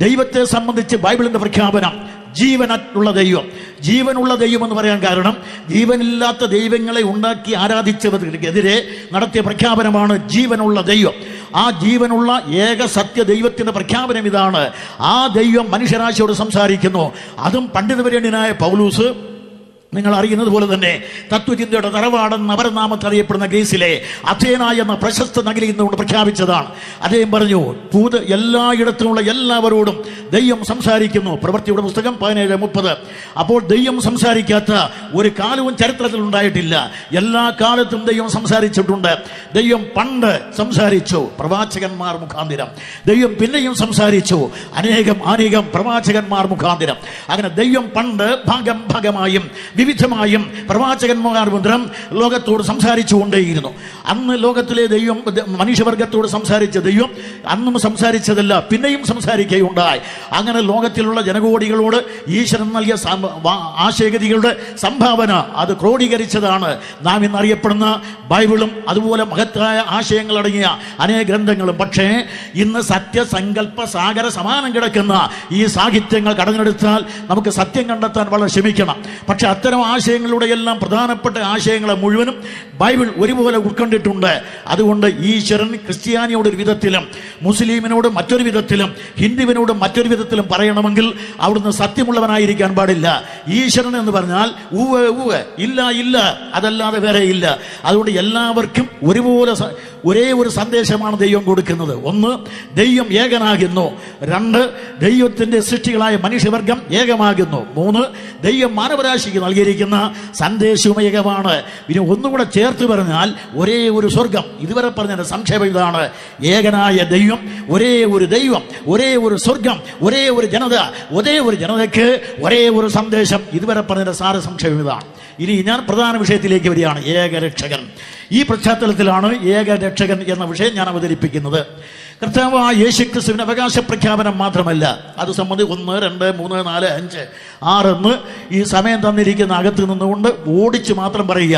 ദൈവത്തെ സംബന്ധിച്ച് ബൈബിളിന്റെ പ്രഖ്യാപനം ജീവനുള്ള ദൈവം. ജീവനുള്ള ദൈവം എന്ന് പറയാൻ കാരണം ജീവനില്ലാത്ത ദൈവങ്ങളെ ഉണ്ടാക്കി ആരാധിച്ചവർക്കെതിരെ നടത്തിയ പ്രഖ്യാപനമാണ് ജീവനുള്ള ദൈവം. ആ ജീവനുള്ള ഏക സത്യ ദൈവത്തിന്റെ പ്രഖ്യാപനം ഇതാണ്. ആ ദൈവം മനുഷ്യരാശിയോട് സംസാരിക്കുന്നു. അതും പണ്ഡിതവരേണ്യനായ പൗലൂസ്, നിങ്ങൾ അറിയുന്നത് പോലെ തന്നെ തത്വചിന്തയുടെ തറവാടെന്ന് അപരനാമത്തിൽ അറിയപ്പെടുന്ന ഗ്രീസിലെ അഥേന എന്ന പ്രശസ്ത നഗരിയിൽ നിന്നുകൊണ്ട് പ്രഖ്യാപിച്ചതാണ്. അദ്ദേഹം പറഞ്ഞു, എല്ലായിടത്തുമുള്ള എല്ലാവരോടും ദൈവം സംസാരിക്കുന്നു. പ്രവൃത്തിയുടെ പുസ്തകം 17:30. അപ്പോൾ ദൈവം സംസാരിക്കാത്ത ഒരു കാലവും ചരിത്രത്തിൽ ഉണ്ടായിട്ടില്ല. എല്ലാ കാലത്തും ദൈവം സംസാരിച്ചിട്ടുണ്ട്. ദൈവം പണ്ട് സംസാരിച്ചു പ്രവാചകന്മാർ മുഖാന്തിരം. ദൈവം പിന്നെയും സംസാരിച്ചു അനേകം പ്രവാചകന്മാർ മുഖാന്തിരം. അങ്ങനെ ദൈവം പണ്ട് ഭാഗമായും വിവിധമായും പ്രവാചകന്മാർ മുഖാന്തരം ലോകത്തോട് സംസാരിച്ചു കൊണ്ടേയിരുന്നു. അന്ന് ലോകത്തിലെ ദൈവം മനുഷ്യവർഗത്തോട് സംസാരിച്ച ദൈവം അന്നും സംസാരിച്ചതല്ല, പിന്നെയും സംസാരിക്കുകയുണ്ടായി. അങ്ങനെ ലോകത്തിലുള്ള ജനകോടികളോട് ഈശ്വരൻ നൽകിയ ആശയഗതികളുടെ സംഭാവന അത് ക്രോഡീകരിച്ചതാണ് നാം ഇന്നറിയപ്പെടുന്ന ബൈബിളും അതുപോലെ മഹത്തായ ആശയങ്ങൾ അടങ്ങിയ അനേക ഗ്രന്ഥങ്ങളും. പക്ഷേ ഇന്ന് സത്യസങ്കല്പ സാഗര സമാനം കിടക്കുന്ന ഈ സാഹിത്യങ്ങൾ കടഞ്ഞെടുത്താൽ നമുക്ക് സത്യം കണ്ടെത്താൻ വളരെ ശ്രമിക്കണം. പക്ഷെ അത്തരം ആശയങ്ങളുടെ എല്ലാം പ്രധാനപ്പെട്ട ആശയങ്ങളെ മുഴുവനും ബൈബിൾ ഒരുപോലെ ഉൾക്കൊണ്ടിട്ടുണ്ട്. അതുകൊണ്ട് ഈശ്വരൻ ക്രിസ്ത്യാനിയോട് ഒരു വിധത്തിലും മുസ്ലിമിനോട് മറ്റൊരു വിധത്തിലും ഹിന്ദുവിനോട് മറ്റൊരു വിധത്തിലും പറയണമെങ്കിൽ അവിടുന്ന് സത്യമുള്ളവനായിരിക്കാൻ പാടില്ല. ഈശ്വരൻ എന്ന് പറഞ്ഞാൽ ഉവ്വ് ഇല്ല അതല്ലാതെ വേറെ ഇല്ല. അതുകൊണ്ട് എല്ലാവർക്കും ഒരുപോലെ ഒരേ ഒരു സന്ദേശമാണ് ദൈവം കൊടുക്കുന്നത്. ഒന്ന്, ദൈവം ഏകനാകുന്നു. രണ്ട്, ദൈവത്തിന്റെ സൃഷ്ടികളായ മനുഷ്യവർഗം ഏകമാകുന്നു. മൂന്ന്, ദൈവം മാനവരാശിക്ക് നൽകിയിരിക്കുന്ന സന്ദേശവും ഏകമാണ്. ഇനി ഒന്നുകൂടെ ചേർത്ത് പറഞ്ഞാൽ ഒരേ ഒരു സ്വർഗം. ഇതുവരെ പറഞ്ഞ സംക്ഷേപം ഇതാണ്: ഏകനായ ദൈവം, ഒരേ ഒരു ദൈവം, ഒരേ ഒരു സ്വർഗം, ഒരേ ഒരു ജനത, ഒരേ ഒരു ജനതയ്ക്ക് ഒരേ ഒരു സന്ദേശം. ഇതുവരെ പറഞ്ഞ സാര സംക്ഷേപം ഇതാണ്. ഇനി ഞാൻ പ്രധാന വിഷയത്തിലേക്ക് വരികയാണ്. ഏകരക്ഷകൻ. ഈ പശ്ചാത്തലത്തിലാണ് ഏകരക്ഷകൻ എന്ന വിഷയം ഞാൻ അവതരിപ്പിക്കുന്നത്. കർത്താവായ യേശുക്രിസ്തുവിന്റെ അവകാശ പ്രഖ്യാപനം മാത്രമല്ല, അത് സംബന്ധിച്ച് 1, 2, 3, 4, 5, 6 ഈ സമയം തന്നിരിക്കുന്ന അകത്ത് നിന്നുകൊണ്ട് ഓടിച്ച് മാത്രം പറയുക.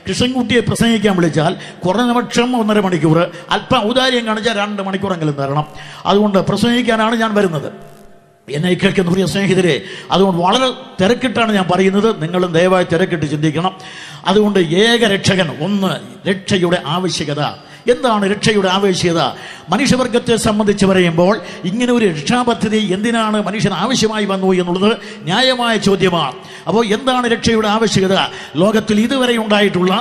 കൃഷ്ണൻകുട്ടിയെ പ്രസംഗിക്കാൻ വിളിച്ചാൽ കുറഞ്ഞ പക്ഷം 1.5 മണിക്കൂർ, അല്പം ഔദാര്യം കാണിച്ചാൽ 2 മണിക്കൂറെങ്കിലും തരണം. അതുകൊണ്ട് പ്രസംഗിക്കാനാണ് ഞാൻ വരുന്നത്. എന്നെ കേൾക്കുന്ന പ്രിയ സ്നേഹിതരെ, അതുകൊണ്ട് വളരെ തിരക്കിട്ടാണ് ഞാൻ പറയുന്നത്. നിങ്ങളും ദയവായി തിരക്കിട്ട് ചിന്തിക്കണം. അതുകൊണ്ട് ഏകരക്ഷകൻ. ഒന്ന്, രക്ഷയുടെ ആവശ്യകത. എന്താണ് രക്ഷയുടെ ആവശ്യകത? മനുഷ്യവർഗത്തെ സംബന്ധിച്ച് പറയുമ്പോൾ ഇങ്ങനെ ഒരു രക്ഷാപദ്ധതി എന്തിനാണ് മനുഷ്യൻ ആവശ്യമായി വന്നു എന്നുള്ളത് ന്യായമായ ചോദ്യമാണ്. അപ്പോൾ എന്താണ് രക്ഷയുടെ ആവശ്യകത? ലോകത്തിൽ ഇതുവരെ ഉണ്ടായിട്ടുള്ള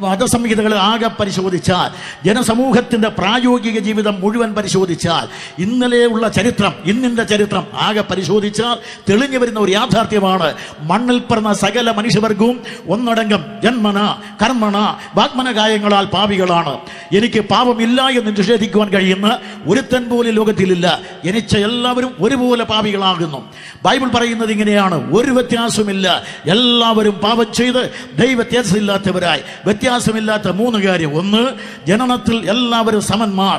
മതസംഹിതകളെ ആകെ പരിശോധിച്ചാൽ, ജനസമൂഹത്തിന്റെ പ്രായോഗിക ജീവിതം മുഴുവൻ പരിശോധിച്ചാൽ, ഇന്നലെ ഉള്ള ചരിത്രം, ഇന്നിന്റെ ചരിത്രം ആകെ പരിശോധിച്ചാൽ തെളിഞ്ഞു വരുന്ന ഒരു യാഥാർത്ഥ്യമാണ്: മണ്ണിൽ പിറന്ന സകല മനുഷ്യവർഗവും ഒന്നടങ്കം ജന്മന കർമ്മണ വാഗ്മനകായങ്ങളാൽ പാപികളാണ്. എനിക്ക് പാപമില്ല എന്ന് നിഷേധിക്കുവാൻ കഴിയുന്ന ഒരുത്തൻ പോലും ലോകത്തിലില്ല. ജനിച്ച എല്ലാവരും ഒരുപോലെ പാപികളാകുന്നു. ബൈബിൾ പറയുന്നത് ഇങ്ങനെയാണ്: ഒരു വ്യത്യാസമില്ല, എല്ലാവരും പാപം ചെയ്ത് ദൈവവ്യത്യാസമില്ലാത്തവരായി. വ്യത്യാസമില്ലാത്ത 3 കാര്യം. ഒന്ന്, ജനനത്തിൽ എല്ലാവരും സമന്മാർ.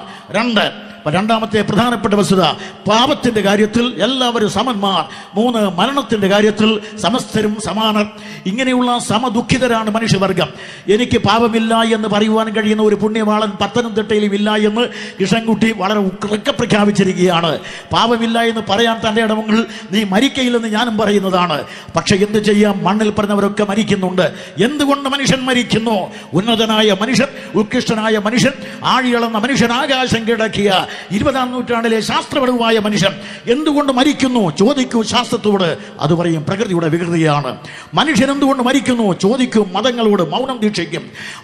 രണ്ടാമത്തെ പ്രധാനപ്പെട്ട വസ്തുത, പാപത്തിന്റെ കാര്യത്തിൽ എല്ലാവരും സമന്മാർ. 3, മരണത്തിന്റെ കാര്യത്തിൽ സമസ്തരും സമാനർ. ഇങ്ങനെയുള്ള സമദുഃഖിതരാണ് മനുഷ്യവർഗം. എനിക്ക് പാപമില്ല എന്ന് പറയുവാൻ കഴിയുന്ന ഒരു പുണ്യവാളൻ പത്തനംതിട്ടയിലും ഇല്ല എന്ന് കൃഷ്ണൻകുട്ടി വളരെ ഉറക്കെ പ്രഖ്യാപിച്ചിരിക്കുകയാണ്. പാപമില്ല എന്ന് പറയാൻ തന്റെ ഇടമെങ്കിൽ നീ മരിക്കയില്ലെന്ന് ഞാനും പറയുന്നതാണ്. പക്ഷെ എന്ത് ചെയ്യാം? മണ്ണിൽ പറഞ്ഞവരൊക്കെ മരിക്കുന്നുണ്ട്. എന്തുകൊണ്ട് മനുഷ്യൻ മരിക്കുന്നു? ഉന്നതനായ മനുഷ്യൻ, ഉത്കൃഷ്ടനായ മനുഷ്യൻ, ആഴികളെന്ന മനുഷ്യൻ, ആകാശം കിടക്കിയ 20-ാം നൂറ്റാണ്ടിലെ ശാസ്ത്രപരമായ മനുഷ്യൻ എന്തുകൊണ്ട് മരിക്കുന്നു? ചോദിക്കൂ ശാസ്ത്രത്തോട്, അത് പറയും പ്രകൃതിയുടെ വികൃതിയാണ്. മനുഷ്യൻ എന്തുകൊണ്ട് മരിക്കുന്നു? ചോദിക്കൂ മതങ്ങളോട്, മൗനം ദീക്ഷിക്കും.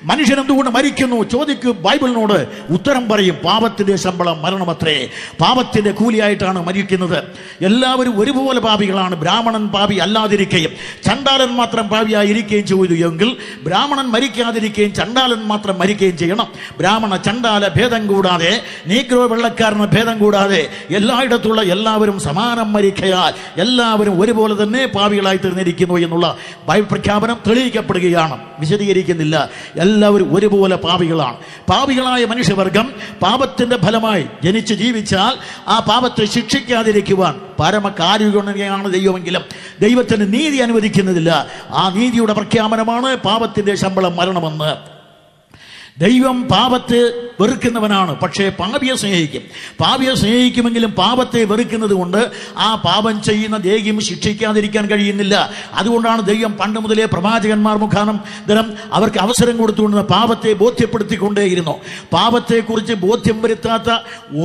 മനുഷ്യൻ എന്തുകൊണ്ട് മരിക്കുന്നു? ചോദിക്കൂ ബൈബിളിനോട്, ഉത്തരം പറയും പാപത്തിന്റെ ശമ്പളം മരണമത്രേ. പാപത്തിന്റെ കൂലിയായിട്ടാണ് മരിക്കുന്നത്. എല്ലാവരും ഒരുപോലെ പാപികളാണ്. ബ്രാഹ്മണൻ പാപി അല്ലാതിരിക്കുകയും ചണ്ടാലൻ മാത്രം പാപിയായിരിക്കുകയും ചെയ്തു എങ്കിൽ ബ്രാഹ്മണൻ മരിക്കാതിരിക്കുകയും ചണ്ടാലൻ മാത്രം മരിക്കുകയും ചെയ്യണം. ബ്രാഹ്മണ ചണ്ടാല ഭേദം കൂടാതെ, നീഗ്രോ വെള്ളക്കാരന് ഭേദം കൂടാതെ എല്ലായിടത്തുള്ള എല്ലാവരും സമാനം മരിക്കയാൽ എല്ലാവരും ഒരുപോലെ തന്നെ പാപികളായി തീർന്നിരിക്കുന്നു എന്നുള്ള ബൈബിൾ പ്രഖ്യാപനം തെളിയിക്കപ്പെടുകയാണ്. വിശദീകരിക്കുന്നില്ല. എല്ലാവരും ഒരുപോലെ പാപികളാണ്. പാപികളായ മനുഷ്യവർഗം പാപത്തിന്റെ ഫലമായി ജനിച്ച് ജീവിച്ചാൽ ആ പാപത്തെ ശിക്ഷിക്കാതിരിക്കുവാൻ പരമകാരുണ്യമാണ് ദൈവമെങ്കിലും ദൈവത്തിന് നീതി അനുവദിക്കുന്നില്ല. ആ നീതിയുടെ പ്രഖ്യാപനമാണ് പാപത്തിന്റെ ശമ്പളം മരണമെന്ന്. ദൈവം പാപത്തെ വെറുക്കുന്നവനാണ്, പക്ഷേ പാപിയെ സ്നേഹിക്കും. പാപിയെ സ്നേഹിക്കുമെങ്കിലും പാപത്തെ വെറുക്കുന്നത് കൊണ്ട് ആ പാപം ചെയ്യുന്ന ദേഹിയും ശിക്ഷിക്കാതിരിക്കാൻ കഴിയുന്നില്ല. അതുകൊണ്ടാണ് ദൈവം പണ്ട് മുതലേ പ്രവാചകന്മാർ മുഖാന്തരം അവർക്ക് അവസരം കൊടുത്തുകൊണ്ട് പാപത്തെ ബോധ്യപ്പെടുത്തിക്കൊണ്ടേയിരുന്നു. പാപത്തെക്കുറിച്ച് ബോധ്യം വരുത്താത്ത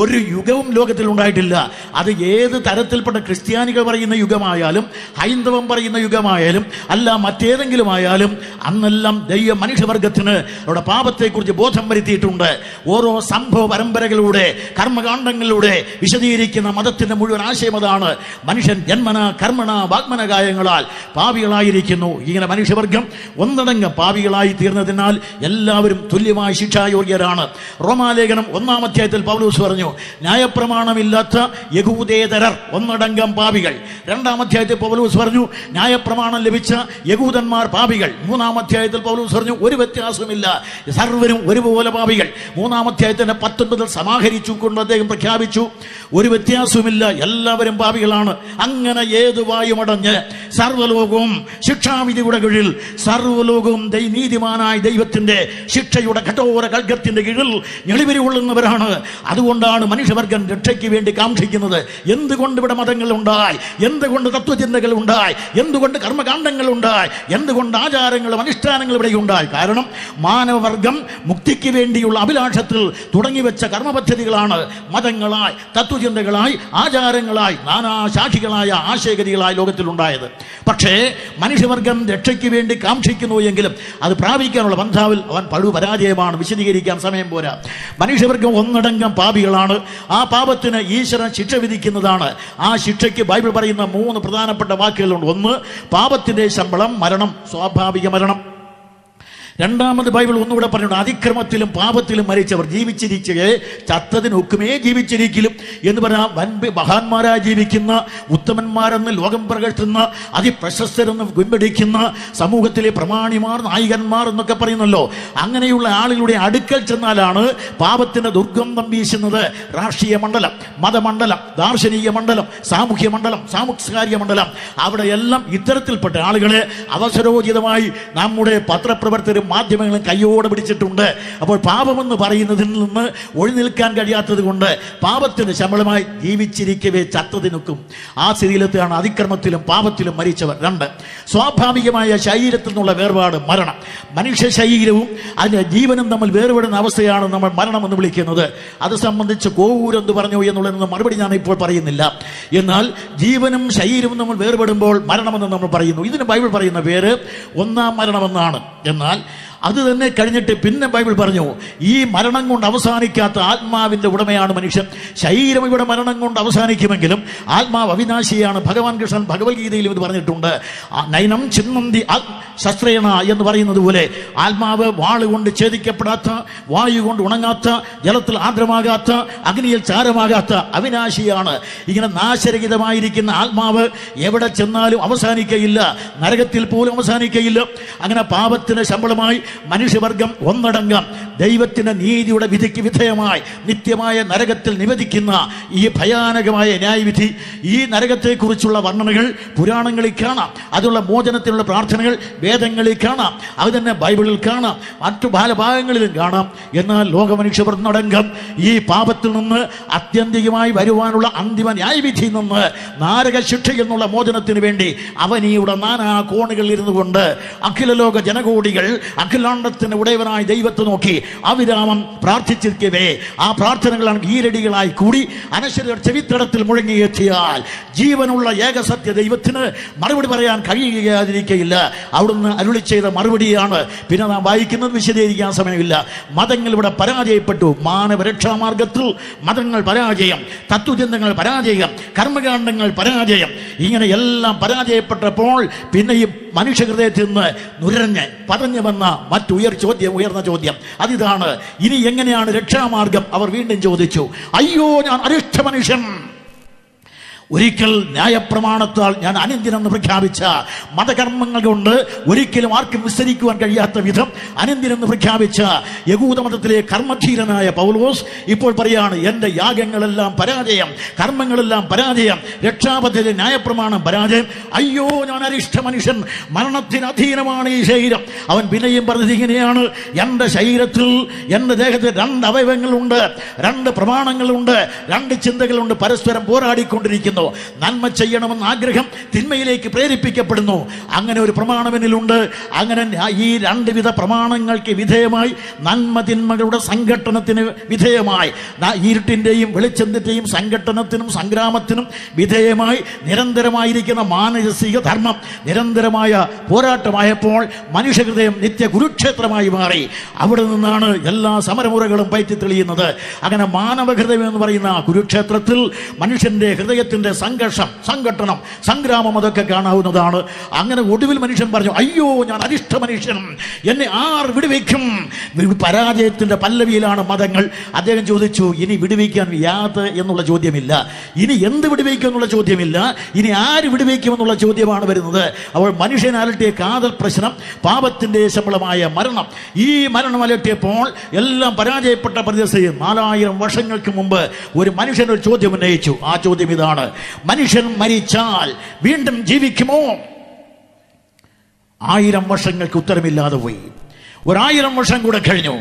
ഒരു യുഗവും ലോകത്തിൽ ഉണ്ടായിട്ടില്ല. അത് ഏത് തരത്തിൽപ്പെട്ട ക്രിസ്ത്യാനികൾ പറയുന്ന യുഗമായാലും ഹൈന്ദവം പറയുന്ന യുഗമായാലും അല്ല മറ്റേതെങ്കിലും ആയാലും അന്നെല്ലാം ദൈവം മനുഷ്യവർഗത്തിന് അവരുടെ പാപത്തെക്കുറിച്ച് ബോധം വരുത്തിയിട്ടുണ്ട്. ഓരോ സംഭവ പരമ്പരകളിലൂടെ കർമ്മകാണ്ഡങ്ങളിലൂടെ വിശദീകരിക്കുന്ന മതത്തിന്റെ മുഴുവൻ ആശയം അതാണ്. മനുഷ്യൻ ജന്മന കർമ്മണ വാഗ്മനകായങ്ങളാൽ പാപികളായിരിക്കുന്നു. ഇങ്ങനെ മനുഷ്യവർഗം ഒന്നടങ്കം പാപികളായി തീർന്നതിനാൽ എല്ലാവരും തുല്യമായി ശിക്ഷായോഗ്യരാണ്. റോമാലേഖനം 1-ാം അധ്യായത്തിൽ പൗലോസ് പറഞ്ഞു, ന്യായപ്രമാണമില്ലാത്ത യഹൂദേതരർ ഒന്നടങ്കം പാപികൾ. 2-ാം അധ്യായത്തിൽ പൗലോസ് പറഞ്ഞു, ന്യായപ്രമാണം ലഭിച്ച യഹൂദന്മാർ പാപികൾ. 3-ാം അധ്യായത്തിൽ പൗലോസ് പറഞ്ഞു, ഒരു വ്യത്യാസമില്ല, സർവരും ഒരുപോലെ പാപികൾ. 3-ാം അധ്യായത്തിന്റെ 19 സമാഹരിച്ചു കൊണ്ട് അദ്ദേഹം പ്രഖ്യാപിച്ചു, ഒരു വ്യത്യാസവുമില്ല, എല്ലാവരും പാപികളാണ്. അങ്ങനെ ഏതുവായുമടഞ്ഞ് സർവ്വലോകവും ശിക്ഷാവിധിയുടെ കീഴിൽ, സർവ്വലോകവും നീതിമാനായ ദൈവത്തിന്റെ ശിക്ഷയുടെ കഠോര കൽഗത്തിന്റെ കീഴിൽ ഞെളിവരി കൊള്ളുന്നവരാണ്. അതുകൊണ്ടാണ് മനുഷ്യവർഗം രക്ഷയ്ക്ക് വേണ്ടി കാക്ഷിക്കുന്നത്. എന്തുകൊണ്ട് ഇവിടെ മതങ്ങൾ ഉണ്ടായി, എന്തുകൊണ്ട് തത്വചിന്തകൾ ഉണ്ടായി, എന്തുകൊണ്ട് കർമ്മകാണ്ഡങ്ങൾ ഉണ്ടായി, എന്തുകൊണ്ട് ആചാരങ്ങളും അനുഷ്ഠാനങ്ങളും ഇവിടെ ഉണ്ടായി? കാരണം മാനവവർഗം മുക്തിക്ക് വേണ്ടിയുള്ള അഭിലാഷത്തിൽ തുടങ്ങിവെച്ച കർമ്മപദ്ധതികളാണ് മതങ്ങളായി, തത്വചിന്തകളായി, ആചാരങ്ങളായി, നാനാശാഖികളായ ആശയഗതികളായി ലോകത്തിലുണ്ടായത്. പക്ഷേ മനുഷ്യവർഗം രക്ഷയ്ക്ക് വേണ്ടി കാക്ഷിക്കുന്നു എങ്കിലും അത് പ്രാപിക്കാനുള്ള ബന്ധാവിൽ അവൻ പരാജയമാണ്. വിശദീകരിക്കാൻ സമയം പോരാ. മനുഷ്യവർഗം ഒന്നടങ്കം പാപികളാണ്. ആ പാപത്തിന് ഈശ്വരൻ ശിക്ഷ വിധിക്കുന്നതാണ്. ആ ശിക്ഷയ്ക്ക് ബൈബിൾ പറയുന്ന 3 പ്രധാനപ്പെട്ട വാക്കുകളുണ്ട്. ഒന്ന്, പാപത്തിന്റെ ശമ്പളം മരണം, സ്വാഭാവിക മരണം. രണ്ടാമത് ബൈബിൾ ഒന്നുകൂടെ പറഞ്ഞിട്ടുണ്ട്, അതിക്രമത്തിലും പാപത്തിലും മരിച്ചവർ ജീവിച്ചിരിക്കെ ചത്തതിനൊക്കുമേ ജീവിച്ചിരിക്കലും എന്ന് പറഞ്ഞാൽ മഹാന്മാരായി ജീവിക്കുന്ന ഉത്തമന്മാരെന്ന് ലോകം പ്രകടിക്കുന്ന അതിപ്രശസ്തരെന്ന് വിമ്പടിക്കുന്ന സമൂഹത്തിലെ പ്രമാണിമാർ, നായികന്മാർ എന്നൊക്കെ പറയുന്നല്ലോ, അങ്ങനെയുള്ള ആളുകളുടെ അടുക്കൽ ചെന്നാലാണ് പാപത്തിന്റെ ദുർഗന്ധം വീശുന്നത്. രാഷ്ട്രീയ മണ്ഡലം, മതമണ്ഡലം, ദാർശനിക മണ്ഡലം, സാമൂഹ്യ മണ്ഡലം, സാംസ്കാരിക മണ്ഡലം, അവിടെയെല്ലാം ഇത്തരത്തിൽപ്പെട്ട ആളുകളെ അവസരോചിതമായി നമ്മുടെ പത്രപ്രവർത്തകരും മാധ്യമങ്ങളും കയ്യോടെ പിടിച്ചിട്ടുണ്ട്. അപ്പോൾ പാപമെന്ന് പറയുന്നതിൽ നിന്ന് ഒഴി നിൽക്കാൻ കഴിയാത്തത് കൊണ്ട് പാപത്തിന് ശമ്പളമായി ജീവിച്ചിരിക്കവേ ചത്തതിനൊക്കും ആ സ്ഥിതിയിലെത്തിയാണ് അതിക്രമത്തിലും പാപത്തിലും മരിച്ചവർ. 2, സ്വാഭാവികമായ ശരീരത്തിൽ നിന്നുള്ള വേർപാട്, മരണം. മനുഷ്യ ശരീരവും അതിന്റെ ജീവനും തമ്മിൽ വേർപെടുന്ന അവസ്ഥയാണ് നമ്മൾ മരണം എന്ന് വിളിക്കുന്നത്. അത് സംബന്ധിച്ച് കോവൂരെന്ന് പറഞ്ഞു എന്നുള്ളതെന്ന് മറുപടി ഞാൻ ഇപ്പോൾ പറയുന്നില്ല. എന്നാൽ ജീവനും ശരീരവും നമ്മൾ വേർപെടുമ്പോൾ മരണമെന്ന് നമ്മൾ പറയുന്നു. ഇതിന് ബൈബിൾ പറയുന്ന പേര് 1-ാം മരണമെന്നാണ്. എന്നാൽ അത് തന്നെ കഴിഞ്ഞിട്ട് പിന്നെ ബൈബിൾ പറഞ്ഞു, ഈ മരണം കൊണ്ട് അവസാനിക്കാത്ത ആത്മാവിന്റെ ഉടമയാണ് മനുഷ്യൻ. ശരീരം ഇവിടെ മരണം കൊണ്ട് അവസാനിക്കുമെങ്കിലും ആത്മാവ് അവിനാശിയാണ്. ഭഗവാൻ കൃഷ്ണൻ ഭഗവത്ഗീതയിലും ഇത് പറഞ്ഞിട്ടുണ്ട്. നൈനം ചിന്നന്തി ശസ്ത്രേണ എന്ന് പറയുന്നത് പോലെ ആത്മാവ് വാളുകൊണ്ട് ഛേദിക്കപ്പെടാത്ത, വായു കൊണ്ട് ഉണങ്ങാത്ത, ജലത്തിൽ ആർദ്രമാകാത്ത, അഗ്നിയിൽ ചാരമാകാത്ത അവിനാശിയാണ്. ഇങ്ങനെ നാശരഹിതമായിരിക്കുന്ന ആത്മാവ് എവിടെ ചെന്നാലും അവസാനിക്കയില്ല, നരകത്തിൽ പോലും അവസാനിക്കയില്ല. അങ്ങനെ പാപത്തിന് ശമ്പളമായി മനുഷ്യവർഗം ഒന്നടങ്കം ദൈവത്തിന്റെ നീതിയുടെ വിധിക്ക് വിധേയമായി നിത്യമായ നരകത്തിൽ നിവേദിക്കുന്ന ഈ ഭയാനകമായ ന്യായവിധി, ഈ നരകത്തെക്കുറിച്ചുള്ള വർണ്ണനകൾ പുരാണങ്ങളിൽ കാണാം. അതിനുള്ള മോചനത്തിനുള്ള പ്രാർത്ഥനകൾ വേദങ്ങളിൽ കാണാം. അത് തന്നെ ബൈബിളിൽ കാണാം, മറ്റു ബാലഭാഗങ്ങളിലും കാണാം. എന്നാൽ ലോകമനുഷ്യവർന്നടങ്കം ഈ പാപത്തിൽ നിന്ന് ആത്യന്തികമായി വരുവാനുള്ള അന്തിമ ന്യായവിധിയിൽ നിന്ന് നാരക ശിക്ഷ എന്നുള്ള മോചനത്തിന് വേണ്ടി അവനിയുടെ നാനാ കോണുകളിൽ ഇരുന്നു കൊണ്ട് അഖില ലോക ജനകോടികൾ അഖിലാണ്ടത്തിന് ഉടയവനായ ദൈവത്തെ നോക്കി അവിരാമം പ്രാർത്ഥിച്ചിരിക്കവേ ആ പ്രാർത്ഥനകളാണ് ഈരടികളായി കൂടി അനശ്വര ചെവിത്തടത്തിൽ മുഴങ്ങിയെത്തിയാൽ ജീവനുള്ള ഏകസത്യ ദൈവത്തിന് മറുപടി പറയാൻ കഴിയാതിരിക്കയില്ല. അവിടുന്ന് അരുളി ചെയ്ത മറുപടിയാണ് പിന്നെ നാം വായിക്കുന്നത്. വിശദീകരിക്കാൻ സമയമില്ല. മതങ്ങൾ ഇവിടെ പരാജയപ്പെട്ടു. മാനവരക്ഷാമാർഗത്തിൽ മതങ്ങൾ പരാജയം, തത്വചിന്തകൾ പരാജയം, കർമ്മകാണ്ഡങ്ങൾ പരാജയം. ഇങ്ങനെ എല്ലാം പരാജയപ്പെട്ടപ്പോൾ പിന്നെ ഈ മനുഷ്യഹൃദയത്തിൽ നിന്ന് നുരഞ്ഞ് പതഞ്ഞു വന്ന ഉയർന്ന ചോദ്യം അതിതാണ്, ഇനി എങ്ങനെയാണ് രക്ഷാമാർഗം? അവർ വീണ്ടും ചോദിച്ചു, അയ്യോ ഞാൻ അരിഷ്ട മനുഷ്യൻ, ഒരിക്കൽ ന്യായപ്രമാണത്താൽ ഞാൻ അനിന്ദ്യനെന്ന് പ്രഖ്യാപിച്ച മതകർമ്മങ്ങൾ കൊണ്ട് ഒരിക്കലും ആർക്കും വിസ്തരിക്കുവാൻ കഴിയാത്ത വിധം അനിന്ദ്യനെന്ന് പ്രഖ്യാപിച്ച യഹൂദ മതത്തിലെ കർമ്മധീരനായ പൗലോസ് ഇപ്പോൾ പറയാണ്, എൻ്റെ യാഗങ്ങളെല്ലാം പരാജയം, കർമ്മങ്ങളെല്ലാം പരാജയം, രക്ഷാപദ്ധതിയിലെ ന്യായപ്രമാണം പരാജയം. അയ്യോ, ഞാൻ അരിഷ്ട മനുഷ്യൻ, മരണത്തിന് അധീനമാണ് ഈ ശരീരം. അവൻ പിന്നെയും പറഞ്ഞത് ഇങ്ങനെയാണ്, എൻ്റെ ശരീരത്തിൽ, എൻ്റെ ദേഹത്തിൽ 2 അവയവങ്ങളുണ്ട്, 2 പ്രമാണങ്ങളുണ്ട്, 2 ചിന്തകളുണ്ട്, പരസ്പരം പോരാടിക്കൊണ്ടിരിക്കുന്നു. നന്മ ചെയ്യണമെന്ന ആഗ്രഹം തിന്മയിലേക്ക് പ്രേരിപ്പിക്കപ്പെടുന്നു. അങ്ങനെ ഒരു പ്രമാണം എന്നിലുണ്ട്. അങ്ങനെ ഈ 2 വിധ പ്രമാണങ്ങൾക്ക് വിധേയമായി, നന്മ തിന്മകളുടെ സംഘട്ടനത്തിന് വിധേയമായി, ഇരുട്ടിൻ്റെയും വെളിച്ചത്തിൻ്റെയും സംഘട്ടനത്തിനും സംഗ്രാമത്തിനും വിധേയമായി നിരന്തരമായിരിക്കുന്ന മാനസിക ധർമ്മം നിരന്തരമായ പോരാട്ടമായപ്പോൾ മനുഷ്യഹൃദയം നിത്യ കുരുക്ഷേത്രമായി മാറി. അവിടെ നിന്നാണ് എല്ലാ സമരമുറകളും പയറ്റി തെളിയുന്നത്. അങ്ങനെ മാനവഹൃദയം എന്ന് പറയുന്ന കുരുക്ഷേത്രത്തിൽ മനുഷ്യന്റെ ഹൃദയത്തിന്റെ സംഘർഷം, സംഘട്ടനം, സംഗ്രാമം അതൊക്കെ കാണാവുന്നതാണ്. അങ്ങനെ ഒടുവിൽ മനുഷ്യൻ പറഞ്ഞു, അയ്യോ, ഞാൻ അരിഷ്ട മനുഷ്യൻ, എന്നെ ആർ വിടുവിക്കും? പരാജയത്തിന്റെ പല്ലവിയിലാണ് മതങ്ങൾ. അദ്ദേഹം ചോദിച്ചു, ഇനി വിടുവിക്കാൻ യാത് എന്നുള്ള ചോദ്യമില്ല, ഇനി എന്ത് വിടുവിക്കും എന്നുള്ള ചോദ്യമില്ല, ഇനി ആര് വിടുവിക്കും എന്നുള്ള ചോദ്യമാണ് വരുന്നത്. അപ്പോൾ മനുഷ്യൻ അലട്ടിയ കാതൽ പ്രശ്നം, പാപത്തിന്റെ ശമ്പളമായ മരണം. ഈ മരണം അലട്ടിയപ്പോൾ എല്ലാം പരാജയപ്പെട്ട പ്രദേശത്ത് 4000 വർഷങ്ങൾക്ക് മുമ്പ് ഒരു മനുഷ്യൻ ഒരു ചോദ്യം ഉന്നയിച്ചു. ആ ചോദ്യം ഇതാണ്, മനുഷ്യൻ മരിച്ചാൽ വീണ്ടും ജീവിക്കുമോ? 1000 വർഷങ്ങൾക്ക് ഉത്തരമില്ലാതെ പോയി. 1000 വർഷം കൂടെ കഴിഞ്ഞു.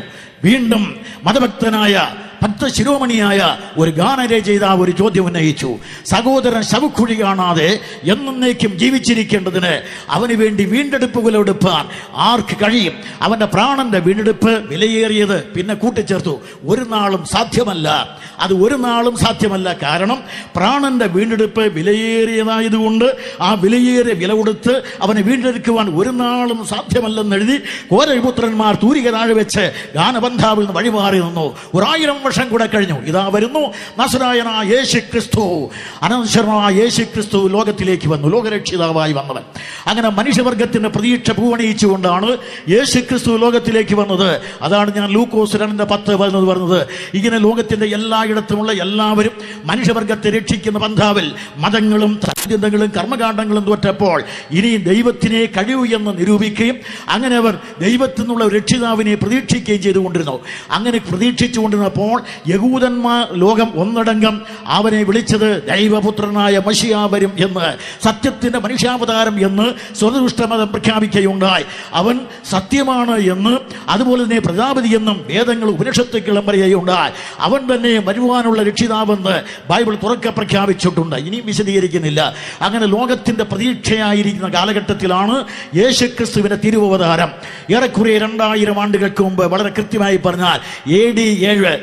വീണ്ടും മതഭക്തനായ ഭക്തശിരോമണിയായ ഒരു ഗാനരചയിതാവ് ഒരു ചോദ്യം ഉന്നയിച്ചു. സഹോദരൻ ശവക്കുഴി കാണാതെ എന്നേക്കും ജീവിച്ചിരിക്കേണ്ടതിന് അവന് വേണ്ടി വീണ്ടെടുപ്പുകളെടുപ്പാൻ ആർക്ക് കഴിയും? അവന്റെ പ്രാണന്റെ വീണ്ടെടുപ്പ് വിലയേറിയത്. പിന്നെ കൂട്ടിച്ചേർത്തു, ഒരു നാളും സാധ്യമല്ല, അത് ഒരു നാളും സാധ്യമല്ല. കാരണം പ്രാണന്റെ വീണ്ടെടുപ്പ് വിലയേറിയതായതുകൊണ്ട് ആ വിലയേറിയ വില കൊടുത്ത് അവനെ വീണ്ടെടുക്കുവാൻ ഒരു നാളും സാധ്യമല്ലെന്നെഴുതി കോരപുത്രന്മാർ തൂരിക താഴെ വെച്ച് ഗാനബന്ധാവിൽ നിന്ന് വഴിമാറി നിന്നു. 1000 വർഷം കൂടെ കഴിഞ്ഞു. ഇതാ വരുന്നു നസറായനായ യേശു ക്രിസ്തു, അനശ്വരനായ യേശു ക്രിസ്തു ലോകത്തിലേക്ക് വന്നു, ലോകരക്ഷിതാവായി വന്നവൻ. അങ്ങനെ മനുഷ്യവർഗത്തിന്റെ പ്രതീക്ഷ പൂവണിയിച്ചുകൊണ്ടാണ് യേശു ക്രിസ്തു ലോകത്തിലേക്ക് വന്നത്. അതാണ് ഞാൻ ലൂക്കോസ് 2:10 പറഞ്ഞത്. ഇങ്ങനെ ലോകത്തിന്റെ എല്ലായിടത്തുമുള്ള എല്ലാവരും മനുഷ്യവർഗത്തെ രക്ഷിക്കുന്ന പന്ഥാവിൽ മതങ്ങളും സാധ്യതകളും കർമ്മകാണ്ഡങ്ങളും തോറ്റപ്പോൾ ഇനി ദൈവത്തിനെ കഴിവൂ എന്ന് നിരൂപിക്കുകയും അങ്ങനെ അവർ ദൈവത്തിൽ നിന്നുള്ള രക്ഷിതാവിനെ പ്രതീക്ഷിക്കുകയും ചെയ്തുകൊണ്ടിരുന്നു. അങ്ങനെ പ്രതീക്ഷിച്ചുകൊണ്ടിരുന്നപ്പോൾ യഹൂദന്മാർ ലോകം ഒന്നടങ്കം അവനെ വിളിച്ചത് ദൈവപുത്രനായ മശിഹാ വരും എന്ന്, സത്യത്തിന്റെ മനുഷ്യാവതാരം എന്ന് സ്വതദുഷ്ടമതം പ്രഖ്യാപിക്കുകയുണ്ടായി. അവൻ സത്യമാണ് എന്ന്, അതുപോലെ തന്നെ പ്രജാപതി എന്നും വേദങ്ങൾ ഉപനിഷത്തുക്കളും പറയുകയുണ്ടായി. അവൻ തന്നെ വരുവാനുള്ള രക്ഷിതാവെന്ന് ബൈബിൾ തുറക്കെ പ്രഖ്യാപിച്ചിട്ടുണ്ട്. ഇനിയും വിശദീകരിക്കുന്നില്ല. അങ്ങനെ ലോകത്തിന്റെ പ്രതീക്ഷയായിരിക്കുന്ന കാലഘട്ടത്തിലാണ് യേശുക്രിസ്തുവിന്റെ തിരുവവതാരം. ഏറെക്കുറെ 2000 ആണ്ടുകൾക്ക് മുമ്പ്, വളരെ കൃത്യമായി പറഞ്ഞാൽ AD 7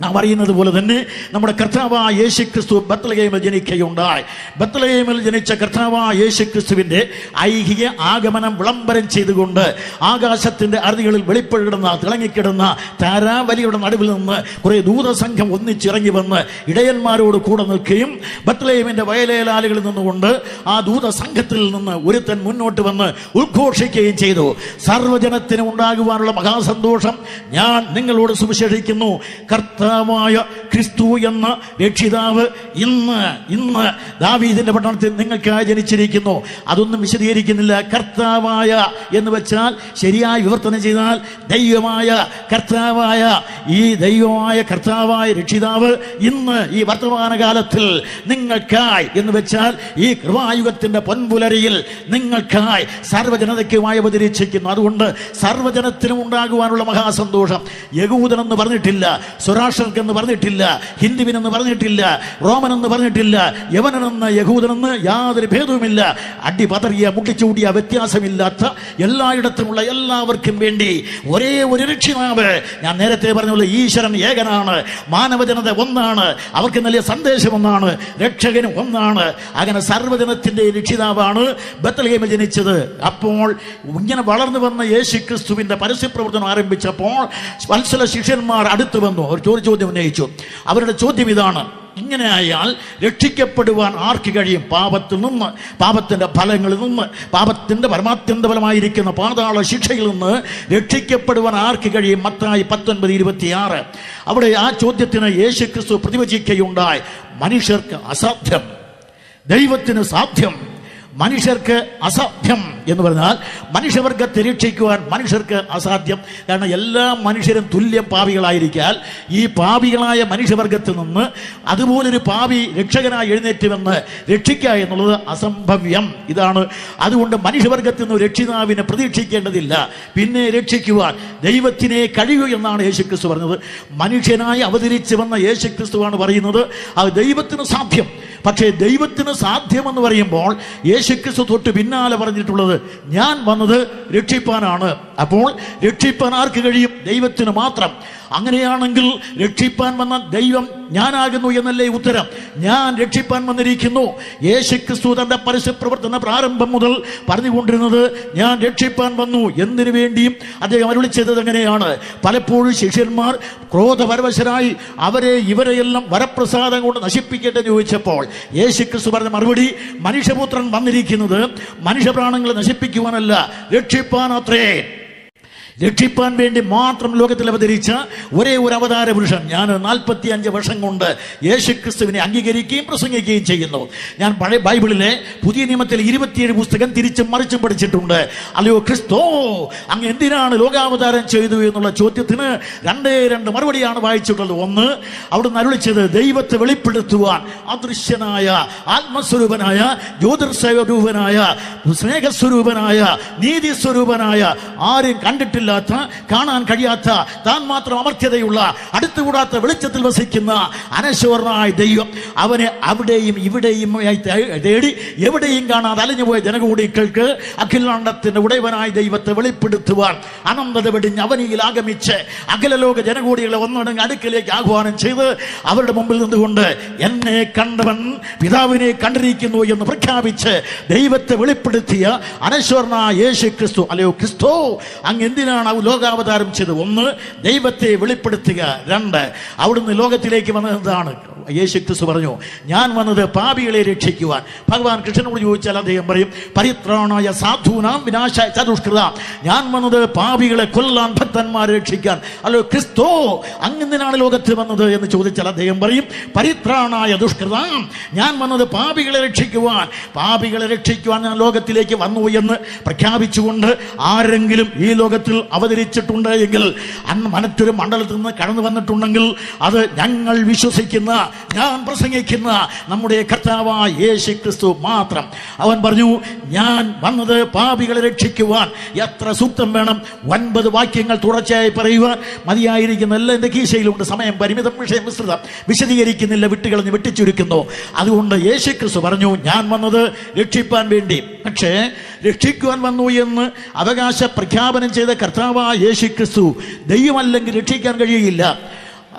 നാം അറിയുന്നത് പോലെ തന്നെ നമ്മുടെ കർത്താവായ യേശു ക്രിസ്തു ബത്ലഹേമിൽ ജനിക്കുകയുണ്ടായി. ബത്ലഹേമിൽ ജനിച്ച കർത്താവായ യേശു ക്രിസ്തുവിന്റെ ഐഹിക ആഗമനം വിളംബരം ചെയ്തുകൊണ്ട് ആകാശത്തിന്റെ അറുതികളിൽ വെളിപ്പെടുന്ന തിളങ്ങിക്കിടുന്ന താരാവലിയുടെ നടുവിൽ നിന്ന് കുറെ ദൂതസംഘം ഒന്നിച്ചിറങ്ങി വന്ന് ഇടയന്മാരോട് കൂടെ നിൽക്കുകയും ബത്ലഹേമിന്റെ വയലേലാലുകളിൽ നിന്നുകൊണ്ട് ആ ദൂതസംഘത്തിൽ നിന്ന് ഒരുത്തൻ മുന്നോട്ട് വന്ന് ഉദ്ഘോഷിക്കുകയും ചെയ്തു, സർവ്വജനത്തിനും ഉണ്ടാകുവാനുള്ള മഹാസന്തോഷം ഞാൻ നിങ്ങളോട് സുവിശേഷിക്കുന്നു, കർത്താവായ ക്രിസ്തു എന്ന രക്ഷിതാവ് ഇന്ന് ദാവീദിന്റെ പട്ടണത്തിൽ നിങ്ങൾക്കായി ജനിച്ചിരിക്കുന്നു. അതൊന്നും വിശദീകരിക്കുന്നില്ല. കർത്താവായ എന്ന് വെച്ചാൽ ശരിയായി വിവർത്തനം ചെയ്താൽ ദൈവമായ കർത്താവായ, ഈ ദൈവമായ കർത്താവായ രക്ഷിതാവ് ഇന്ന് ഈ വർത്തമാനകാലത്തിൽ നിങ്ങൾക്കായി എന്ന് വെച്ചാൽ ഈ കൃപായുഗത്തിന്റെ പൊൻപുലരിയിൽ നിങ്ങൾക്കായി സർവ്വജനതയ്ക്കുമായി അവതരിച്ചിരിക്കുന്നു. അതുകൊണ്ട് സർവ്വജനത്തിനും ഉണ്ടാകുവാനുള്ള മഹാസന്തോഷം. യഹൂദനെന്ന് പറഞ്ഞിട്ടില്ല, സ്വരാഷ്ട്രർക്കെന്ന് പറഞ്ഞിട്ടില്ല, ഹിന്ദുവിനെന്ന് പറഞ്ഞിട്ടില്ല, റോമനെന്ന് പറഞ്ഞിട്ടില്ല, യവനെന്ന് യഹൂദനെന്ന് യാതൊരു ഭേദവുമില്ല. അടിപതറിയ മുട്ടിച്ചൂടിയ വ്യത്യാസമില്ലാത്ത എല്ലായിടത്തുമുള്ള എല്ലാവർക്കും വേണ്ടി ഒരേ ഒരു രക്ഷിതാവ്. ഞാൻ നേരത്തെ പറഞ്ഞ പോലെ ഈശ്വരൻ ഏകനാണ്, മാനവജനത ഒന്നാണ്, അവർക്ക് നൽകിയ സന്ദേശം ഒന്നാണ്, രക്ഷകനും ഒന്നാണ്. അങ്ങനെ സർവ്വജനത്തിന്റെ രക്ഷിതാവാണ് ബത്ലഹേമിൽ ജനിച്ചത്. അപ്പോൾ ഇങ്ങനെ വളർന്നു വന്ന യേശു ക്രിസ്തുവിന്റെ പരസ്യപ്രവർത്തനം ആരംഭിച്ചപ്പോൾ വത്സല ശിഷ്യന്മാർ അടുത്തു വന്നു. ഒരു ചോദ്യം ഉന്നയിച്ചു. അവരുടെ ചോദ്യം ഇതാണ്, ഇങ്ങനെ ആയാൽ രക്ഷിക്കപ്പെടുവാൻ ആർക്ക് കഴിയും? പാപത്തിൽ നിന്ന്, പാപത്തിന്റെ ഫലങ്ങളിൽ നിന്ന്, പാപത്തിന്റെ പരമാത്യന്ത ഫലമായിരിക്കുന്ന പാതാള ശിക്ഷയിൽ നിന്ന് രക്ഷിക്കപ്പെടുവാൻ ആർക്ക് കഴിയും? മത്തായി 19:26. അവിടെ ആ ചോദ്യത്തിന് യേശു ക്രിസ്തു പ്രതിവചിക്കുകയുണ്ടായി, മനുഷ്യർക്ക് അസാധ്യം, ദൈവത്തിന് സാധ്യം, മനുഷ്യർക്ക് അസാധ്യം എന്ന് പറഞ്ഞാൽ മനുഷ്യവർഗത്തെ രക്ഷിക്കുവാൻ മനുഷ്യർക്ക് അസാധ്യം. കാരണം എല്ലാ മനുഷ്യരും തുല്യം പാപികളായിരിക്കാൻ ഈ പാപികളായ മനുഷ്യവർഗത്തിൽ നിന്ന് അതുപോലൊരു പാപി രക്ഷകനായി എഴുന്നേറ്റുവെന്ന് രക്ഷിക്കുക എന്നുള്ളത് അസംഭവ്യം. ഇതാണ്. അതുകൊണ്ട് മനുഷ്യവർഗത്തിൽ നിന്ന് രക്ഷിതാവിനെ പ്രതീക്ഷിക്കേണ്ടതില്ല. പിന്നെ രക്ഷിക്കുവാൻ ദൈവത്തിനെ കഴിയൂ എന്നാണ് യേശുക്രിസ്തു പറഞ്ഞത്. മനുഷ്യനായി അവതരിച്ചു വന്ന യേശുക്രിസ്തുവാണ് പറയുന്നത് അത് ദൈവത്തിന് സാധ്യം. പക്ഷേ ദൈവത്തിന് സാധ്യമെന്ന് പറയുമ്പോൾ യേശുക്രിസ്തു തൊട്ട് പിന്നാലെ പറഞ്ഞിട്ടുള്ളത് ഞാൻ വന്നത് രക്ഷിപ്പാനാണ്. അപ്പോൾ രക്ഷിപ്പാൻ ആർക്ക് കഴിയും? ദൈവത്തിന് മാത്രം. അങ്ങനെയാണെങ്കിൽ രക്ഷിപ്പാൻ വന്ന ദൈവം ഞാനാകുന്നു എന്നല്ലേ ഉത്തരം? ഞാൻ രക്ഷിപ്പാൻ വന്നിരിക്കുന്നു. യേശുക്രിസ്തു തന്റെ പരസ്യ പ്രവർത്തന പ്രാരംഭം മുതൽ പറഞ്ഞുകൊണ്ടിരുന്നത് ഞാൻ രക്ഷിപ്പാൻ വന്നു. എന്തിനു വേണ്ടിയും അദ്ദേഹം അരുളി ചെയ്തത് എങ്ങനെയാണ്? പലപ്പോഴും ശിഷ്യന്മാർ ക്രോധപരവശരായി ഇവരെയെല്ലാം വരപ്രസാദം കൊണ്ട് നശിപ്പിക്കട്ടെ ചോദിച്ചപ്പോൾ യേശുക്രിസ്തു പറഞ്ഞ മറുപടി മനുഷ്യപുത്രൻ വന്നിരിക്കുന്നത് മനുഷ്യപ്രാണങ്ങളെ നശിപ്പിക്കുവാനല്ല, രക്ഷിപ്പാൻ അത്രേ. രക്ഷിപ്പാൻ വേണ്ടി മാത്രം ലോകത്തിൽ അവതരിച്ച ഒരേ ഒരു അവതാര പുരുഷൻ. ഞാൻ 45 വർഷം കൊണ്ട് യേശുക്രിസ്തുവിനെ അംഗീകരിക്കുകയും പ്രസംഗിക്കുകയും ചെയ്യുന്നു. ഞാൻ പഴയ ബൈബിളിലെ പുതിയ നിയമത്തിൽ 27 പുസ്തകം തിരിച്ചും മറിച്ചും പഠിച്ചിട്ടുണ്ട്. അല്ലയോ ക്രിസ്തോ, അങ്ങ് എന്തിനാണ് ലോകാവതാരം ചെയ്തു എന്നുള്ള ചോദ്യത്തിന് 2 മറുപടിയാണ് വായിച്ചിട്ടുള്ളത്. ഒന്ന്, അവിടുന്ന് അരുളിച്ചത് ദൈവത്തെ വെളിപ്പെടുത്തുവാൻ അദൃശ്യനായ ആത്മസ്വരൂപനായ ജ്യോതിർസ്വരൂപനായ സ്നേഹസ്വരൂപനായ നീതിസ്വരൂപനായ ആരും കണ്ടിട്ടില്ല, കാണാൻ കഴിയാത്ത, താൻ മാത്രം അമർത്യതയുള്ള, അടുത്തുകൂടാത്ത വെളിച്ചത്തിൽ വസിക്കുന്ന അനശ്വരനായ ദൈവം അവനെ അവിടെയും ഇവിടെയും തേടി എവിടെയും കാണാതെ അലഞ്ഞുപോയ ജനകൂടികൾക്ക് അഖിലാണ്ടത്തിന്റെ ഉടയവനായ ദൈവത്തെ വെളിപ്പെടുത്തുവാൻ അനന്തത വെടിഞ്ഞ് അവനിയിൽ ആഗമിച്ച് അഖിലലോക ജനകൂടികളെ ഒന്നടങ്ങ് അടുക്കലേക്ക് ആഹ്വാനം ചെയ്ത് അവരുടെ മുമ്പിൽ നിന്നുകൊണ്ട് എന്നെ കണ്ടവൻ പിതാവിനെ കണ്ടിരിക്കുന്നു എന്ന് പ്രഖ്യാപിച്ച് ദൈവത്തെ വെളിപ്പെടുത്തിയ അനശ്വരനായ യേശുക്രിസ്തു. അല്ലയോ ക്രിസ്തു, അങ്ങ് എന്തിനാണ് ലോകാവതാരം ചെയ്തത്? ഒന്ന്, ദൈവത്തെ വെളിപ്പെടുത്തുക. 2, അവിടുന്ന് ലോകത്തിലേക്ക് വന്നതാണ്. യേശുക്രിസ്തു പറഞ്ഞു ഞാൻ വന്നത് പാപികളെ രക്ഷിക്കുവാൻ. ഭഗവാൻ കൃഷ്ണനോട് ചോദിച്ചാൽ അദ്ദേഹം പറയും പരിത്രാണായ സാധൂനാം വിനാശായ ചതുഷ്കൃതാം. ഞാൻ വന്നത് പാപികളെ കൊല്ലാൻ, ഭക്തന്മാരെ രക്ഷിക്കാൻ. അല്ലോ ക്രിസ്തു, അങ്ങെന്തിനാണ് ലോകത്ത് വന്നത് എന്ന് ചോദിച്ചാൽ അദ്ദേഹം പറയും പരിത്രാണായ ദുഷ്കൃതാം. ഞാൻ വന്നത് പാപികളെ രക്ഷിക്കുവാൻ. പാപികളെ രക്ഷിക്കുവാൻ ഞാൻ ലോകത്തിലേക്ക് വന്നു എന്ന് പ്രഖ്യാപിച്ചുകൊണ്ട് ആരെങ്കിലും ഈ ലോകത്തിൽ അവതരിച്ചിട്ടുണ്ട് എങ്കിൽ, മറ്റൊരു മണ്ഡലത്തിൽ നിന്ന് കടന്നു വന്നിട്ടുണ്ടെങ്കിൽ അത് ഞങ്ങൾ വിശ്വസിക്കുന്ന, ഞാൻ പ്രസംഗിക്കുന്ന നമ്മുടെ കർത്താവായ യേശുക്രിസ്തു മാത്രം. അവൻ പറഞ്ഞു ഞാൻ വന്നത് പാപികളെ രക്ഷിക്കുവാൻ. എത്ര സൂക്തം വേണം? 9 വാക്യങ്ങൾ തുടർച്ചയായി പറയുവാൻ മതിയായിരിക്കുന്ന എല്ലാം എൻ്റെ കീശയിലുണ്ട്. സമയം പരിമിതം, വിഷയം വിസ്തൃതം, വിശദീകരിക്കുന്നില്ല, വിട്ടുകളഞ്ഞ് വെട്ടിച്ചുരുക്കുന്നു. അതുകൊണ്ട് യേശുക്രിസ്തു പറഞ്ഞു ഞാൻ വന്നത് രക്ഷിപ്പാൻ വേണ്ടി. പക്ഷേ രക്ഷിക്കുവാൻ വന്നു എന്ന് അവകാശ പ്രഖ്യാപനം ചെയ്ത കർത്താവായ യേശുക്രിസ്തു ദൈവമല്ലെങ്കിൽ രക്ഷിക്കാൻ കഴിയുകയില്ല.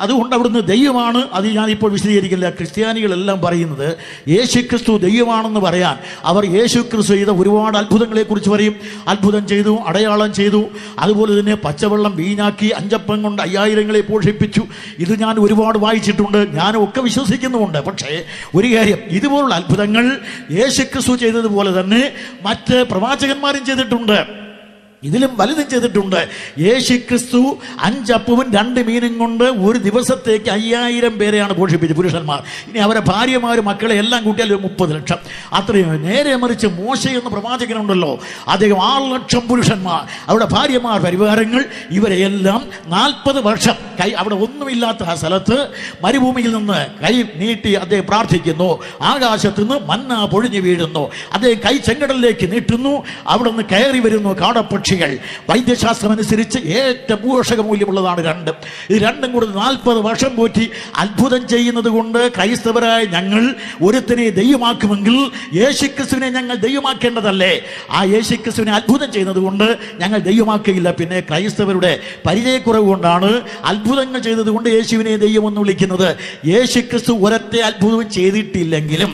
അതുകൊണ്ട് അവിടുന്ന് ദൈവമാണ്. അത് ഞാനിപ്പോൾ വിശദീകരിക്കില്ല. ക്രിസ്ത്യാനികളെല്ലാം പറയുന്നത് യേശുക്രിസ്തു ദൈവമാണെന്ന് പറയാൻ അവർ യേശുക്രിസ്തു ചെയ്ത ഒരുപാട് അത്ഭുതങ്ങളെക്കുറിച്ച് പറയും. അത്ഭുതം ചെയ്തു, അടയാളം ചെയ്തു, അതുപോലെ തന്നെ പച്ചവെള്ളം വീഞ്ഞാക്കി 5 അപ്പം കൊണ്ട് 5000 പോഷിപ്പിച്ചു. ഇത് ഞാൻ ഒരുപാട് വായിച്ചിട്ടുണ്ട്, ഞാനും ഒക്കെ വിശ്വസിക്കുന്നുമുണ്ട്. പക്ഷേ ഒരു കാര്യം, ഇതുപോലുള്ള അത്ഭുതങ്ങൾ യേശുക്രിസ്തു ചെയ്തതുപോലെ തന്നെ മറ്റ് പ്രവാചകന്മാരും ചെയ്തിട്ടുണ്ട്, ഇതിലും വലുതും ചെയ്തിട്ടുണ്ട്. യേശുക്രിസ്തു 5 അപ്പവും 2 മീനും കൊണ്ട് ഒരു ദിവസത്തേക്ക് 5000 പേരെയാണ് പോഷിപ്പിച്ചത്, പുരുഷന്മാർ. ഇനി അവരെ ഭാര്യമാരും മക്കളെ എല്ലാം കൂട്ടിയാൽ 30 ലക്ഷം. അത്രയും. നേരെ മറിച്ച് മോശ എന്ന പ്രവാചകനുണ്ടല്ലോ, അദ്ദേഹം 6 ലക്ഷം പുരുഷന്മാർ, അവരുടെ ഭാര്യമാർ, പരിവാരങ്ങൾ, ഇവരെയെല്ലാം 40 വർഷം അവിടെ ഒന്നുമില്ലാത്ത ആ സ്ഥലത്ത് മരുഭൂമിയിൽ നിന്ന് കൈ നീട്ടി അദ്ദേഹം പ്രാർത്ഥിക്കുന്നു. ആകാശത്ത് നിന്ന് മന്ന പൊഴിഞ്ഞു വീഴുന്നു. അദ്ദേഹം കൈ ചെങ്കടലിലേക്ക് നീട്ടുന്നു. അവിടെ നിന്ന് കയറി വരുന്നു കാടപ്പക്ഷി. വൈദ്യശാസ്ത്രം അനുസരിച്ച് ഏറ്റവും പോഷക മൂല്യമുള്ളതാണ് 2. ഇത് 2 കൂടെ 40 വർഷം പോറ്റി അത്ഭുതം ചെയ്യുന്നത് കൊണ്ട് ക്രൈസ്തവരായ ഞങ്ങൾ ഒരുത്തിനെ ദൈവമാക്കുമെങ്കിൽ യേശുക്രിസ്തുവിനെ ഞങ്ങൾ ദൈവമാക്കേണ്ടതല്ലേ? ആ യേശുക്രിസ്തുവിനെ അത്ഭുതം ചെയ്യുന്നത് കൊണ്ട് ഞങ്ങൾ ദൈവമാക്കുകയില്ല. പിന്നെ ക്രൈസ്തവരുടെ പരിചയക്കുറവ് കൊണ്ടാണ് അത്ഭുതങ്ങൾ ചെയ്തത് കൊണ്ട് യേശുവിനെ ദൈവമെന്ന് വിളിക്കുന്നത്. യേശുക്രിസ്തു ഒരൊറ്റ അത്ഭുതവും ചെയ്തിട്ടില്ലെങ്കിലും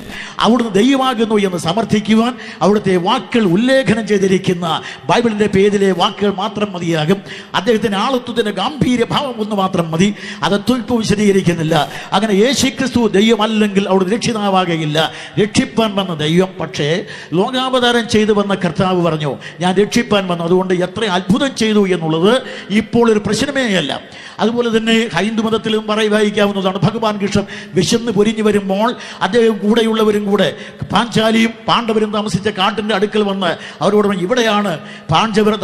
അവിടുന്ന് ദൈവമാകുന്നു എന്ന് സമർത്ഥിക്കുവാൻ അവിടുത്തെ വാക്കുകൾ ഉല്ലേഖനം ചെയ്തിരിക്കുന്ന ബൈബിളിന്റെ പേര് വേദിയിലെ വാക്കുകൾ മാത്രം മതിയാകും. അദ്ദേഹത്തിന്റെ ആളത്വത്തിന്റെ ഗാംഭീര്യ ഭാവം ഒന്ന് മാത്രം മതി. അത് തുൽപ്പ് വിശദീകരിക്കുന്നില്ല. അങ്ങനെ യേശുക്രിസ്തു ദൈവമല്ലെങ്കിൽ അവിടെ രക്ഷിതാവാകയില്ല. രക്ഷിപ്പാൻ വന്ന ദൈവം, പക്ഷേ ലോകാവതാരം ചെയ്തു വന്ന കർത്താവ് പറഞ്ഞു ഞാൻ രക്ഷിപ്പാൻ വന്നു. അതുകൊണ്ട് എത്ര അത്ഭുതം ചെയ്തു എന്നുള്ളത് ഇപ്പോൾ ഒരു പ്രശ്നമേ അല്ല. അതുപോലെ തന്നെ ഹൈന്ദു മതത്തിലും വായിക്കാവുന്നതാണ്. ഭഗവാൻ കൃഷ്ണൻ വിശന്ന് പൊരിഞ്ഞു വരുമ്പോൾ അദ്ദേഹം കൂടെയുള്ളവരും കൂടെ പാഞ്ചാലിയും പാണ്ഡവരും താമസിച്ച കാട്ടിന്റെ അടുക്കൽ വന്ന് അവരോട് ഇവിടെയാണ് പാണ്ഡവർ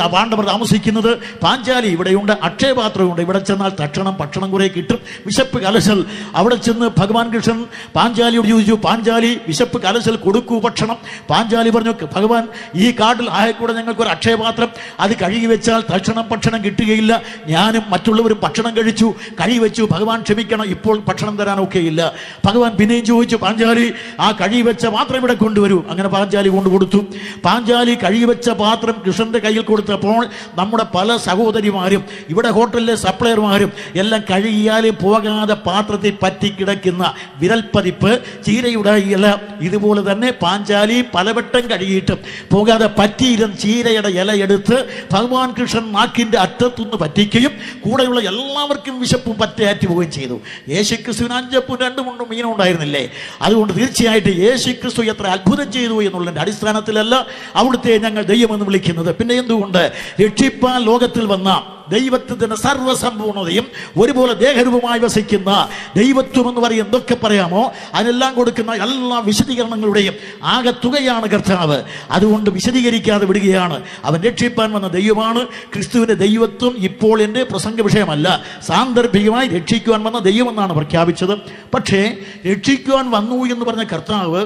താമസിക്കുന്നത്, പാഞ്ചാലി ഇവിടെയുണ്ട്, അക്ഷയപാത്രമുണ്ട്, ഇവിടെ ചെന്നാൽ തക്ഷണം ഭക്ഷണം കുറെ കിട്ടും, വിശപ്പ് കലശൽ. അവിടെ ചെന്ന് ഭഗവാൻ കൃഷ്ണൻ പാഞ്ചാലിയോട് ചോദിച്ചു, പാഞ്ചാലി വിശപ്പ് കലശൽ കൊടുക്കൂ ഭക്ഷണം. പാഞ്ചാലി പറഞ്ഞു, ഭഗവാൻ ഈ കാട്ടിൽ ആയക്കൂടെ ഞങ്ങൾക്കൊരു അക്ഷയപാത്രം, അത് കഴുകി വെച്ചാൽ തക്ഷണം ഭക്ഷണം കിട്ടുകയില്ല. ഞാനും മറ്റുള്ളവരും ഭക്ഷണം കഴിച്ചു, കഴുകി വെച്ചു, ഭഗവാൻ ക്ഷമിക്കണം, ഇപ്പോൾ ഭക്ഷണം തരാനൊക്കെ ഇല്ല. ഭഗവാൻ പിന്നെയും ചോദിച്ചു, പാഞ്ചാലി ആ കഴുകി വെച്ച പാത്രം ഇവിടെ കൊണ്ടുവരൂ. അങ്ങനെ പാഞ്ചാലി കൊണ്ടുകൊടുത്തു. പാഞ്ചാലി കഴുകി വെച്ച പാത്രം കൃഷ്ണന്റെ കയ്യിൽ കൊടുത്തപ്പോൾ നമ്മുടെ പല സഹോദരിമാരും ഇവിടെ ഹോട്ടലിലെ സപ്ലയർമാരും എല്ലാം കഴുകിയാൽ പോകാതെ പാത്രത്തിൽ പറ്റി കിടക്കുന്ന വിരൽപ്പതിപ്പ് ചീരയുടെ ഇല, ഇതുപോലെ തന്നെ പാഞ്ചാലി പലവട്ടം കഴുകിയിട്ടും പോകാതെ പറ്റിയിരുന്ന ചീരയുടെ ഇല എടുത്ത് ഭഗവാൻ കൃഷ്ണൻ നാക്കിന്റെ അറ്റത്തുനിന്ന് പറ്റിക്കുകയും കൂടെയുള്ള എല്ലാവർക്കും വിശപ്പും പറ്റയാറ്റി പോവുകയും ചെയ്തു. യേശുക്രിസ്തുവിന് 5 അപ്പവും 2 മുണ്ടും മീനും ഉണ്ടായിരുന്നില്ലേ? അതുകൊണ്ട് തീർച്ചയായിട്ടും യേശുക്രിസ്തു എത്ര അത്ഭുതം ചെയ്തു എന്നുള്ളതിന്റെ അടിസ്ഥാനത്തിലല്ല അവിടുത്തെ ഞങ്ങൾ ദൈവമെന്ന് വിളിക്കുന്നത്. പിന്നെ എന്തുകൊണ്ട്? രക്ഷിപ്പാൻ ലോകത്തിൽ വന്ന ദൈവത്തിന്റെ സർവ്വസമ്പൂർണതയും ഒരുപോലെ ദേഹരൂപമായി വസിക്കുന്ന ദൈവത്വം എന്ന് പറയും എന്തൊക്കെ പറയാമോ അതിനെല്ലാം കൊടുക്കുന്ന എല്ലാ വിശദീകരണങ്ങളുടെയും ആകെത്തുകയാണ് കർത്താവ്. അതുകൊണ്ട് വിശദീകരിക്കാതെ വിടുകയാണ്. അവൻ രക്ഷിപ്പാൻ വന്ന ദൈവമാണ്. ക്രിസ്തുവിന്റെ ദൈവത്വം ഇപ്പോൾ എൻ്റെ പ്രസംഗ വിഷയമല്ല. സാന്ദർഭികമായി രക്ഷിക്കുവാൻ വന്ന ദൈവമെന്നാണ് പ്രഖ്യാപിച്ചത്. പക്ഷേ രക്ഷിക്കുവാൻ വന്നു എന്ന് പറഞ്ഞ കർത്താവ്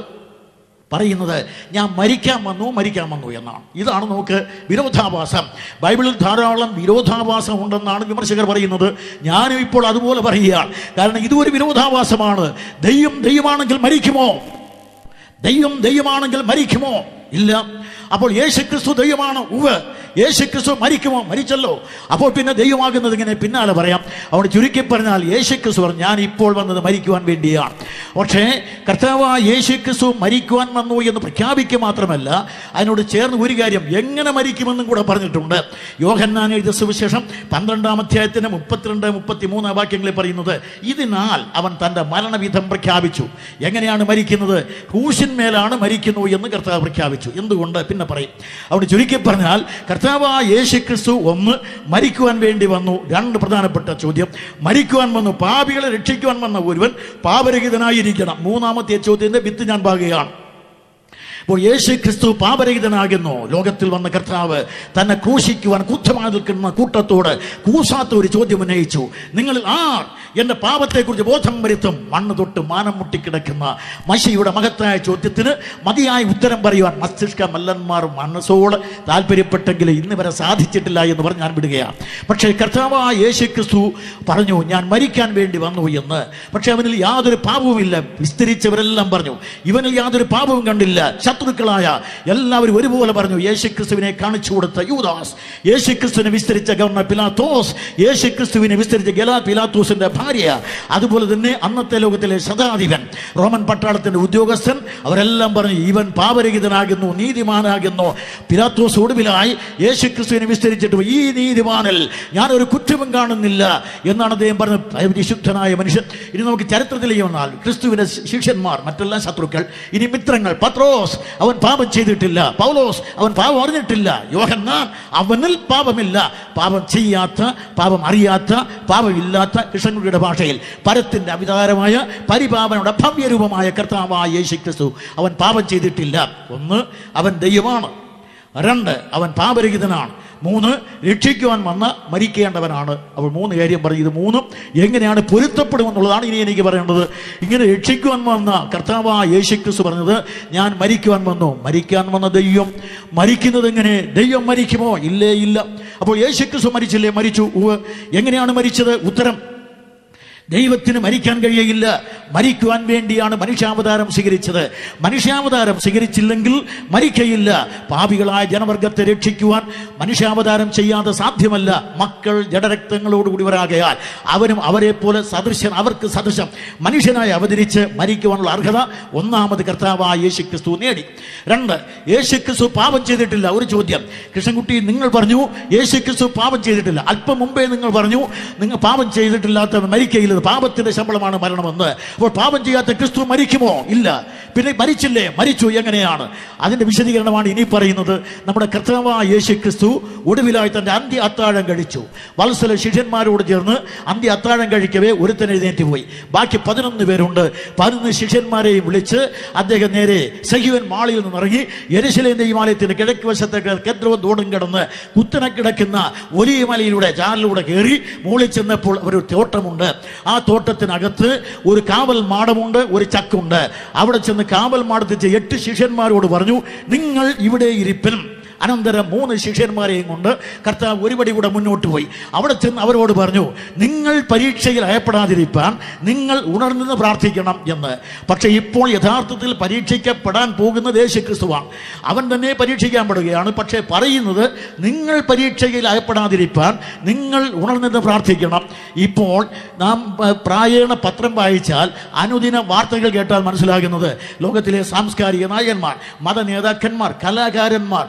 പറയുന്നത് ഞാൻ മരിക്കാൻ വന്നു എന്നാണ്. ഇതാണ് നമുക്ക് വിരോധാഭാസം. ബൈബിളിൽ ധാരാളം വിരോധാഭാസം ഉണ്ടെന്നാണ് വിമർശകർ പറയുന്നത്. ഞാനും ഇപ്പോൾ അതുപോലെ പറയുകയാണ്. കാരണം ഇതൊരു വിരോധാഭാസമാണ്. ദൈവമാണെങ്കിൽ മരിക്കുമോ? ദൈവമാണെങ്കിൽ മരിക്കുമോ? ഇല്ല. അപ്പോൾ യേശുക്രിസ്തു ദൈവമാണ്. യേശുക്രിസ്തു മരിക്കുമോ? മരിച്ചല്ലോ. അപ്പോൾ പിന്നെ ദൈവമാകുന്നത് ഇങ്ങനെ പിന്നാലെ പറയാം. അവിടെ ചുരുക്കി പറഞ്ഞാൽ യേശുക്രിസ്തു പറഞ്ഞു ഞാൻ ഇപ്പോൾ വന്നത് മരിക്കുവാൻ വേണ്ടിയാണ്. പക്ഷേ കർത്താവ് യേശുക്രിസ്തു മരിക്കുവാൻ വന്നു എന്ന് പ്രഖ്യാപിക്കുക മാത്രമല്ല, അതിനോട് ചേർന്ന് ഒരു കാര്യം എങ്ങനെ മരിക്കുമെന്നും കൂടെ പറഞ്ഞിട്ടുണ്ട്. യോഹന്നാൻ എഴുതിയ സുവിശേഷം 12-ാം അധ്യായത്തിന് 32-33 വാക്യങ്ങളിൽ പറയുന്നത് ഇതിനാൽ അവൻ തൻ്റെ മരണവിധം പ്രഖ്യാപിച്ചു. എങ്ങനെയാണ് മരിക്കുന്നത്? ക്രൂശിന്മേലാണ് മരിക്കുന്നു എന്ന് കർത്താവ് പ്രഖ്യാപിച്ചു. എന്തുകൊണ്ട്? പിന്നെ പറയും. അവിടെ ചുരുക്കി പറഞ്ഞാൽ കർത്താവ് യേശുക്രിസ്തു ഒന്ന് മരിക്കുവാൻ വേണ്ടി വന്നു. 2 പ്രധാനപ്പെട്ട ചോദ്യം. മരിക്കുവാൻ വന്നു, പാപികളെ രക്ഷിക്കുവാൻ വന്ന ഒരുവൻ പാപരഹിതനായിരിക്കണം. 3-ാമത്തെ ചോദ്യത്തിന്റെ വിത്ത് ഞാൻ പാകുകയാണ്. അപ്പോൾ യേശുക്രിസ്തു പാപരഹിതനാകുന്നു. ലോകത്തിൽ വന്ന കർത്താവ് തന്നെ ക്രൂശിക്കുവാൻ കുറ്റമായി നിൽക്കുന്ന കൂട്ടത്തോട് കൂസാത്ത ഒരു ചോദ്യം ഉന്നയിച്ചു. നിങ്ങളിൽ ആർ എൻ്റെ പാപത്തെക്കുറിച്ച് ബോധം വരുത്തും? മണ്ണ് തൊട്ട് മാനം മുട്ടിക്കിടക്കുന്ന മഷിയുടെ മഹത്തായ ചോദ്യത്തിന് മതിയായ ഉത്തരം പറയുവാൻ മസ്തിഷ്ക മല്ലന്മാർ മനസ്സോട് താല്പര്യപ്പെട്ടെങ്കിൽ ഇന്ന് വരെ സാധിച്ചിട്ടില്ല എന്ന് പറഞ്ഞ് ഞാൻ വിടുകയാണ്. പക്ഷേ കർത്താവ് യേശുക്രിസ്തു പറഞ്ഞു ഞാൻ മരിക്കാൻ വേണ്ടി വന്നു എന്ന്. പക്ഷെ അവനിൽ യാതൊരു പാപവുമില്ല. വിസ്തരിച്ചവരെല്ലാം പറഞ്ഞു ഇവനിൽ യാതൊരു പാപവും കണ്ടില്ല. ശത്രുക്കളായ എല്ലാവരും ഒരുപോലെ പറഞ്ഞു. യേശുക്രിസ്തുവിനെ കാണിച്ചു കൊടുത്ത യൂദാസ്, യേശുക്രിസ്തുവിനെ വിസ്തരിച്ച ഗവർണർ പിലാത്തോസ്, യേശുക്രിസ്തുവിനെ വിസ്തരിച്ച പിലാത്തോസിന്റെ ഭാര്യ, അതുപോലെ തന്നെ അന്നത്തെ ലോകത്തിലെ ശതാധിപൻ, റോമൻ പട്ടാളത്തിന്റെ ഉദ്യോഗസ്ഥൻ, അവരെല്ലാം പറഞ്ഞു ഇവൻ പാപരഹിതനാകുന്നു, നീതിമാനാകുന്നു. പിലാത്തോസ് ഒടുവിലായി യേശുക്രിസ്തുവിനെ വിസ്തരിച്ചിട്ട് ഈ നീതിമാനിൽ ഞാനൊരു കുറ്റവും കാണുന്നില്ല എന്നാണ് അദ്ദേഹം പറഞ്ഞത്. വിശുദ്ധനായ മനുഷ്യൻ. ഇനി നമുക്ക് ചരിത്രത്തിലേക്ക് വന്നാൽ ക്രിസ്തുവിന്റെ ശിഷ്യന്മാർ, മറ്റെല്ലാം ശത്രുക്കൾ, ഇനി മിത്രങ്ങൾ. പത്രോസ് അവൻ പാപം ചെയ്തിട്ടില്ല. പൗലോസ് അവൻ പാപം അറിഞ്ഞിട്ടില്ല. യോഹന്നാൻ അവനിൽ പാപമില്ല. പാപം ചെയ്യാത്ത, പാപം അറിയാത്ത, പാപമില്ലാത്ത, കൃഷ്ണൻകുടിയുടെ ഭാഷയിൽ പരത്തിന്റെ അവിതാരമായ പരിപാവനയുടെ ഭവ്യരൂപമായ കർത്താവായ യേശുക്രിസ്തു അവൻ പാപം ചെയ്തിട്ടില്ല. 1 അവൻ ദൈവമാണ്. 2 അവൻ പാപരഹിതനാണ്. 3 രക്ഷിക്കുവാൻ വന്ന മരിക്കേണ്ടവനാണ്. അപ്പോൾ 3 കാര്യം പറഞ്ഞു. ഇത് 3 എങ്ങനെയാണ് പൊരുത്തപ്പെടുമെന്നുള്ളതാണ് ഇനി എനിക്ക് പറയേണ്ടത്. ഇങ്ങനെ രക്ഷിക്കുവാൻ വന്ന കർത്താവായ യേശുക്രിസ്തു പറഞ്ഞത് ഞാൻ മരിക്കുവാൻ വന്നു. മരിക്കാൻ വന്ന ദൈവം മരിക്കുന്നത് എങ്ങനെ? ദൈവം മരിക്കുമോ? ഇല്ല. അപ്പോൾ യേശുക്രിസ്തു മരിച്ചില്ലേ? മരിച്ചു. എങ്ങനെയാണ് മരിച്ചത്? ഉത്തരം ദൈവത്തിന് മരിക്കാൻ കഴിയയില്ല. മരിക്കുവാൻ വേണ്ടിയാണ് മനുഷ്യാവതാരം സ്വീകരിച്ചത്. മനുഷ്യാവതാരം സ്വീകരിച്ചില്ലെങ്കിൽ മരിക്കയില്ല. പാപികളായ ജനവർഗത്തെ രക്ഷിക്കുവാൻ മനുഷ്യാവതാരം ചെയ്യാതെ സാധ്യമല്ല. മക്കൾ ജഡരക്തങ്ങളോടുകൂടിയവരാകയാൽ അവനും അവരെ പോലെ സദൃശൻ, അവർക്ക് സദൃശം മനുഷ്യനായി അവതരിച്ച് മരിക്കുവാനുള്ള അർഹത ഒന്നാമത് കർത്താവായ യേശുക്രിസ്തു നേടി. 2, യേശുക്രിസ്തു പാപം ചെയ്തിട്ടില്ല. ഒരു ചോദ്യം, കൃഷ്ണൻകുട്ടി, നിങ്ങൾ പറഞ്ഞു യേശുക്രിസ്തു പാപം ചെയ്തിട്ടില്ല. അല്പം മുമ്പേ നിങ്ങൾ പറഞ്ഞു നിങ്ങൾ പാപം ചെയ്തിട്ടില്ലാത്തവൻ മരിക്കയില്ല, പാപത്തിന്റെ ശമ്പളമാണ് മരണമെന്ന്. അപ്പോൾ പാപം ചെയ്യാത്ത ക്രിസ്തു മരിക്കുമോ? ഇല്ല. പിന്നെ മരിച്ചില്ലേ? മരിച്ചു. എങ്ങനെയാണ്? അതിന്റെ വിശദീകരണമാണ് ഇനി പറയുന്നത്. നമ്മുടെ കർത്താവായ യേശു ക്രിസ്തു ഒടുവിലായി തന്റെ അന്ത്യ അത്താഴം കഴിച്ചു. വത്സല ശിഷ്യന്മാരോട് ചേർന്ന് അന്ത്യ അത്താഴം കഴിക്കവേ ഒരുത്തൻ എഴുന്നേറ്റ് പോയി. ബാക്കി 11 പേരുണ്ട്. 11 ശിഷ്യന്മാരെയും വിളിച്ച് അദ്ദേഹം നേരെ സഹീവൻ മാളിൽ നിന്നിറങ്ങി യെരുശലേം ദൈവാലയത്തിന്റെ കിഴക്ക് വശത്തെ കെദ്രോൻ തോടും കിടന്ന് കുത്തനെ കിടക്കുന്ന ഒലിവ് മലയിലൂടെ ചാലിലൂടെ കയറി മുകളിൽ ചെന്നപ്പോൾ ഒരു തോട്ടമുണ്ട്. ആ തോട്ടത്തിനകത്ത് ഒരു കാവൽ മാടമുണ്ട്, ഒരു ചക്കുണ്ട്. അവിടെ ചെന്ന് കാവൽ മാടത്തിൽ 8 ശിഷ്യന്മാരോട് പറഞ്ഞു, നിങ്ങൾ ഇവിടെ ഇരിപ്പിൻ. അനന്തരം 3 ശിഷ്യന്മാരെയും കൊണ്ട് കർത്താവ് ഒരുപടി കൂടെ മുന്നോട്ട് പോയി. അവിടെ ചെന്ന് അവരോട് പറഞ്ഞു, നിങ്ങൾ പരീക്ഷയിൽ അയപ്പെടാതിരിക്കാൻ നിങ്ങൾ ഉണർന്ന് പ്രാർത്ഥിക്കണം എന്ന്. പക്ഷെ ഇപ്പോൾ യഥാർത്ഥത്തിൽ പരീക്ഷിക്കപ്പെടാൻ പോകുന്നത് യേശുക്രിസ്തുവാണ്. അവൻ തന്നെ പരീക്ഷിക്കാൻ പെടുകയാണ്. പക്ഷെ പറയുന്നത് നിങ്ങൾ പരീക്ഷയിൽ അയപ്പെടാതിരിക്കാൻ നിങ്ങൾ ഉണർന്ന് പ്രാർത്ഥിക്കണം. ഇപ്പോൾ നാം പ്രായേണ പത്രം വായിച്ചാൽ അനുദിന വാർത്തകൾ കേട്ടാൽ മനസ്സിലാകുന്നത് ലോകത്തിലെ സാംസ്കാരിക നായകന്മാർ, മത നേതാക്കന്മാർ, കലാകാരന്മാർ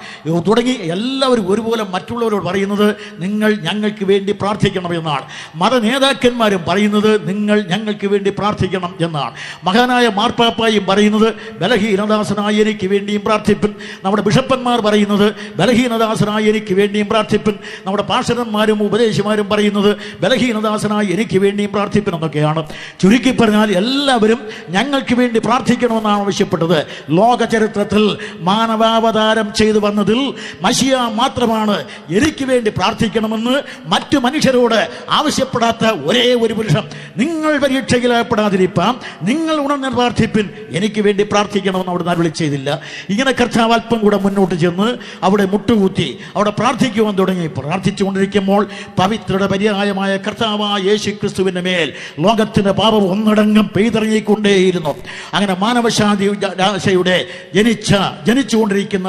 തുടങ്ങി എല്ലാവരും ഒരുപോലെ മറ്റുള്ളവരോട് പറയുന്നത് നിങ്ങൾ ഞങ്ങൾക്ക് വേണ്ടി പ്രാർത്ഥിക്കണം എന്നാണ്. മത നേതാക്കന്മാരും പറയുന്നത് നിങ്ങൾ ഞങ്ങൾക്ക് വേണ്ടി പ്രാർത്ഥിക്കണം എന്നാണ്. മഹാനായ മാർപ്പാപ്പായും പറയുന്നത് ബലഹീനദാസനായ എനിക്ക് വേണ്ടിയും പ്രാർത്ഥിപ്പിൻ. നമ്മുടെ ബിഷപ്പന്മാർ പറയുന്നത് ബലഹീനദാസനായ എനിക്ക് വേണ്ടിയും പ്രാർത്ഥിപ്പിൻ. നമ്മുടെ പാഷരന്മാരും ഉപദേശിമാരും പറയുന്നത് ബലഹീനദാസനായ എനിക്ക് വേണ്ടിയും പ്രാർത്ഥിപ്പിൻ എന്നൊക്കെയാണ്. ചുരുക്കി പറഞ്ഞാൽ എല്ലാവരും ഞങ്ങൾക്ക് വേണ്ടി പ്രാർത്ഥിക്കണമെന്നാണ് ആവശ്യപ്പെട്ടത്. ലോക ചരിത്രത്തിൽ മാനവാവതാരം ചെയ്തു വന്നതിൽ മശിയ മാത്രമാണ് എനിക്ക് വേണ്ടി പ്രാർത്ഥിക്കണമെന്ന് മറ്റു മനുഷ്യരോട് ആവശ്യപ്പെടാത്ത ഒരേ ഒരു പുരുഷൻ. നിങ്ങൾ പരീക്ഷയിലാപ്പെടാതിരിക്കാം, നിങ്ങൾ ഉണർന്ന് പ്രാർത്ഥിപ്പിൻ, എനിക്ക് വേണ്ടി പ്രാർത്ഥിക്കണമെന്ന് അവിടെ അരുളി ചെയ്തില്ല. ഇങ്ങനെ കർത്താവ് അല്പം കൂടെ മുന്നോട്ട് ചെന്ന് അവിടെ മുട്ടുകൂത്തി അവിടെ പ്രാർത്ഥിക്കുവാൻ തുടങ്ങി. പ്രാർത്ഥിച്ചുകൊണ്ടിരിക്കുമ്പോൾ പവിത്രയുടെ പര്യായമായ കർത്താവായ യേശു ക്രിസ്തുവിന്റെ മേൽ ലോകത്തിന്റെ പാപം ഒന്നടങ്കം പെയ്തിറങ്ങിക്കൊണ്ടേയിരുന്നു. അങ്ങനെ മാനവശാദിയുടെ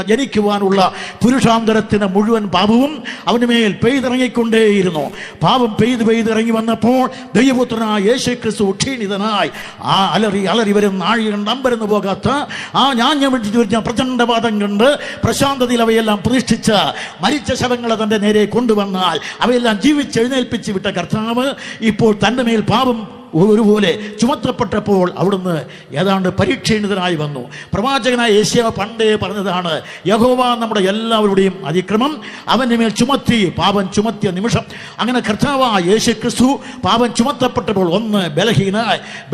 ജനിക്കുവാനുള്ള പുരുഷാന്തരത്തിന് മുഴുവൻ പാപവും അവന് മേൽ പെയ്തിറങ്ങിക്കൊണ്ടേയിരുന്നു. പാപം പെയ്തിറങ്ങി വന്നപ്പോൾ ദൈവപുത്രനായ യേശു ക്രിസ്തു ക്ഷീണിതനായി ആ അലറി വരുന്ന ആഴി കണ്ട് അമ്പരന്ന് പോകാത്ത ആ ഞാഞ്ഞം വിട്ടിട്ട് വരുന്ന പ്രചണ്ഡവാദം കണ്ട് പ്രശാന്തതയിൽ അവയെല്ലാം പ്രതിഷ്ഠിച്ച മരിച്ച ശവങ്ങളെ തന്റെ നേരെ കൊണ്ടുവന്നാൽ അവയെല്ലാം ജീവിച്ചെഴുന്നേൽപ്പിച്ച് വിട്ട കർത്താവ് ഇപ്പോൾ തന്റെ മേൽ പാപം ഒരുപോലെ ചുമത്തപ്പെട്ടപ്പോൾ അവിടുന്ന് ഏതാണ്ട് പരീക്ഷീണിതനായി വന്നു. പ്രവാചകനായ യേശയ്യാ പണ്ടേ പറഞ്ഞതാണ്, യഹോവ നമ്മുടെ എല്ലാവരുടെയും അതിക്രമം അവന്റെ മേൽ ചുമത്തി, പാപം ചുമത്തിയ നിമിഷം. അങ്ങനെ കർത്താവായ യേശു ക്രിസ്തു പാപം ചുമത്തപ്പെട്ടപ്പോൾ ഒന്ന്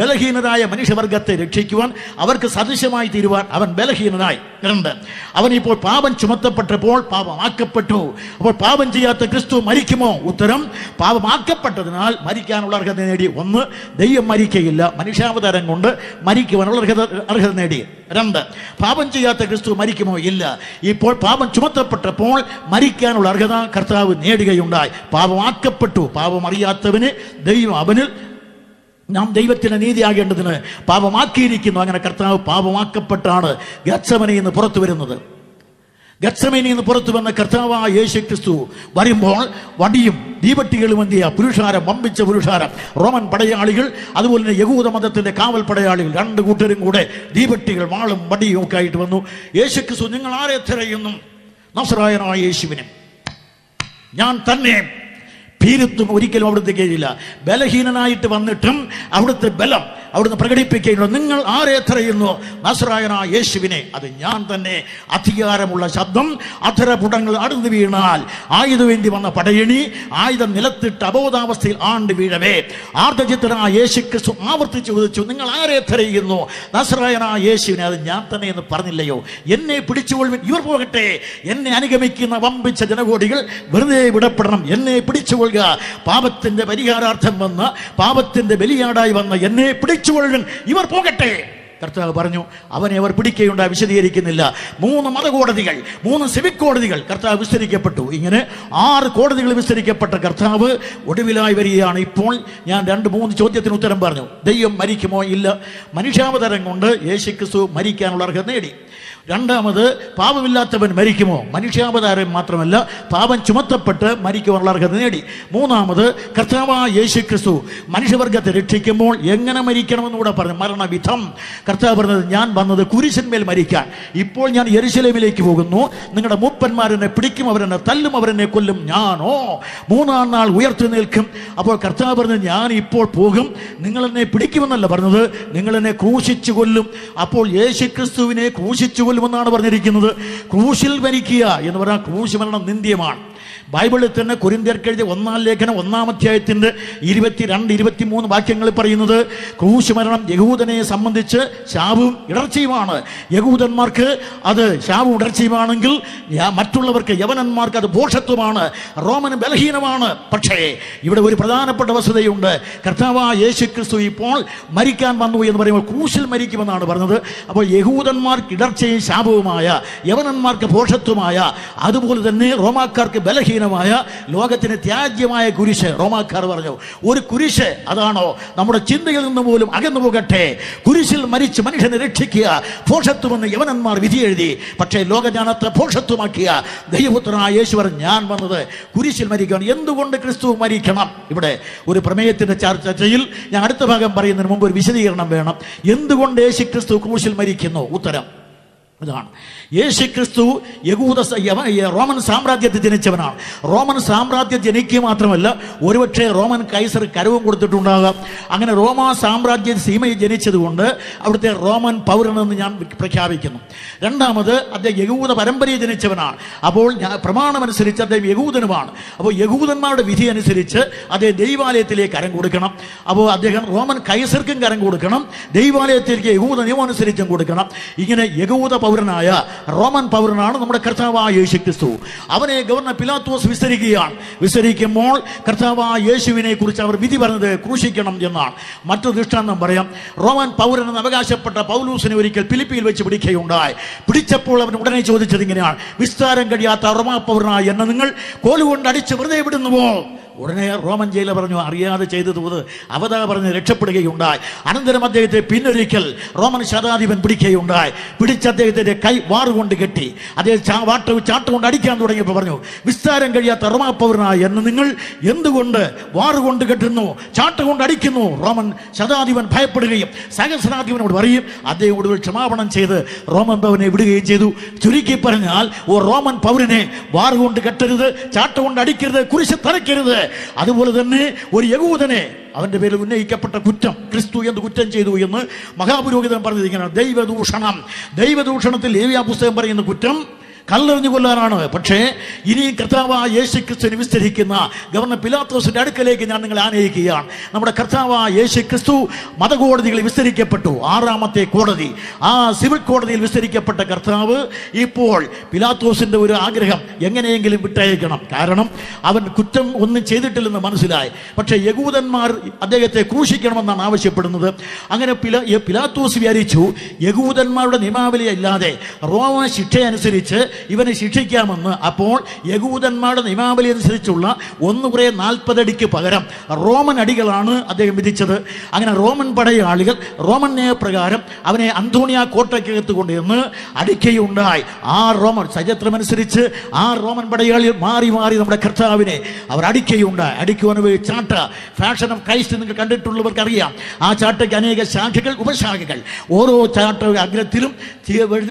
ബലഹീനരായ മനുഷ്യവർഗത്തെ രക്ഷിക്കുവാൻ, അവർക്ക് സദൃശമായി തീരുവാൻ അവൻ ബലഹീനനായി. 2, അവൻ ഇപ്പോൾ പാപം ചുമത്തപ്പെട്ടപ്പോൾ പാപമാക്കപ്പെട്ടു. അപ്പോൾ പാപം ചെയ്യാത്ത ക്രിസ്തു മരിക്കുമോ? ഉത്തരം, പാപമാക്കപ്പെട്ടതിനാൽ മരിക്കാനുള്ള അർഹത നേടി. 1, ദൈവം മരിക്കയില്ല, മനുഷ്യാവതാരം കൊണ്ട് മരിക്കുവാനുള്ള അർഹത നേടി. 2, പാപം ചെയ്യാത്ത ക്രിസ്തു മരിക്കുമോ? ഇല്ല. ഇപ്പോൾ പാപം ചുമത്തപ്പെട്ടപ്പോൾ മരിക്കാനുള്ള അർഹത കർത്താവ് നേടുകയുണ്ടായി. പാപമാക്കപ്പെട്ടു. പാപം അറിയാത്തവന് ദൈവം അവനിൽ നാം ദൈവത്തിന്റെ നീതിയാകേണ്ടതിന് പാപമാക്കിയിരിക്കുന്നു. അങ്ങനെ കർത്താവ് പാപമാക്കപ്പെട്ടാണ് ഗത്സമനയിൽ നിന്ന് പുറത്തു വരുന്നത്. ഗത്സമനയിൽ നിന്ന് പുറത്തു വന്ന കർത്താവായ യേശു ക്രിസ്തു വരുമ്പോൾ വടിയും ദീപട്ടികളും എന്തിയ പുരുഷാരം, വമ്പിച്ച പുരുഷാരം, റോമൻ പടയാളികൾ, അതുപോലെ തന്നെ യഹൂദ മതത്തിന്റെ കാവൽ പടയാളികൾ, 2 കൂട്ടരും കൂടെ ദീപട്ടികൾ, വാളും വടിയും ഒക്കെ ആയിട്ട് വന്നു. യേശു ക്രിസ്തു, നിങ്ങൾ ആരെ തിരയുന്നു? നസറായനായ യേശുവിനെ. ഞാൻ തന്നെ. ഭീരുത്വം ഒരിക്കലും അവിടുത്തെ കീഴില്ല. ബലഹീനനായിട്ട് വന്നിട്ടും അവിടുത്തെ ബലം അവിടുന്ന് പ്രകടിപ്പിക്കുകയുള്ളൂ. നിങ്ങൾ ആരെ തിരയുന്നു? നസറായനായ യേശുവിനെ. അത് ഞാൻ തന്നെ. അധികാരമുള്ള ശബ്ദം, അധരപുടങ്ങൾ അടർന്നു വീണാൽ ആയുധവേണ്ടി വന്ന പടയണി ആയുധം നിലത്തിട്ട് അബോധാവസ്ഥയിൽ ആണ്ട് വീഴവേ ആർദ്രചിത്തനായ യേശു ക്രിസ്തു ആവർത്തിച്ച് ചോദിച്ചു, നിങ്ങൾ ആരെ തിരയുന്നു? നസറായനായ യേശുവിനെ. അത് ഞാൻ തന്നെ എന്ന് പറഞ്ഞില്ലയോ? എന്നെ പിടിച്ചുകൊള്ളുവിൻ, ഇവർ പോകട്ടെ. എന്നെ അനുഗമിക്കുന്ന വമ്പിച്ച ജനകോടികൾ വെറുതെ വിടപ്പെടണം. എന്നെ പിടിച്ചുകൊള്ളുക. പാപത്തിന്റെ പരിഹാരാർത്ഥം വന്ന, പാപത്തിന്റെ ബലിയാടായി വന്ന എന്നെ പിടിച്ചുകൊള്ളുവിൻ, ഇവർ പോകട്ടെ. കർത്താവ് പറഞ്ഞു. അവനെ അവർ പിടിക്കുകയുണ്ടായി, വിശദീകരിക്കുന്നില്ല. 3 മതകോടതികൾ, 3 സിവിക് കോടതികൾ കർത്താവ് വിസ്തരിക്കപ്പെട്ടു. ഇങ്ങനെ 6 കോടതികൾ വിസ്തരിക്കപ്പെട്ട കർത്താവ് ഒടുവിലായി വരികയാണ്. ഇപ്പോൾ ഞാൻ 2-3 ചോദ്യത്തിന് ഉത്തരം പറഞ്ഞു. ദൈവം മരിക്കുമോ? ഇല്ല. മനുഷ്യാവതാരം കൊണ്ട് യേശുക്രിസ്തു മരിക്കാനുള്ള അർഹത നേടി. രണ്ടാമത്, പാപമില്ലാത്തവൻ മരിക്കുമോ? മനുഷ്യാവതാരം മാത്രമല്ല, പാപം ചുമത്തപ്പെട്ട് മരിക്കുവാനുള്ള അർഹത നേടി. മൂന്നാമത്, കർത്താവായ യേശുക്രിസ്തു മനുഷ്യവർഗത്തെ രക്ഷിക്കുമ്പോൾ എങ്ങനെ മരിക്കണമെന്ന് കൂടെ പറഞ്ഞു. മരണവിധം കർത്താവ് പറഞ്ഞത്, ഞാൻ വന്നത് കുരിശന്മേൽ മരിക്കാൻ. ഇപ്പോൾ ഞാൻ യെരുശലേമിലേക്ക് പോകുന്നു, നിങ്ങളുടെ മൂപ്പന്മാരെന്നെ പിടിക്കും, അവരെന്നെ തല്ലും, അവരെന്നെ കൊല്ലും. ഞാനോ 3-ാം നാൾ ഉയർത്തു നിൽക്കും. അപ്പോൾ കർത്താവ് പറഞ്ഞത്, ഞാൻ ഇപ്പോൾ പോകും, നിങ്ങളെന്നെ പിടിക്കുമെന്നല്ല പറഞ്ഞത്, നിങ്ങളെന്നെ ക്രൂശിച്ചു കൊല്ലും. അപ്പോൾ യേശുക്രിസ്തുവിനെ ക്രൂശിച്ചു എന്നാണ് പറഞ്ഞിരിക്കുന്നത്. ക്രൂശിൽ മരിക്കുക എന്ന് പറഞ്ഞാൽ ക്രൂശ് മരണം നിന്ദ്യമാണ്. ബൈബിളിൽ തന്നെ കൊരിന്ത്യർക്ക് എഴുതിയ 1-ാം ലേഖനം 1-ാം അധ്യായത്തിന്റെ 22-23 വാക്യങ്ങളിൽ പറയുന്നത്, ക്രൂശ് മരണം യഹൂദനെ സംബന്ധിച്ച് ശാപവും ഇടർച്ചയുമാണ്. യഹൂദന്മാർക്ക് അത് ശാപവും ഇടർച്ചയുമാണെങ്കിൽ മറ്റുള്ളവർക്ക്, യവനന്മാർക്ക് അത് ഭോഷത്വമാണ്, റോമന് ബലഹീനമാണ്. പക്ഷേ ഇവിടെ ഒരു പ്രധാനപ്പെട്ട വസ്തുതയുണ്ട്. കർത്താവായ യേശുക്രിസ്തു ഇപ്പോൾ മരിക്കാൻ വന്നു എന്ന് പറയുമ്പോൾ ക്രൂശിൽ മരിക്കുമെന്നാണ് പറഞ്ഞത്. അപ്പോൾ യഹൂദന്മാർക്ക് ഇടർച്ചയും ശാപവുമായ, യവനന്മാർക്ക് ഭോഷത്വമായ, അതുപോലെ തന്നെ റോമാക്കാർക്ക് ബലഹീന, ലോകത്തിന് ത്യാജ്യമായ കുരിശ്. റോമാക്കാർ പറഞ്ഞു, ഒരു കുരിശ് അതാണോ നമ്മുടെ ചിന്തയിൽ നിന്ന് പോലും അകന്നു പോകട്ടെ, കുരിശിൽ മരിച്ച് മനുഷ്യനെ രക്ഷിക്കുക, ഭോഷത്വമെന്ന് യവനന്മാർ വിധി എഴുതി. പക്ഷേ ലോകജ്ഞാനത്തെ ഭോഷത്വമാക്കിയ ദൈവപുത്രനായ യേശു, ഞാൻ വന്നത് കുരിശിൽ മരിക്കണം. എന്തുകൊണ്ട് ക്രിസ്തു മരിക്കണം? ഇവിടെ ഒരു പ്രമേയത്തിന്റെ ചർച്ചയിൽ ഞാൻ അടുത്ത ഭാഗം പറയുന്നതിന് മുമ്പ് ഒരു വിശദീകരണം വേണം. എന്തുകൊണ്ട് യേശു ക്രിസ്തു ക്രൂശിൽ മരിക്കുന്നു? ഉത്തരം ഇതാണ്. യേശുക്രിസ്തു റോമൻ സാമ്രാജ്യത്തിൽ ജനിച്ചവനാണ്. റോമൻ സാമ്രാജ്യം ജനിക്കുക മാത്രമല്ല, ഒരുപക്ഷെ റോമൻ കൈസർ കരവും കൊടുത്തിട്ടുണ്ടാകാം. അങ്ങനെ റോമാ സാമ്രാജ്യ സീമയിൽ ജനിച്ചതുകൊണ്ട് അവിടുത്തെ റോമൻ പൗരനെന്ന് ഞാൻ പ്രഖ്യാപിക്കുന്നു. രണ്ടാമത്, അദ്ദേഹം യഹൂദ പരമ്പരയിൽ ജനിച്ചവനാണ്. അപ്പോൾ പ്രമാണമനുസരിച്ച് അദ്ദേഹം യഹൂദനുമാണ്. അപ്പോൾ യഹൂദന്മാരുടെ വിധി അനുസരിച്ച് അദ്ദേഹം ദൈവാലയത്തിലേക്ക് കരം കൊടുക്കണം. അപ്പോൾ അദ്ദേഹം റോമൻ കൈസർക്കും കരം കൊടുക്കണം, ദൈവാലയത്തിലേക്ക് യഹൂദ നിയമം അനുസരിച്ചും കൊടുക്കണം. ഇങ്ങനെ യഹൂദ പൗരനായ റോമൻ പൗരനാണ് നമ്മുടെ കർത്താവായ യേശുക്രിസ്തു. അവനെ ഗവർണർ പിലാത്തോസ് വിസ്തരിക്കുമ്പോൾ കർത്താവായ യേശുവിനെ കുറിച്ച് അവർ വിധി പറഞ്ഞത് ക്രൂശിക്കണം എന്നാണ്. മറ്റൊരു ദൃഷ്ടാന്തം പറയാം. റോമൻ പൗരനെന്ന് അവകാശപ്പെട്ട പൗലൂസിനെ ഒരിക്കൽ ഫിലിപ്പിയിൽ വെച്ച് പിടിക്കുകയുണ്ടായി. പിടിച്ചപ്പോൾ അവൻ ഉടനെ ചോദിച്ചത് ഇങ്ങനെയാണ്, വിസ്താരം കഴിയാത്ത റോമാ പൗരനായ എന്നെ നിങ്ങൾ കോലുകൊണ്ട് അടിച്ച് വെറുതെ വിടുന്നുവോ? ഉടനെ റോമൻ ജയിലർ പറഞ്ഞു, അറിയാതെ ചെയ്തത് അവതാ പറഞ്ഞ് രക്ഷപ്പെടുകയുണ്ടായി. അനന്തരം അദ്ദേഹത്തെ പിന്നൊരിക്കൽ റോമൻ ശതാധിപൻ പിടിക്കുകയുണ്ടായി. പിടിച്ച അദ്ദേഹത്തിന്റെ കൈ വാറുകൊണ്ട് കെട്ടി അദ്ദേഹം ചാട്ടുകൊണ്ട് അടിക്കാൻ തുടങ്ങിയപ്പോൾ പറഞ്ഞു, വിസ്താരം കഴിയാത്ത റോമാ പൗരനായ എന്നെ നിങ്ങൾ എന്തുകൊണ്ട് വാറുകൊണ്ട് കെട്ടുന്നു, ചാട്ടുകൊണ്ട് അടിക്കുന്നു? റോമൻ ശതാധിപൻ ഭയപ്പെടുകയും സഹസ്രാധിപനോട് പറയും. അദ്ദേഹം ഒടുവിൽ ക്ഷമാപണം ചെയ്ത് റോമൻ പൗരനെ വിടുകയും ചെയ്തു. ചുരുക്കി പറഞ്ഞാൽ, റോമൻ പൗരനെ വാറുകൊണ്ട് കെട്ടരുത്, ചാട്ടുകൊണ്ട് അടിക്കരുത്, കുരിശ് തറയ്ക്കരുത്. അതുപോലെ തന്നെ ഒരു യഹൂദനെ അവന്റെ പേരിൽ ഉന്നയിക്കപ്പെട്ട കുറ്റം, ക്രിസ്തു എന്ത് കുറ്റം ചെയ്തു എന്ന് മഹാപുരോഹിതൻ പറഞ്ഞത് ഇങ്ങനെ, ദൈവദൂഷണത്തിൽ ലേവ്യ പുസ്തകം പറയുന്ന കുറ്റം കല്ലെറിഞ്ഞു കൊല്ലാനാണ്. പക്ഷേ ഇനി കർത്താവായ യേശുക്രിസ്തുവിനെ വിസ്തരിക്കുന്ന ഗവർണർ പിലാത്തോസിന്റെ അടുക്കലേക്ക് ഞാൻ നിങ്ങളെ ആനയിക്കുകയാണ്. നമ്മുടെ കർത്താവായ യേശുക്രിസ്തു മതകോടതികളിൽ വിസ്തരിക്കപ്പെട്ടു. 6-ാമത്തെ കോടതി, ആ സിവിൽ കോടതിയിൽ വിസ്തരിക്കപ്പെട്ട കർത്താവ് ഇപ്പോൾ പിലാത്തോസിന്റെ ഒരു ആഗ്രഹം എങ്ങനെയെങ്കിലും വിട്ടയക്കണം. കാരണം അവൻ കുറ്റം ഒന്നും ചെയ്തിട്ടില്ലെന്ന് മനസ്സിലായി. പക്ഷേ യഹൂദന്മാർ അദ്ദേഹത്തെ ക്രൂശിക്കണമെന്നാണ് ആവശ്യപ്പെടുന്നത്. അങ്ങനെ പിലാത്തോസ് വിചാരിച്ചു, യഹൂദന്മാരുടെ നിയമാവലി അല്ലാതെ റോമ ശിക്ഷയനുസരിച്ച് ഇവനെ ശിക്ഷിക്കാമെന്ന്. അപ്പോൾ യഹൂദന്മാരുടെ നിയമാവലി അനുസരിച്ചുള്ള 140 അടിക്ക് പകരം റോമൻ അടികളാണ് അദ്ദേഹം വിധിച്ചത്. അങ്ങനെ റോമൻ പടയാളികൾ റോമൻ നയപ്രകാരം അവനെ അന്തോണിയ കോട്ടയ്ക്കകത്ത് കൊണ്ടുവന്ന് അടിക്കുകയുണ്ടായി. ആ റോമൻ ചരിത്രമനുസരിച്ച് ആ റോമൻ പടയാളികൾ മാറി മാറി നമ്മുടെ കർത്താവിനെ അവർ അടിക്കുകയുണ്ടായി. അടിക്കുവാൻ ചാട്ട, ഫാഷൻ ഓഫ് ക്രൈസ്റ്റ് നിങ്ങൾ കണ്ടിട്ടുള്ളവർക്ക് അറിയാം. ആ ചാട്ടയ്ക്ക് അനേക ശാഖകൾ, ഉപശാഖകൾ. ഓരോ ചാട്ട അഗ്രത്തിലും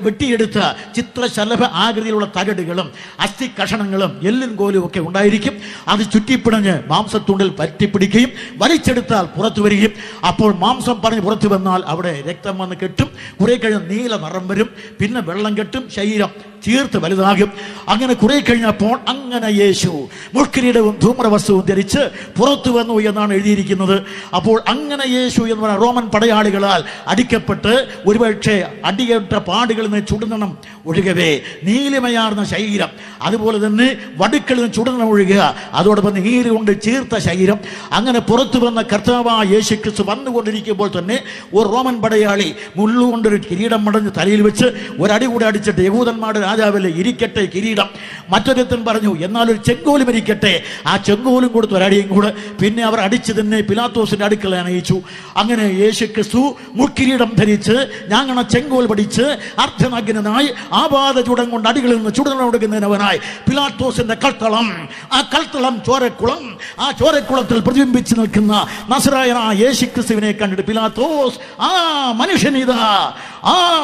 വെട്ടിയെടുത്ത ചിത്രശലഭ ആകൃതിയിലുള്ള തകടുകളും അസ്ഥി കഷണങ്ങളും എല്ലും കോലും ഒക്കെ ഉണ്ടായിരിക്കും. അത് ചുറ്റിപ്പിടഞ്ഞ് മാംസത്തുണ്ടിൽ പറ്റിപ്പിടിക്കുകയും വലിച്ചെടുത്താൽ പുറത്തു വരികയും, അപ്പോൾ മാംസം പറഞ്ഞ് പുറത്തു വന്നാൽ അവിടെ രക്തം വന്ന് കെട്ടും. കുറെ കഴിഞ്ഞ് നീല നിറം വരും, പിന്നെ വെള്ളം കെട്ടും, ശരീരം ചീർത്ത് വലുതാകും. അങ്ങനെ കുറെ കഴിഞ്ഞപ്പോൾ അങ്ങനെ യേശു മുൾക്കിരീടവും ധൂമ്രവസ്ത്രവും ധരിച്ച് പുറത്തു വന്നു എന്നാണ് എഴുതിയിരിക്കുന്നത്. അപ്പോൾ അങ്ങനെ യേശു എന്ന് പറഞ്ഞ റോമൻ പടയാളികളാൽ അടിക്കപ്പെട്ട് ഒരുപക്ഷെ അടിയേറ്റ പാടുകളിൽ നിന്ന് ചുടുനണം ഒഴുകവേ നീലിമയാർന്ന ശരീരം, അതുപോലെ തന്നെ വടുക്കളിൽ നിന്ന് ചുടുനണം ഒഴുകുക, അതോടൊപ്പം നീര് കൊണ്ട് ചീർത്ത ശരീരം, അങ്ങനെ പുറത്തു വന്ന കർത്താവായ യേശു ക്രിസ്തു വന്നുകൊണ്ടിരിക്കുമ്പോൾ തന്നെ ഒരു റോമൻ പടയാളി മുള്ളുകൊണ്ടൊരു കിരീടം മടഞ്ഞ് തലയിൽ വെച്ച് ഒരടി കൂടെ അടിച്ചിട്ട് യഹൂദന്മാരുടെ രാജാവല്ലേ ഇരിക്കട്ടെ കിരീടം. മറ്റൊരുത്തൻ പറഞ്ഞു എന്നാൽ ഒരു ചെങ്കോലും ഇരിക്കട്ടെ. ആ ചെങ്കോലും കൊടുത്ത് ഒരടിയും കൂടെ. പിന്നെ അവർ അടിച്ചു തന്നെ പിലാത്തോസിന്റെ അടുക്കൽ അണയിച്ചു. അങ്ങനെ യേശു ക്രിസ്തു മുൾക്കിരീടം ധരിച്ച് ഞാങ്ങണ ചെങ്കോൽ പഠിച്ച് അർദ്ധനഗ്നനായി ആപാദ ചുടം കൊണ്ട് അടികളിൽ നിന്ന് ചുടലൊടുക്കുന്നവനായി പിലാത്തോസിന്റെ കൽത്തളം, ആ കൽത്തളം ചോരക്കുളം, ആ ചോരക്കുളത്തിൽ പ്രതിബിംബിച്ച് നിൽക്കുന്ന നസറായനായ യേശു ക്രിസ്തുവിനെ കണ്ടിട്ട് പിലാത്തോസ് ആ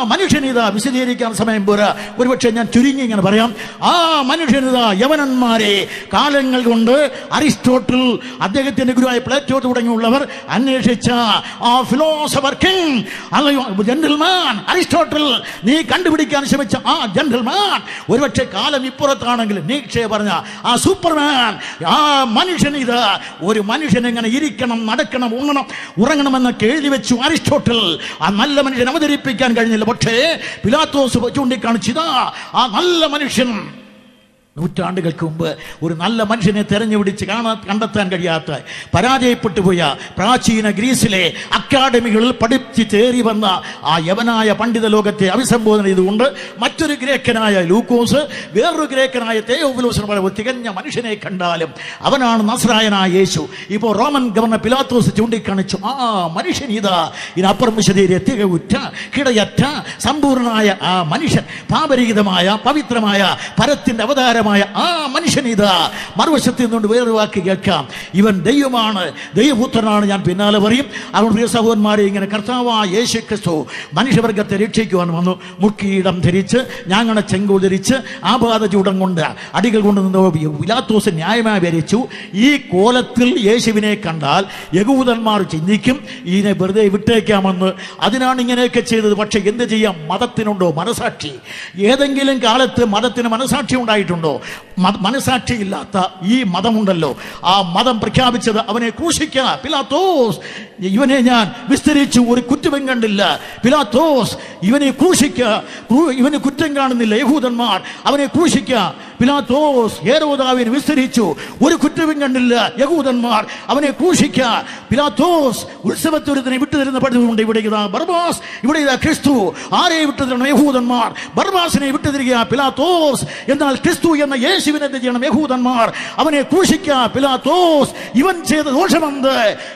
മനുഷ്യനിതാ വിശദീകരിക്കാൻ സമയം പോരാ, ഒരുപക്ഷെ ഞാൻ ചുരുങ്ങി ഇങ്ങനെ പറയാം. ആ മനുഷ്യനിതാ യവനന്മാരെ കാലങ്ങൾ കൊണ്ട് അരിസ്റ്റോട്ടിൽ, അദ്ദേഹത്തിന്റെ ഗുരുവായ പ്ലേറ്റോ തുടങ്ങിയുള്ളവർ അന്വേഷിച്ച ആ ഫിലോസഫർ കിങ്, ജെന്റിൽമാൻ അരിസ്റ്റോട്ടിൽ, നീ കണ്ടുപിടിക്കാൻ ശ്രമിച്ച ആ ജെന്റിൽമാൻ ഒരുപക്ഷെ കാലം ഇപ്പുറത്താണെങ്കിൽ നീക്ഷേ പറഞ്ഞ ആ സൂപ്പർമാൻ, ആ മനുഷ്യനിതാ ഒരു മനുഷ്യൻ എങ്ങനെ ഇരിക്കണം, നടക്കണം, ഉറങ്ങണമെന്നൊക്കെ എഴുതി വെച്ചു അരിസ്റ്റോട്ടിൽ. ആ നല്ല മനുഷ്യൻ അവതരിപ്പിക്കാൻ കഴിഞ്ഞില്ല. പക്ഷേ പിലാത്തോസ് ചൂണ്ടിക്കാണിച്ചതാ ആ നല്ല മനുഷ്യൻ. നൂറ്റാണ്ടുകൾക്ക് മുമ്പ് ഒരു നല്ല മനുഷ്യനെ തെരഞ്ഞുപിടിച്ച് കണ്ടെത്താൻ കഴിയാത്ത പരാജയപ്പെട്ടു പോയ പ്രാചീന ഗ്രീസിലെ അക്കാഡമികളിൽ പഠിച്ച് തേറി വന്ന ആ യവനായ പണ്ഡിത ലോകത്തെ അഭിസംബോധന ചെയ്തുകൊണ്ട് മറ്റൊരു ഗ്രേക്കനായ ലൂക്കോസ്, വേറൊരു ഗ്രേക്കനായ തെയോഫിലോസ് പോലെ തികഞ്ഞ മനുഷ്യനെ കണ്ടാലും അവനാണ് നസ്രായനായ യേശു. ഇപ്പോൾ റോമൻ ഗവർണർ പിലാത്തോസ് ചൂണ്ടിക്കാണിച്ചു ആ മനുഷ്യൻ ഇതാ, ഇതിനപ്പുറം വിശദീകരിയ തികവുറ്റ കിടയറ്റ സമ്പൂർണനായ ആ മനുഷ്യൻ, പാപരഹിതമായ പവിത്രമായ പരത്തിന്റെ അവതാരം ആ മനുഷ്യൻ ഇതാ. മറുവശത്ത് നിന്നുകൊണ്ട് വേറൊരു വാക്ക് കേൾക്കാം, ഇവൻ ദൈവമാണ്, ദൈവപുത്രനാണ്. ഞാൻ പിന്നാലെ പറയും. അതുകൊണ്ട് പ്രിയ സഹോദരന്മാരെ, ഇങ്ങനെ കർത്താവായ യേശു ക്രിസ്തു മനുഷ്യവർഗത്തെ രക്ഷിക്കുവാൻ വന്നു. മുൾക്കിരീടം ധരിച്ച് ഞാങ്ങണ ചെങ്കോൽ ധരിച്ച് ആപാദ ചൂടം കൊണ്ട് അടികൾ കൊണ്ട് നിന്ന് പിലാത്തോസ് ന്യായമായി വരച്ചു. ഈ കോലത്തിൽ യേശുവിനെ കണ്ടാൽ യഹൂദന്മാർ ചിന്തിക്കും ഇതിനെ വെറുതെ വിട്ടേക്കാമെന്ന്. അതിനാണ് ഇങ്ങനെയൊക്കെ ചെയ്തത്. പക്ഷെ എന്ത് ചെയ്യാം, മതത്തിനുണ്ടോ മനസാക്ഷി? ഏതെങ്കിലും കാലത്ത് മതത്തിന് മനസാക്ഷി ഉണ്ടായിട്ടുണ്ടോ? മനസാക്ഷിയില്ലാത്ത ഈ മതമുണ്ടല്ലോ, ആ മതം പ്രഖ്യാപിച്ചത് അവനെ ക്രൂശിക്കുക. പിലാത്തോസ്, ഇവനെ ഞാൻ വിസ്തരിച്ചു, ഒരു കുറ്റവും കണ്ടില്ല. പിലാത്തോസ്, ഇവനെ ക്രൂശിക്കുക, ഇവന് കുറ്റം കാണുന്നില്ല. യഹൂദന്മാർ അവനെ ക്രൂശിക്കുക. പിലാത്തോസ് ഹേരോദാവിനെ വിസ്തരിച്ചു, ഒരു കുറ്റവും കണ്ടില്ല. യഹൂദന്മാർ അവനെ ക്രൂശിക്കുക. പിലാത്തോസ് ഉത്സവത്തൊരുത്തിനെ വിട്ടുതരുന്ന പഠിതമുണ്ട്. ഇവിടെ ഇതാ ബർബാസ്, ഇവിടെ ഇതാ ക്രിസ്തു. ആരെ വിട്ടുതരണം? യഹൂദന്മാർ. ബർബാസിനെ വിട്ടുതരിക പിലാത്തോസ്. എന്നാൽ ക്രിസ്തു എന്ന യേശുവിനെ എന്ത് ചെയ്യണം? യഹൂദന്മാർ അവനെ ക്രൂശിക്കുക. പിലാത്തോസ്, ഇവൻ ചെയ്ത ദോഷമെന്ത്?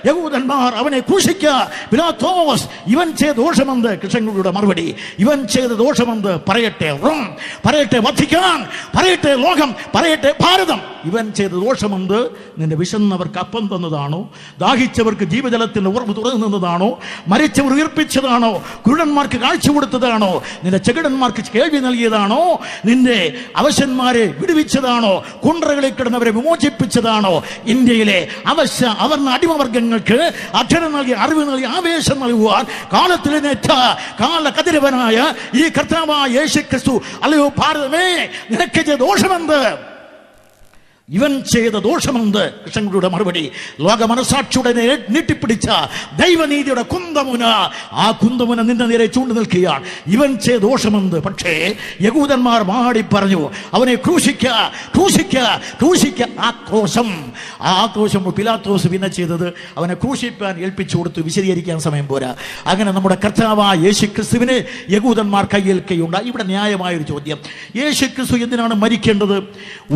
യഹൂദന്മാർ അവനെ ക്രൂശിക്കുക. പിലാത്തോസ്, ഇവൻ ചെയ്ത ദോഷമെന്ത്? കൃഷ്ണങ്ങളുടെ മറുപടി, ഇവൻ ചെയ്ത ദോഷമെന്ത്? പറയട്ടെ റോം, പറയട്ടെ വത്തിക്കാൻ, പറയട്ടെ ലോകം, പറയട്ടെ ഭാരതം. ഇവൻ ചെയ്ത ദോഷമെന്ത്? നിന്റെ വിശന്നവർക്ക് അപ്പം തന്നതാണോ? ദാഹിച്ചവർക്ക് ജീവജലത്തിന്റെ ഉറവ് തുറന്നു നിന്നതാണോ? മരിച്ചവർ ഉയർപ്പിച്ചതാണോ? കുരുടന്മാർക്ക് കാഴ്ച കൊടുത്തതാണോ? നിന്റെ ചെകിടന്മാർക്ക് കേൾവി നൽകിയതാണോ? നിന്റെ അവശന്മാരെ വിടുവിച്ചതാണോ? കുണ്ടറകളിൽ കിടന്നവരെ വിമോചിപ്പിച്ചതാണോ? ഇന്ത്യയിലെ അവർണ അടിമവർഗങ്ങൾക്ക് അക്ഷരം നൽകി, അറിവ് നൽകി, ആവേശം നൽകുവാൻ കാലത്തിലേറ്റ കാലകതിരവനായ ഈ കർത്താവായ യേശു ക്രിസ്തു, അല്ലയോ ഭാരതമേ, നിനക്ക് ചെയ്ത ദോഷമെന്ത്? ഇവൻ ചെയ്ത ദോഷമെന്ത്? കൃഷ്ണങ്ങളുടെ മറുപടി, ലോക മനസാക്ഷിയുടെ നീട്ടിപ്പിടിച്ച ദൈവനീതിയുടെ കുന്തമുന, ആ കുന്തമുന നിന്റെ നേരെ ചൂണ്ടു നിൽക്കുകയാണ്. ഇവൻ ചെയ്ത ദോഷമെന്ത്? പക്ഷേ യഹൂദന്മാർ മാടി പറഞ്ഞു, അവനെ ക്രൂശിക്ക, ക്രൂശിക്ക, ക്രൂശിക്ക. ആക്രോശം പിലാത്തോസ് പിന്നെ ചെയ്തത് അവനെ ക്രൂശിപ്പാൻ ഏൽപ്പിച്ചു കൊടുത്തു. വിശദീകരിക്കാൻ സമയം പോരാ. അങ്ങനെ നമ്മുടെ കർത്താവായ യേശു ക്രിസ്തുവിനെ യഹൂദന്മാർ കയ്യേൽക്കുകയുണ്ട്. ഇവിടെ ന്യായമായൊരു ചോദ്യം, യേശു ക്രിസ്തു എന്തിനാണ് മരിക്കേണ്ടത്?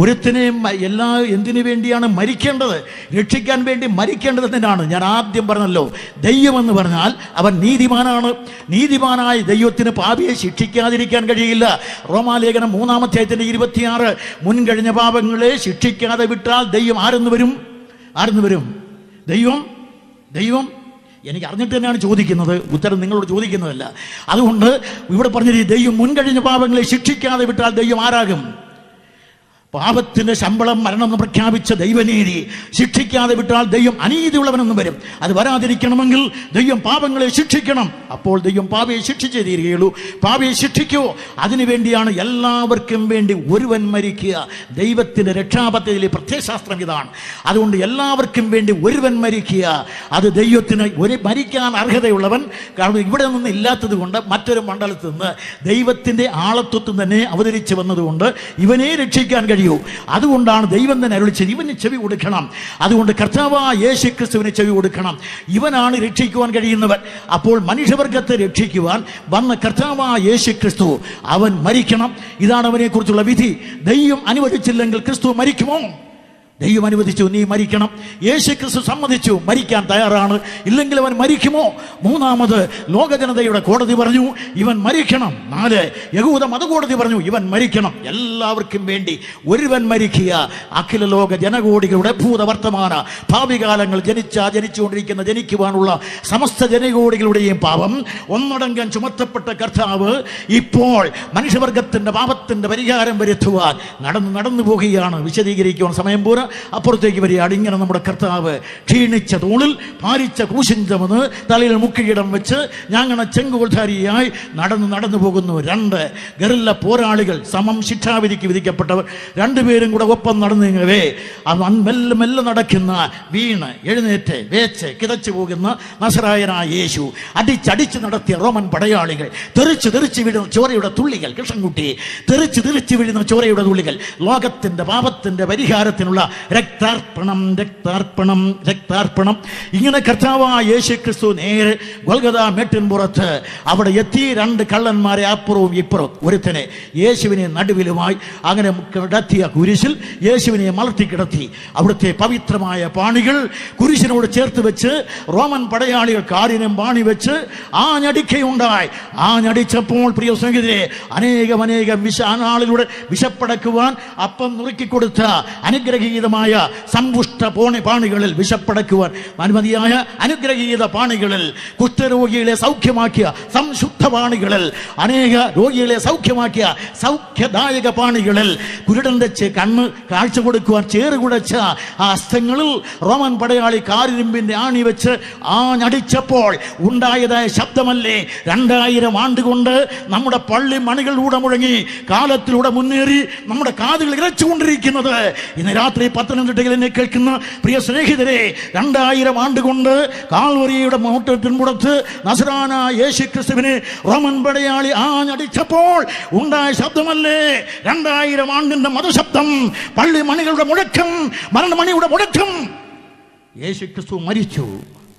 ഒരുത്തിനെയും എന്തിനു വേണ്ടിയാണ് മരിക്കേണ്ടത്? രക്ഷിക്കാൻ വേണ്ടി മരിക്കേണ്ടത് എന്തിനാണ്? ഞാൻ ആദ്യം പറഞ്ഞല്ലോ, ദൈവമെന്ന് പറഞ്ഞാൽ അവൻ നീതിമാനാണ്. നീതിമാനായ ദൈവത്തിന് പാപിയെ ശിക്ഷിക്കാതിരിക്കാൻ കഴിയില്ല. റോമാലേഖനം 3-ാം അധ്യായത്തിന്റെ 26, മുൻകഴിഞ്ഞ പാപങ്ങളെ ശിക്ഷിക്കാതെ വിട്ടാൽ ദൈവം ആരെന്ന് വരും? ആരെന്ന് വരും? ദൈവം എനിക്ക് അറിഞ്ഞിട്ട് തന്നെയാണ് ചോദിക്കുന്നത്, ഉത്തരം നിങ്ങളോട് ചോദിക്കുന്നതല്ല. അതുകൊണ്ട് ഇവിടെ പറഞ്ഞത്, ദൈവം മുൻകഴിഞ്ഞ പാപങ്ങളെ ശിക്ഷിക്കാതെ വിട്ടാൽ ദൈവം ആരാകും? പാപത്തിന്റെ ശമ്പളം മരണം എന്ന് പ്രഖ്യാപിച്ച ദൈവനീതി ശിക്ഷിക്കാതെ വിട്ടാൽ ദൈവം അനീതിയുള്ളവനെന്ന് വരും. അത് വരാതിരിക്കണമെങ്കിൽ ദൈവം പാപങ്ങളെ ശിക്ഷിക്കണം. അപ്പോൾ ദൈവം പാപിയെ ശിക്ഷിച്ചേ തീരുകയുള്ളൂ. പാപിയെ ശിക്ഷിക്കോ, അതിനുവേണ്ടിയാണ് എല്ലാവർക്കും വേണ്ടി ഒരുവൻ മരിക്കുക. ദൈവത്തിന്റെ രക്ഷാപദ്ധതിയിലെ പ്രത്യയശാസ്ത്രം ഇതാണ്. അതുകൊണ്ട് എല്ലാവർക്കും വേണ്ടി ഒരുവൻ മരിക്കുക. അത് ദൈവത്തിന് ഒരു മരിക്കാൻ അർഹതയുള്ളവൻ കാരണം ഇവിടെ നിന്ന് ഇല്ലാത്തത് കൊണ്ട് മറ്റൊരു മണ്ഡലത്തിൽ നിന്ന് ദൈവത്തിന്റെ ആളത്വത്തിൽ തന്നെ അവതരിച്ചു വന്നതുകൊണ്ട് ഇവനെ രക്ഷിക്കാൻ കഴിയും. അതുകൊണ്ടാണ് ദൈവം തന്നെ അരുളിച്ചത്, ഇവന് ചെവി കൊടുക്കണം. അതുകൊണ്ട് കർത്താവായ യേശുക്രിസ്തുവിന് ചെവി കൊടുക്കണം. ഇവനാണ് രക്ഷിക്കുവാൻ കഴിയുന്നവൻ. അപ്പോൾ മനുഷ്യവർഗത്തെ രക്ഷിക്കുവാൻ വന്ന കർത്താവായ യേശുക്രിസ്തു അവൻ മരിക്കണം. ഇതാണ് അവനെ കുറിച്ചുള്ള വിധി. ദൈവം അനുവദിച്ചില്ലെങ്കിൽ ക്രിസ്തു മരിക്കുമോ? ദൈവം അനുവദിച്ചു, നീ മരിക്കണം. യേശുക്രിസ്തു സമ്മതിച്ചു, മരിക്കാൻ തയ്യാറാണ്. ഇല്ലെങ്കിൽ അവൻ മരിക്കുമോ? മൂന്നാമത് ലോകജനതയുടെ കോടതി പറഞ്ഞു ഇവൻ മരിക്കണം. 4 യഹൂദ മതകോടതി പറഞ്ഞു ഇവൻ മരിക്കണം. എല്ലാവർക്കും വേണ്ടി ഒരുവൻ മരിക്കുക. അഖില ലോക ജനകോടികളുടെ ഭൂതവർത്തമാന ഭാവികാലങ്ങൾ ജനിച്ചുകൊണ്ടിരിക്കുന്ന ജനിക്കുവാനുള്ള സമസ്ത ജനകോടികളുടെയും പാപം ഒന്നടങ്കം ചുമത്തപ്പെട്ട കർത്താവ് ഇപ്പോൾ മനുഷ്യവർഗത്തിന്റെ പാപത്തിന്റെ പരിഹാരം വരുത്തുവാൻ നടന്നു പോകുകയാണ്. വിശദീകരിക്കുവാൻ സമയം പോരാ, അപ്പുറത്തേക്ക് വരികയാണ്. ഇങ്ങനെ നമ്മുടെ കർത്താവ് ക്ഷീണിച്ച തോളിൽ ഭാരിച്ച ക്രൂശിൻ ചുമന്ന് തലയിൽ മുക്കിയിടം വെച്ച് ഞാങ്ങണ ചെങ്കുകൊൾധാരിയായി നടന്നു പോകുന്നു. 2 ഗറില്ല പോരാളികൾ, സമം ശിക്ഷാവിധിക്ക് വിധിക്കപ്പെട്ടവർ, 2 പേരും കൂടെ ഒപ്പം നടന്നേ അവൻ മെല്ലെ നടക്കുന്ന വീണ് എഴുന്നേറ്റ് വേച്ച് കിതച്ചു പോകുന്ന നസറായനായ യേശു, അടിച്ചടിച്ച് നടത്തിയ റോമൻ പടയാളികൾ, തെറിച്ച് വീഴുന്ന ചോരയുടെ തുള്ളികൾ, കൃഷ്ണൻകുട്ടി തെറിച്ച് വീഴുന്ന ചോരയുടെ തുള്ളികൾ, ലോകത്തിന്റെ പാപത്തിന്റെ പരിഹാരത്തിനുള്ള രക്താർപ്പണം. ഇങ്ങനെ കർത്താവായ യേശുക്രിസ്തു നേരെ ഗൊൽഗഥാ മേട്ടിൻപുറത്ത് അവിടെ എത്തി. 2 കള്ളന്മാരെ അപ്പുറവും ഇപ്പുറവും, ഒരുത്തനെ യേശുവിനെ നടുവിലുമായി അങ്ങനെ കിടത്തിയ കുരിശിൽ യേശുവിനെ മലർത്തി കിടത്തി. അവിടുത്തെ പവിത്രമായ പാണികൾ കുരിശിനോട് ചേർത്ത് വെച്ച് റോമൻ പടയാളികൾ കാരിനും പാണി വെച്ച് ആഞ്ഞടിക്കുകയുണ്ടായി. ആഞ്ഞടിച്ചപ്പോൾ പ്രിയ സ്നേഹിതരെ അനേകം ആളിലൂടെ വിശപ്പടക്കുവാൻ അപ്പം നുറുക്കിക്കൊടുത്ത അനുഗ്രഹീതമായ സമ്പുഷ്ട പാണികളിൽ വിശപ്പടക്കുവാൻ അനുമതിയായ അനുഗ്രഹീത പാണികളിൽ കുഷ്ഠരോഗികളെ സൗഖ്യമാക്കിയ സംശുദ്ധ പാണികളിൽ അനേക രോഗികളെ സൗഖ്യമാക്കിയ സൗഖ്യദായക പാണികളിൽ കുരുടന്റെ കണ്ണ് കാഴ്ച കൊടുക്കുവാൻ ചേറുകുടച്ച ആ ഹസ്തങ്ങളിൽ റോമൻ പടയാളി കാരിരുമ്പിന്റെ ആണി വെച്ച് ആഞ്ഞടിച്ചപ്പോൾ ഉണ്ടായതായ ശബ്ദമല്ലേ 2000 ആണ്ടുകൊണ്ട് നമ്മുടെ പള്ളി മണികളിലൂടെ മുഴങ്ങി കാലത്തിലൂടെ മുന്നേറി നമ്മുടെ കാതുകൾ ഇരച്ചുകൊണ്ടിരിക്കുന്നത്. ഇന്ന് രാത്രി പത്തനംതിട്ടയിൽ എന്നെ കേൾക്കുന്ന പ്രിയ സ്നേഹിതരെ, 2000 ആണ്ടുകൊണ്ട് കാൽവരിയുടെ മോട്ടത്തിൻപുറത്ത് നസറാന യേശുക്രിസ്തുവിനെ റോമൻ പടയാളി ആഞ്ഞടിച്ചപ്പോൾ ഉണ്ടായ ശബ്ദമല്ലേ 2000 ആണ്ടിന്റെ മതശബ്ദം, പള്ളി മണികളുടെ മുഴക്കം, മരണമണിയുടെ മുഴക്കം. യേശുക്രിസ്തു മരിച്ചു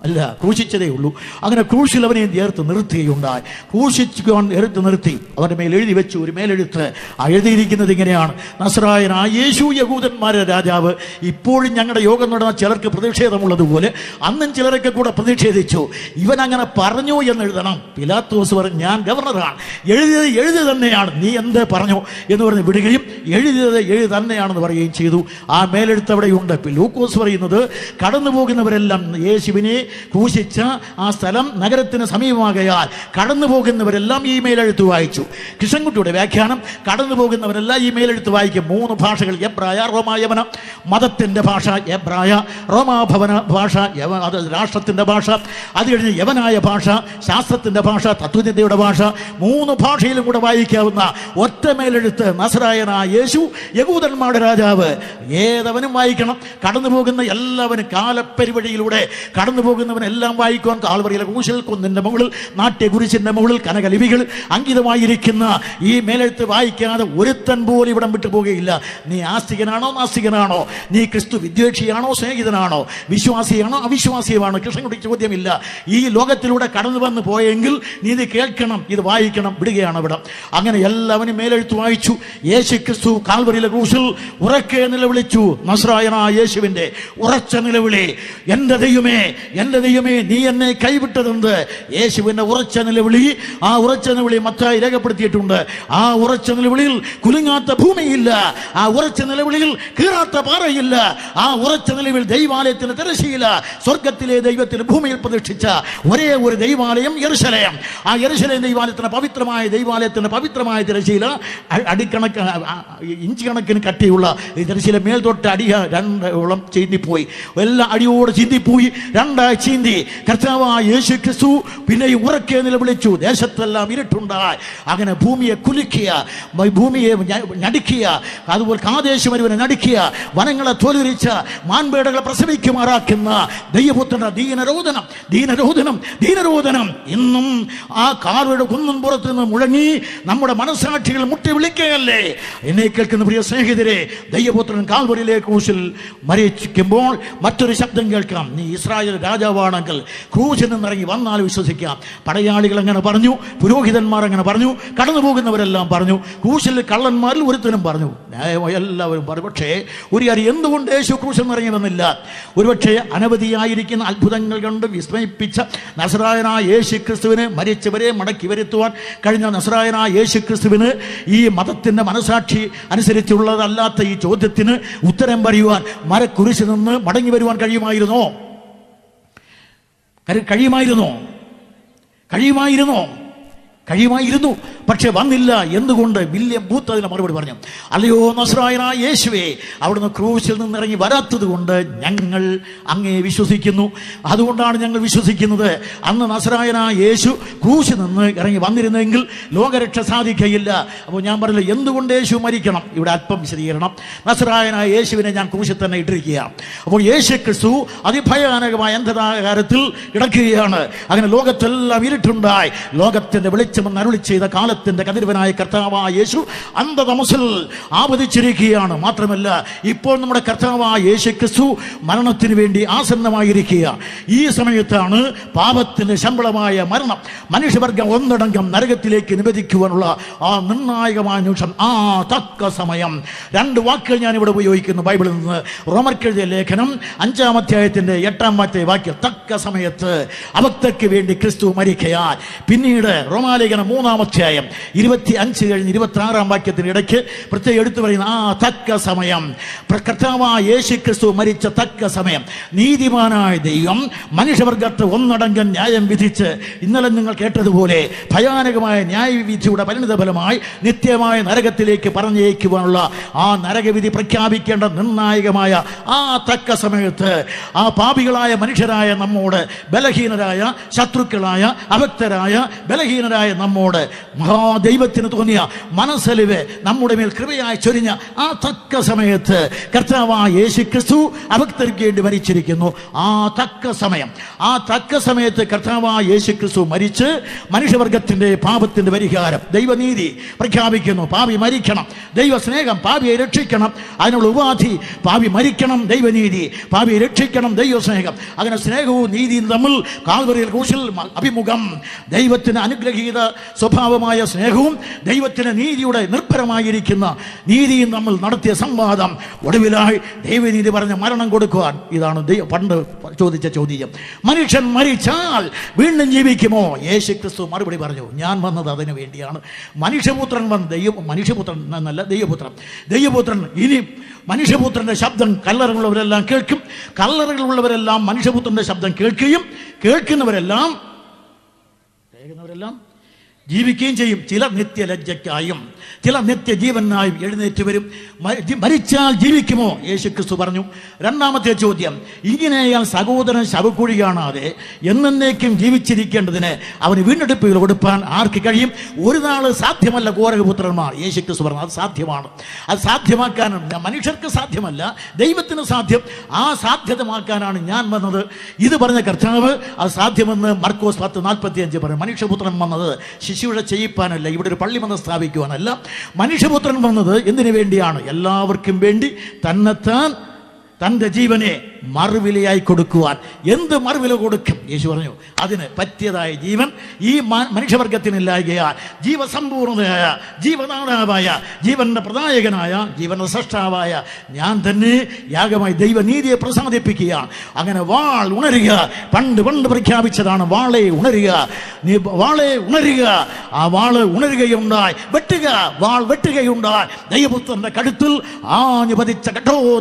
അല്ല, ക്രൂശിച്ചതേ ഉള്ളൂ. അങ്ങനെ ക്രൂശിൽ അവനെ ചേർത്ത് നിർത്തുകയുണ്ടായി. ക്രൂശിക്കാൻ എടുത്ത് നിർത്തി അവൻ്റെ മേൽ എഴുതി വെച്ചു ഒരു മേലെഴുത്ത്. എഴുതിയിരിക്കുന്നത് ഇങ്ങനെയാണ്: നസറായനായ യേശു യഹൂദന്മാരുടെ രാജാവ്. ഇപ്പോഴും ഞങ്ങളുടെ യോഗം നടന്ന ചിലർക്ക് പ്രതിഷേധമുള്ളതുപോലെ അന്നും ചിലരൊക്കെ കൂടെ പ്രതിഷേധിച്ചു. ഇവൻ അങ്ങനെ പറഞ്ഞു എന്ന് എഴുതണം. പിലാത്തോസ് പറഞ്ഞു, ഞാൻ ഗവർണറാണ്, എഴുതി തന്നെയാണ്, നീ എന്ത് പറഞ്ഞു എന്ന് പറഞ്ഞ് വിടുകയും എഴുതി തന്നെയാണെന്ന് പറയുകയും ചെയ്തു. ആ മേലെഴുത്ത് അവിടെയുണ്ട്. ലൂക്കോസ് പറയുന്നത് കടന്നു പോകുന്നവരെല്ലാം യേശുവിനെ ക്രൂശിച്ച ആ സ്ഥലം നഗരത്തിന് സമീപമാകയാൽ കടന്നു പോകുന്നവരെല്ലാം ഈ മേലെഴുത്ത് വായിച്ചു. കൃഷ്ണൻകുട്ടിയുടെ വ്യാഖ്യാനം, കടന്നു പോകുന്നവരെല്ലാം ഈ മേലെഴുത്ത് വായിക്കും. 3 ഭാഷകൾ, എബ്രായ, റോമായവന. മതത്തിന്റെ ഭാഷ എബ്രായ, റോമാഭവന ഭാഷ, അത് രാഷ്ട്രത്തിന്റെ ഭാഷ, അത് കഴിഞ്ഞ് യവനായ ഭാഷ, ശാസ്ത്രത്തിന്റെ ഭാഷ, തത്വചിന്തയുടെ ഭാഷ. 3 ഭാഷയിലും കൂടെ വായിക്കാവുന്ന ഒറ്റ മേലെഴുത്ത് നസറായനായ യേശു യഹൂദന്മാരുടെ രാജാവ്. ഏതവനും വായിക്കണം. കടന്നു പോകുന്ന എല്ലാവരും കാലപ്പെരുവഴിയിലൂടെ കടന്നു പോകുന്നവനെല്ലാം വായിക്കുവാൻ കാൽവറിയിലെ ക്രൂശിൽ, കുന്നിന്റെ മുകളിൽ, നാട്യകുരിശിന്റെ മുകളിൽ കനകലിപികൾ അങ്കിതമായിരിക്കുന്ന ഈ മേലെഴുത്ത് വായിക്കാതെ ഒരുത്തൻ പോലും ഇവിടം വിട്ടു പോകുകയില്ല. നീ ആസ്തികനാണോ നാസ്തികനാണോ, നീ ക്രിസ്തു വിദ്വേഷിയാണോ സ്നേഹിതനാണോ, വിശ്വാസിയാണോ അവിശ്വാസിയാണോ, കൃഷ്ണൻകുട്ടി ചോദ്യമില്ല. ഈ ലോകത്തിലൂടെ കടന്നു വന്ന് പോയെങ്കിൽ നീ ഇത് കേൾക്കണം, ഇത് വായിക്കണം. വിടുകയാണ് ഇവിടെ. അങ്ങനെ എല്ലാവരും മേലെഴുത്ത് വായിച്ചു. യേശു ക്രിസ്തു കാൽവറിയിലെ ക്രൂശിൽ ഉറക്കെ നിലവിളിച്ചു. നസറായനായ യേശുവിന്റെ ഉറച്ച നിലവിളി, എന്റെ ദൈവമേ എൻ്റെ ദൈവമേ നീ എന്നെ കൈവിട്ടതെന്ത്? യേശുവിൻ്റെ ഉറച്ച നിലവിളി, ആ ഉറച്ച നിലവിളി മത്തായി രേഖപ്പെടുത്തിയിട്ടുണ്ട്. ആ ഉറച്ച നിലവിളിയിൽ കുലുങ്ങാത്ത ഭൂമിയില്ല, ആ ഉറച്ച നിലവിളിയിൽ കീറാത്ത പാറയില്ല, ആ ഉറച്ച നിലവിൽ ദൈവാലയത്തിന് തിരശ്ശീല, സ്വർഗത്തിലെ ദൈവത്തിന് ഭൂമിയിൽ പ്രതിഷ്ഠിച്ച ഒരേ ഒരു ദൈവാലയം യെരൂശലേം. ആ യെരൂശലേം ദൈവാലയത്തിന് പവിത്രമായ തിരശ്ശീല, ഇഞ്ച് കണക്കിന് കട്ടിയുള്ള ഈ തിരശ്ശീല മേൽതൊട്ട് അടിയ 2 ചീന്തിപ്പോയി, എല്ലാ അടിയോട് ചീന്തിപ്പോയി, 2 ചീന്തി. കർത്താവായ യേശു ക്രിസ്തു പിന്നെ ഉറക്കെ നിലവിളിച്ചു, ദേശത്തെല്ലാം ഇരുട്ടുണ്ടായി. അങ്ങനെ ഭൂമിയെ കുലുക്കിയ, ഭൂമിയെ നടുക്കിയ, അതുപോലെ കാദേശമരുവനെ നടുക്കിയ, വനങ്ങളെ തോലുരിച്ച, മാൻപേടകളെ പ്രസവിക്കുമാറാക്കുന്ന ദൈവപുത്രന്റെ ദീനരോധനം ഇന്നും ആ കാൽവയുടെ കുന്നിൻ പുറത്ത് നിന്ന് മുഴങ്ങി നമ്മുടെ മനസാക്ഷികൾ മുട്ടി വിളിക്കുകയല്ലേ? എന്നെ കേൾക്കുന്ന പ്രിയ സ്നേഹിതരെ, ദൈവപുത്രൻ കാൽവരിയിലെ ക്രൂശിൽ മരിക്കുമ്പോൾ മറ്റൊരു ശബ്ദം കേൾക്കാം, നീ ഇസ്രായേൽ രാജാവാണെങ്കിൽ ക്രൂശിൽ നിന്നിറങ്ങി വന്നാൽ വിശ്വസിക്കാം. പടയാളികൾ അങ്ങനെ പറഞ്ഞു, പുരോഹിതന്മാർ അങ്ങനെ പറഞ്ഞു, കടന്നു പോകുന്നവരെല്ലാം പറഞ്ഞു, ക്രൂശിൽ കള്ളന്മാരിൽ ഒരുത്തനും പറഞ്ഞു, ന്യായമായി എല്ലാവരും പറഞ്ഞു. പക്ഷേ ഒരു കാര്യം, എന്തുകൊണ്ട് യേശു ക്രൂശിൽ നിന്നിറങ്ങി വന്നില്ല? ഒരുപക്ഷെ അനവധിയായിരിക്കുന്ന അത്ഭുതങ്ങൾ കണ്ട് വിസ്മയിപ്പിച്ച നസറായനായ യേശു ക്രിസ്തുവിനെ, മരിച്ചവരെ മടക്കി വരുത്തുവാൻ കഴിഞ്ഞ നസറായനായ യേശു ക്രിസ്തുവിന് ഈ മതത്തിൻ്റെ മനസാക്ഷി അനുസരിച്ചുള്ളതല്ലാത്ത ഈ ചോദ്യത്തിന് ഉത്തരം പറയുവാൻ മരക്കുരിശിൽ നിന്ന് മടങ്ങി വരുവാൻ കഴിയുമായിരുന്നോ? പക്ഷെ വന്നില്ല. എന്തുകൊണ്ട്? വില്യം ബൂത്ത് അതിന് മറുപടി പറഞ്ഞു, അല്ലയോ നസ്രായനായ യേശുവേ, അവിടുന്ന് ക്രൂശിൽ നിന്നിറങ്ങി വരാത്തത് കൊണ്ട് ഞങ്ങൾ അങ്ങേ വിശ്വസിക്കുന്നു. അതുകൊണ്ടാണ് ഞങ്ങൾ വിശ്വസിക്കുന്നത്. അന്ന് നസ്രായനായ യേശു ക്രൂശിൽ നിന്ന് ഇറങ്ങി വന്നിരുന്നെങ്കിൽ ലോകരക്ഷ സാധിക്കയില്ല. അപ്പോൾ ഞാൻ പറഞ്ഞില്ല, എന്തുകൊണ്ട് യേശു മരിക്കണം? ഇവിടെ അല്പം വിശദീകരണം. നസ്രായനായ യേശുവിനെ ഞാൻ ക്രൂശിൽ തന്നെ ഇട്ടിരിക്കുകയാണ്. അപ്പോൾ യേശു ക്രിസ്തു അതിഭയാനകമായ അന്ധകാരത്തിൽ കിടക്കുകയാണ്. അങ്ങനെ ലോകത്തെല്ലാം ഇരുട്ടുണ്ടായി. ലോകത്തിന്റെ വെളിച്ചമെന്ന് അരുളി ചെയ്ത കാലത്തിന്റെ കതിരവനായ കർത്താവായ യേശു അന്ധതമസിൽ ആവതിച്ചിരിക്കുകയാണ്. മാത്രമല്ല, ഇപ്പോൾ നമ്മുടെ കർത്താവായ യേശു ക്രിസ്തു മരണത്തിന് വേണ്ടി ആസന്നമായിരിക്കുക. ഈ സമയത്താണ് പാപത്തിന്റെ ശമ്പളമായ മരണം മനുഷ്യവർഗം ഒന്നടങ്കം നരകത്തിലേക്ക് നിവേദിക്കുവാനുള്ള ആ നിർണായകമായ നിമിഷം, ആ തക്ക സമയം. 2 വാക്കുകൾ ഞാൻ ഇവിടെ ഉപയോഗിക്കുന്നു ബൈബിളിൽ നിന്ന്. റോമർക്കെഴുതിയ ലേഖനം 5-ാം അധ്യായത്തിന്റെ 8-ാമത്തെ വാക്യം, തക്ക സമയത്ത് അഭക്തർക്ക് വേണ്ടി ക്രിസ്തു മരിക്കയാൽ. പിന്നീട് റോമാലേഖനം 3-ാം അധ്യായം 25 കഴിഞ്ഞ് 26-ാം വാക്യത്തിന് ഇടയ്ക്ക് പ്രത്യേകം എടുത്തു പറയുന്ന ആ തക്ക സമയം, കർത്താവായ യേശു ക്രിസ്തു മരിച്ച തക്ക സമയം. നീതിമാനായ ദൈവം മനുഷ്യവർഗത്തെ ഒന്നടങ്കം ന്യായം വിധിച്ച്, ഇന്നലെ നിങ്ങൾ കേട്ടതുപോലെ ഭയാനകമായ ന്യായവിധിയുടെ പരിണിതഫലമായി നിത്യമായ നരകത്തിലേക്ക് പറഞ്ഞേക്കുവാനുള്ള ആ നരകവിധി പ്രഖ്യാപിക്കേണ്ട നിർണായകമായ ആ തക്ക സമയത്ത് ആ പാപികളായ മനുഷ്യരായ നമ്മോട്, ബലഹീനരായ ശത്രുക്കളായ അഭക്തരായ ബലഹീനരായ നമ്മോട് മഹാദൈവത്തിന് തോന്നിയ മനസ്സലിവ് നമ്മുടെ മേൽ കൃപയായി ചൊരിഞ്ഞ ആ തക്ക സമയത്ത് കർത്താവായ യേശു ക്രിസ്തു അഭക്തർക്ക് വേണ്ടി മരിച്ചിരിക്കുന്നു. ആ തക്ക സമയത്ത് കർത്താവായ യേശു ക്രിസ്തു മരിച്ച് മനുഷ്യവർഗത്തിന്റെ പാപത്തിന്റെ പരിഹാരം, ദൈവനീതി പ്രഖ്യാപിക്കുന്നു. പാപി മരിക്കണം, ദൈവസ്നേഹം, പാപിയെ രക്ഷിക്കണം, അതിനുള്ള ഉപാധി പാപി മരിക്കണം, ദൈവനീതി, പാപിയെ രക്ഷിക്കണം, ദൈവസ്നേഹം. അങ്ങനെ സ്നേഹവും നീതിയും തമ്മിൽ കാൽവരിയിൽ ക്രൂശിൽ അഭിമുഖം. ദൈവത്തിന് അനുഗ്രഹീത സ്വഭാവമായ സ്നേഹവും ദൈവത്തിന് നീതിയുടെ നിർഭരമായിരിക്കുന്ന നീതിയും നമ്മൾ നടത്തിയ സംവാദം. ഒടുവിലായി ദൈവനീതി പറഞ്ഞ മരണം കൊടുക്കുവാൻ. ഇതാണ് പണ്ട് ചോദിച്ച ചോദ്യം, മനുഷ്യൻ മരിച്ചാൽ വീണ്ടും ജീവിക്കുമോ? യേശു ക്രിസ്തു മറുപടി പറഞ്ഞു, ഞാൻ വന്നത് അതിനു വേണ്ടിയാണ്. മനുഷ്യപുത്രൻ വന്ന് മനുഷ്യപുത്രൻ എന്നല്ല, ദൈവപുത്രൻ. ഇനി മനുഷ്യപുത്രന്റെ ശബ്ദം കല്ലറകളുള്ളവരെല്ലാം കേൾക്കും, കല്ലറകളുള്ളവരെല്ലാം മനുഷ്യപുത്രന്റെ ശബ്ദം കേൾക്കുകയും കേൾക്കുന്നവരെല്ലാം ജീവിക്കുകയും ചെയ്യും. ചിലർ നിത്യലജ്ജയ്ക്കായും ചിലർ നിത്യജീവനായും എഴുന്നേറ്റ് വരും. മരിച്ചാൽ ജീവിക്കുമോ? യേശു ക്രിസ്തു പറഞ്ഞു. 2-ാമത്തെ ചോദ്യം, ഇങ്ങനെയാൽ സഹോദരൻ ശവക്കുഴി കാണാതെ എന്നേക്കും ജീവിച്ചിരിക്കേണ്ടതിന് അവന് വീണ്ടെടുപ്പുകൾ കൊടുപ്പാൻ ആർക്ക് കഴിയും? ഒരു നാൾ സാധ്യമല്ല ഗോരഖപുത്രന്മാർ. യേശു ക്രിസ്തു പറഞ്ഞു, അത് സാധ്യമാണ്. അത് സാധ്യമാക്കാനാണ്, മനുഷ്യർക്ക് സാധ്യമല്ല, ദൈവത്തിന് സാധ്യം. ആ സാധ്യതമാക്കാനാണ് ഞാൻ വന്നത്. ഇത് പറഞ്ഞ കർത്താവ് അത് സാധ്യമെന്ന് മർക്കോസ് 10:45 പറയും. മനുഷ്യപുത്രൻ വന്നത് ശിശുവിടെ ചെയ്യിപ്പാനല്ല, ഇവിടെ ഒരു പള്ളിമന്ദിരം സ്ഥാപിക്കുവാനല്ല. മനുഷ്യപുത്രൻ വന്നത് എന്തിനു വേണ്ടിയാണ്? എല്ലാവർക്കും വേണ്ടി തന്നെത്താൻ തൻ്റെ ജീവനെ മറുവിലയായി കൊടുക്കുവാൻ. എന്ത് മറുവില കൊടുക്കും? യേശു പറഞ്ഞു, അതിന് പറ്റിയതായ ജീവൻ ഈ മനുഷ്യവർഗത്തിനില്ലായകയാൽ ജീവസമ്പൂർണതയായ, ജീവനാഥാവായ, ജീവന്റെ പ്രദായകനായ, ജീവന്റെ സൃഷ്ടാവായ ഞാൻ തന്നെ യാഗമായി ദൈവനീതിയെ പ്രസാദിപ്പിക്കുകയാണ്. അങ്ങനെ വാൾ ഉണരുക. പണ്ട് പ്രഖ്യാപിച്ചതാണ് വാളെ ഉണരുക, നീ വാളെ ഉണരുക. ആ വാള് ഉണരുകയുണ്ടായി, വെട്ടുക, വാൾ വെട്ടുകയുണ്ടായി. ദൈവപുത്രന്റെ കഴുത്തിൽ ആഞ്ഞു പതിച്ച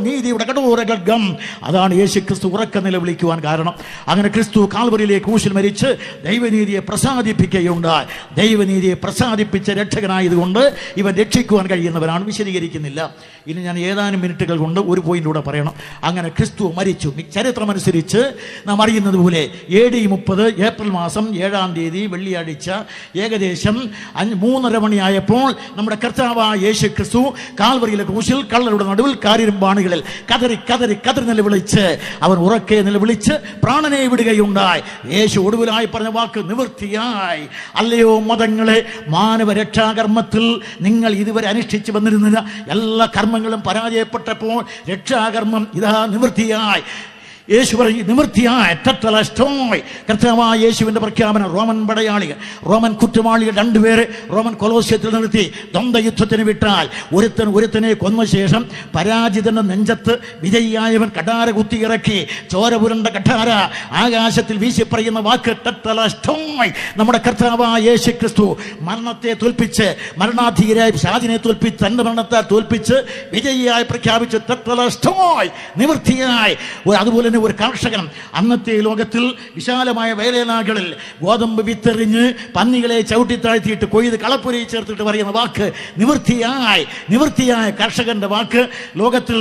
നീതിയുടെ കഠോര ഖഡ്ഗം. അതാണ് യേശു ക്രിസ്തു ഉറക്ക നിലവിളിക്കുവാൻ കാരണം. അങ്ങനെ ക്രിസ്തു കാൽവരിയിലെ ക്രൂശിൽ മരിച്ച് ദൈവനീതിയെ പ്രസാദിപ്പിക്കുകയുണ്ടായി. ദൈവനീതിയെ പ്രസാദിപ്പിച്ച രക്ഷകനായതുകൊണ്ട് ഇവൻ രക്ഷിക്കുവാൻ കഴിയുന്നവരാണ്. വിശദീകരിക്കുന്നില്ല. ഇനി ഞാൻ ഏതാനും മിനിറ്റുകൾ കൊണ്ട് ഒരു പോയിന്റിലൂടെ പറയണം. അങ്ങനെ ക്രിസ്തു മരിച്ചു. ചരിത്രമനുസരിച്ച് നാം അറിയുന്നത് പോലെ AD 30 ഏപ്രിൽ മാസം 7-ാം തീയതി വെള്ളിയാഴ്ച ഏകദേശം 3:30 മണിയായപ്പോൾ നമ്മുടെ കർത്താവായ യേശു ക്രിസ്തു കാൽവരിയിലെ ക്രൂശിൽ കള്ളരുടെ നടുവിൽ കാരിരുമ്പാണികളിൽ കതറി കതറി കതറി നിലവിളിച്ച് അവൻ ഉറക്കെ നിലവിളിച്ച് പ്രാണനെ വിടുകയുണ്ടായി. യേശു ഒടുവിലായി പറഞ്ഞ വാക്ക് നിവൃത്തിയായി. അല്ലയോ മതങ്ങളെ, മാനവ രക്ഷാകർമ്മത്തിൽ നിങ്ങൾ ഇതുവരെ അനുഷ്ഠിച്ചു വന്നിരുന്ന എല്ലാ കർമ്മങ്ങളും പരാജയപ്പെട്ടപ്പോൾ രക്ഷാകർമ്മം ഇതാ നിവൃത്തിയായി. യേശു പറഞ്ഞു നിവൃത്തിയായി. കർത്താവായ യേശുവിന്റെ പ്രഖ്യാപനം. റോമൻ പടയാളികൾ, റോമൻ കുറ്റവാളികൾ 2 പേരെ റോമൻ കൊലോസ്യത്തിൽ നിർത്തി ദ്വന്ദ്വയുദ്ധത്തിന് വിട്ടാൽ ഒരുത്തനെ കൊന്ന ശേഷം പരാജിതന്റെ നെഞ്ചത്ത് വിജയിയായവൻ കഠാര കുത്തിയിറക്കി ചോര പുരണ്ട കഠാര ആകാശത്തിൽ വീശിപ്പറയുന്ന വാക്ക് ടട്ടലസ്റ്റോയ്. നമ്മുടെ കർത്താവായ യേശു ക്രിസ്തു മരണത്തെ തോൽപ്പിച്ച്, മരണാധീരായ ഷാജിനെ തോൽപ്പിച്ച്, തന്റെ മരണത്തെ തോൽപ്പിച്ച് വിജയിയായി പ്രഖ്യാപിച്ച് ടട്ടലസ്റ്റോയ്, നിവൃത്തിയായി. അതുപോലെ ഒരു കർഷകൻ അന്നത്തെ ലോകത്തിൽ വിശാലമായ വയലേലാകളിൽ ഗോതമ്പ് വിത്തെറിഞ്ഞ് പന്നികളെ ചവിട്ടിത്താഴ്ത്തിയിട്ട് കൊയ്ത് കളപ്പുരയിൽ ചേർത്തിട്ട് പറയുന്ന വാക്ക് നിവൃത്തിയായി. നിവൃത്തിയായ കർഷകന്റെ വാക്ക് ലോകത്തിൽ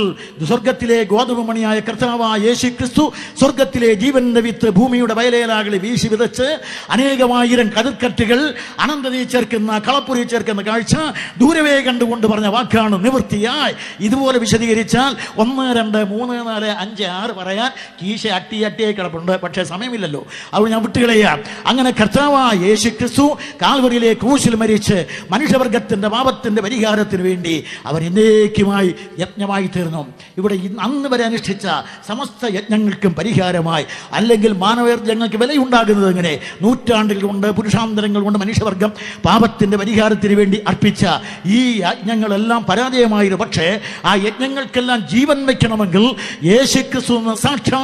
സ്വർഗത്തിലെ ഗോതമ്പ് മണിയായ കർത്താവായ യേശു ക്രിസ്തു സ്വർഗത്തിലെ ജീവന്റെ വിത്ത് ഭൂമിയുടെ വയലേലാകളിൽ വീശി വിതച്ച് അനേകമായിരം കതിർക്കട്ടുകൾ അനന്തതയിൽ ചേർക്കുന്ന കളപ്പുരയിൽ ചേർക്കുന്ന കാഴ്ച ദൂരവേ കണ്ടുകൊണ്ട് പറഞ്ഞ വാക്കാണ് നിവൃത്തിയായി. ഇതുപോലെ വിശദീകരിച്ചാൽ 1, 2, 3, 4, 5, 6 പറയാൻ കീശ അട്ടിയായി കിടപ്പുണ്ട്. പക്ഷേ സമയമില്ലല്ലോ, അത് ഞാൻ വിട്ടുകളയാം. അങ്ങനെ കർത്താവായ യേശു ക്രിസ്തു കാൽവരിയിലെ ക്രൂശിൽ മരിച്ച് മനുഷ്യവർഗത്തിന്റെ പാപത്തിന്റെ പരിഹാരത്തിന് വേണ്ടി അവൻ എന്നേക്കുമായി യജ്ഞമായി തീർന്നു. ഇവിടെ അന്ന് വരെ അനുഷ്ഠിച്ച സമസ്ത യജ്ഞങ്ങൾക്കും പരിഹാരമായി. അല്ലെങ്കിൽ മാനവയജ്ഞങ്ങൾക്ക് വിലയുണ്ടാകുന്നത് എങ്ങനെ? നൂറ്റാണ്ടുകൾ കൊണ്ട് പുരുഷാന്തരങ്ങൾ കൊണ്ട് മനുഷ്യവർഗം പാപത്തിന്റെ പരിഹാരത്തിന് വേണ്ടി അർപ്പിച്ച ഈ യജ്ഞങ്ങളെല്ലാം പരാജയമായിരുന്നു. പക്ഷേ ആ യജ്ഞങ്ങൾക്കെല്ലാം ജീവൻ വയ്ക്കണമെങ്കിൽ യേശു ക്രിസ്തു സാക്ഷാൽ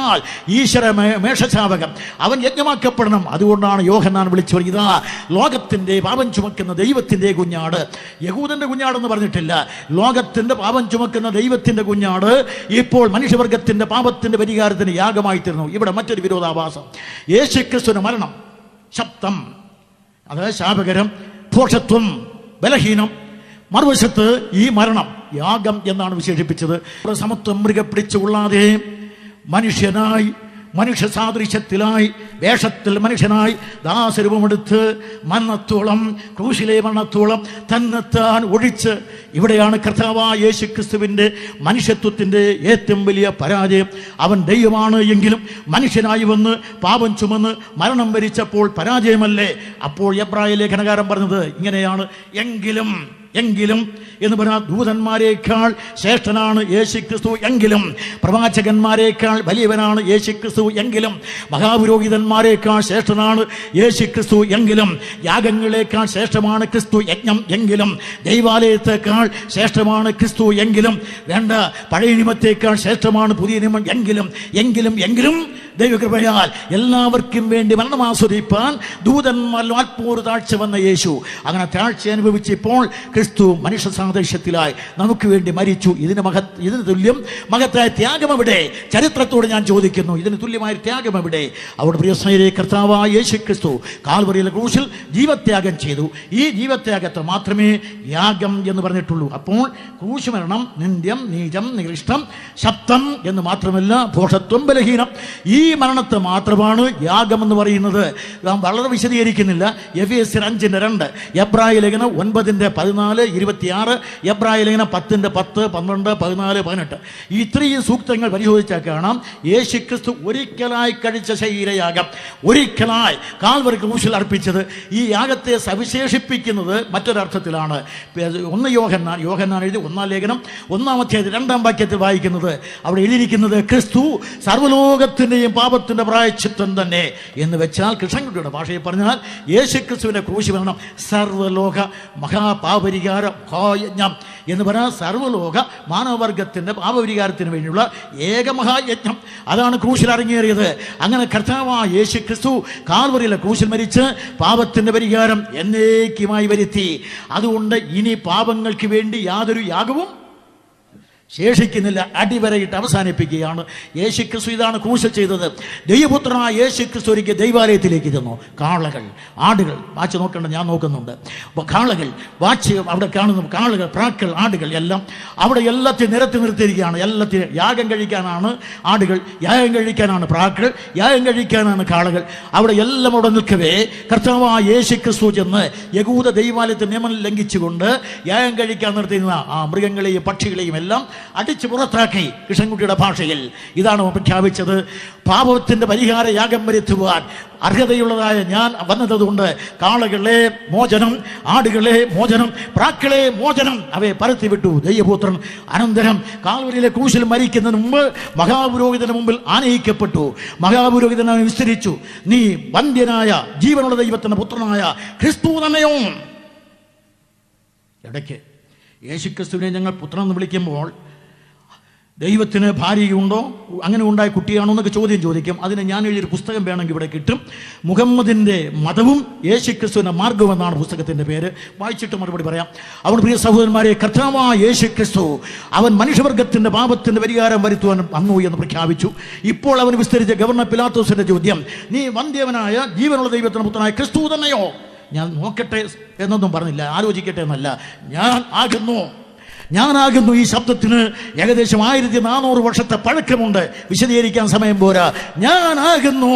ഈശ്വര മേഷശാപകം അവൻ യജ്ഞമാക്കപ്പെടണം. അതുകൊണ്ടാണ് യോഹന്നാൻ വിളിച്ചു ഇതാ ലോകത്തിന്റെ പാപം ചുമക്കുന്ന ദൈവത്തിന്റെ കുഞ്ഞാട്. യഹൂദന്റെ കുഞ്ഞാടെന്ന് പറഞ്ഞിട്ടില്ല. ലോകത്തിന്റെ പാപം ചുമക്കുന്ന ദൈവത്തിന്റെ കുഞ്ഞാട് ഇപ്പോൾ മനുഷ്യവർഗത്തിന്റെ പാപത്തിന്റെ പരിഹാരത്തിന് യാഗമായി തീർന്നു. ഇവിടെ മറ്റൊരു വിരോധാഭാസം. യേശു ക്രിസ്തുവിന്റെ മരണം ശബ്ദം, അതായത് ശാപകരം, ഭോഷത്വം, ബലഹീനം. മറുവശത്ത് ഈ മരണം യാഗം എന്നാണ് വിശേഷിപ്പിച്ചത്. സമത്വം മൃഗ പിടിച്ചുകൊള്ളാതെ മനുഷ്യനായി, മനുഷ്യ സാദൃശ്യത്തിലായി, വേഷത്തിൽ മനുഷ്യനായി ദാസരൂപമെടുത്ത് മരണത്തോളം, ക്രൂശിലെ മരണത്തോളം തന്നെത്താൻ ഒഴിച്ച്. ഇവിടെയാണ് കർത്താവായ യേശു ക്രിസ്തുവിൻ്റെ മനുഷ്യത്വത്തിൻ്റെ ഏറ്റവും വലിയ പരാജയം. അവൻ ദൈവമാണ് എങ്കിലും മനുഷ്യനായി വന്ന് പാപം ചുമന്ന് മരണം വരിച്ചപ്പോൾ പരാജയമല്ലേ? അപ്പോൾ എബ്രായ ലേഖനകാരൻ പറഞ്ഞത് ഇങ്ങനെയാണ്, എങ്കിലും എന്ന് പറഞ്ഞാൽ ദൂതന്മാരെക്കാൾ ശ്രേഷ്ഠനാണ് യേശു ക്രിസ്തു എങ്കിലും, പ്രവാചകന്മാരെക്കാൾ വലിയവനാണ് യേശു ക്രിസ്തു എങ്കിലും, മഹാപുരോഹിതന്മാരെക്കാൾ ശ്രേഷ്ഠനാണ് യേശു ക്രിസ്തു എങ്കിലും, യാഗങ്ങളെക്കാൾ ശ്രേഷ്ഠമാണ് ക്രിസ്തു യജ്ഞം എങ്കിലും, ദൈവാലയത്തെക്കാൾ ശ്രേഷ്ഠമാണ് ക്രിസ്തു എങ്കിലും, വേണ്ട പഴയ നിയമത്തേക്കാൾ ശ്രേഷ്ഠമാണ് പുതിയ നിയമം എങ്കിലും ദൈവകൃപയാൽ എല്ലാവർക്കും വേണ്ടി മരണം ആസ്വദിപ്പാൻ ദൂതന്മാരിൽ ആത്മൂർ താഴ്ച വന്ന യേശു അങ്ങനെ താഴ്ച അനുഭവിച്ചപ്പോൾ ക്രിസ്തു മനുഷ്യ സാദൃശ്യത്തിലായി നമുക്ക് വേണ്ടി മരിച്ചു. ഇതിന് തുല്യം മഹത്തായ ത്യാഗം എവിടെ? ചരിത്രത്തോട് ഞാൻ ചോദിക്കുന്നു, ഇതിന് തുല്യമായ ത്യാഗം എവിടെ? അവിടെ പ്രിയ സ്നേഹിതരെ, കർത്താവായ യേശു ക്രിസ്തു കാൽവരിയിലെ ക്രൂശിൽ ജീവത്യാഗം ചെയ്തു. ഈ ജീവത്യാഗത്തെ മാത്രമേ യാഗം എന്ന് പറഞ്ഞിട്ടുള്ളൂ. അപ്പോൾ ക്രൂശ് മരണം നിന്ദ്യം, നീചം, നികൃഷ്ടം, ശബ്ദം എന്ന് മാത്രമല്ല ഭോഷത്വം, ബലഹീനം, ഈ മരണത്തെ മാത്രമാണ് യാഗം എന്ന് പറയുന്നത്. നാം വളരെ വിശദീകരിക്കുന്നില്ല. എഫേസ്യർ 5:2, എബ്രായ ലേഖനം 9:14 24-26, എബ്രായ ലേഖനം 10-10, 12, 14, 18. ഈ ഇത്രയും സൂക്തങ്ങൾ പരിശോധിച്ചാൽ കാണാം യേശുക്രിസ്തു ഒരിക്കലായി കഴിച്ച ശരീരയാഗം, ഒരിക്കലായി കാൽവരി ക്രൂശിൽ അർപ്പിച്ചത്. ഈ യാഗത്തെ സവിശേഷിപ്പിക്കുന്നത് മറ്റൊരർത്ഥത്തിലാണ്. 1 യോഹന്നാൻ എഴുതി 1-ാം ലേഖനം 1-ാം അധ്യായത്തിൽ 2-ാം വാക്യത്തിൽ വായിക്കുന്നത്, അവിടെ എഴുതിയിരിക്കുന്നത് ക്രിസ്തു സർവ്വലോകത്തിൻ്റെയും പാപത്തിൻ്റെ പ്രായശ്ചിത്തം തന്നെ എന്ന് വെച്ചാൽ കൃഷ്ണൻകുട്ടിയുടെ ഭാഷയിൽ പറഞ്ഞാൽ യേശുക്രിസ്തുവിൻ്റെ ക്രൂശ് മരണം സർവ്വലോക മഹാപാപരിഹാര മഹായജ്ഞം എന്ന് പറഞ്ഞാൽ സർവ്വലോക മാനവവർഗത്തിൻ്റെ പാപപരിഹാരത്തിന് വേണ്ടിയുള്ള ഏകമഹായജ്ഞം. അതാണ് ക്രൂശിൽ അരങ്ങേറിയത്. അങ്ങനെ കർത്താവായ യേശുക്രിസ്തു കാൽവരിയിലെ ക്രൂശിൽ മരിച്ച് പാപത്തിൻ്റെ പരിഹാരം എന്നേക്കുമായി വരുത്തി. അതുകൊണ്ട് ഇനി പാപങ്ങൾക്ക് വേണ്ടി യാതൊരു യാഗവും ശേഷിക്കുന്നില്ല, അടിവരയിട്ട് അവസാനിപ്പിക്കുകയാണ്. യേശുക്രിസ്തു ഇതാണ് ക്രൂശിൽ ചെയ്തത്. ദൈവപുത്രനായ യേശുക്രിസ്തു ഒരിക്കൽ ദൈവാലയത്തിലേക്ക് ചെന്നു. കാളകൾ, ആടുകൾ, വാച്ച് നോക്കേണ്ട, ഞാൻ നോക്കുന്നുണ്ട്. കാളകൾ, വാച്ച് അവിടെ കാണുന്നു, കാളുകൾ, പ്രാക്കൾ, ആടുകൾ എല്ലാം അവിടെ എല്ലാத்தைയും നിരത്തി നിർത്തിയിരിക്കുകയാണ്. എല്ലാത്തിനും യാഗം കഴിക്കാനാണ് ആടുകൾ, യാഗം കഴിക്കാനാണ് പ്രാക്കൾ, യാഗം കഴിക്കാനാണ് കാളകൾ. അവിടെ എല്ലാം അവിടെ നിൽക്കവേ കർത്താവായ യേശുക്രിസ്തു ചെന്ന് യഹൂദ ദൈവാലയത്തെ നിയമം ലംഘിച്ചുകൊണ്ട് യാഗം കഴിക്കാൻ നിർത്തിയിരുന്ന ആ മൃഗങ്ങളെയും പക്ഷികളെയും എല്ലാം അടിച്ചു പുറത്താക്കി. കൃഷ്ണൻകുട്ടിയുടെ ഭാഷയിൽ ഇതാണ് പ്രഖ്യാപിച്ചത്. പാപത്തിന്റെ പരിഹാര യാഗം വരുത്തുവാൻ അർഹതയുള്ളതായ ഞാൻ വന്നതുകൊണ്ട് കാളകളെ മോചനം, ആടുകളെ മോചനം, പ്രാക്കളെ മോചനം, അവയെ പരത്തിവിട്ടു ദൈവപുത്രൻ. അനന്തരം കാൽവരിയിലെ ക്രൂശിൽ മരിക്കുന്നതിന് മുമ്പ് മഹാപുരോഹിതന് മുമ്പിൽ ആനയിക്കപ്പെട്ടു. മഹാപുരോഹിതനെ വിസ്തരിച്ചു, നീ വന്ധ്യനായ ജീവനുള്ള ദൈവത്തിന്റെ പുത്രനായ ക്രിസ്തു തന്നെയോ. ഇടയ്ക്ക് യേശുക്രിസ്തുവിനെ ഞങ്ങൾ പുത്രൻ എന്ന് വിളിക്കുമ്പോൾ ദൈവത്തിന് ഭാര്യയുണ്ടോ, അങ്ങനെ ഉണ്ടായ കുട്ടിയാണോ എന്നൊക്കെ ചോദ്യം ചോദിക്കും. അതിന് ഞാൻ എഴുതിയൊരു പുസ്തകം വേണമെങ്കിൽ ഇവിടെ കിട്ടും. മുഹമ്മദിൻ്റെ മതവും യേശുക്രിസ്തുവിൻ്റെ മാർഗവും എന്നാണ് പുസ്തകത്തിൻ്റെ പേര്. വായിച്ചിട്ട് മറുപടി പറയാം. അവൻ പ്രിയ സഹോദരന്മാരെ, കർത്താവായ യേശുക്രിസ്തു അവൻ മനുഷ്യവർഗത്തിൻ്റെ പാപത്തിൻ്റെ പരിഹാരം വരുത്തുവാൻ വന്നു എന്ന് പ്രഖ്യാപിച്ചു. ഇപ്പോൾ അവൻ വിസ്തരിച്ച ഗവർണർ പിലാത്തോസിന്റെ ചോദ്യം, നീ വന്ധ്യവനായ ജീവനുള്ള ദൈവത്തിൻ്റെ പുത്രനായ ക്രിസ്തു തന്നെയോ? ഞാൻ നോക്കട്ടെ എന്നൊന്നും പറഞ്ഞില്ല, ആലോചിക്കട്ടെ എന്നല്ല, ഞാനാകുന്നു. ഈ ശബ്ദത്തിന് ഏകദേശം 1400 വർഷത്തെ പഴക്കമുണ്ട്. വിശദീകരിക്കാൻ സമയം പോരാ. ഞാനാകുന്നു.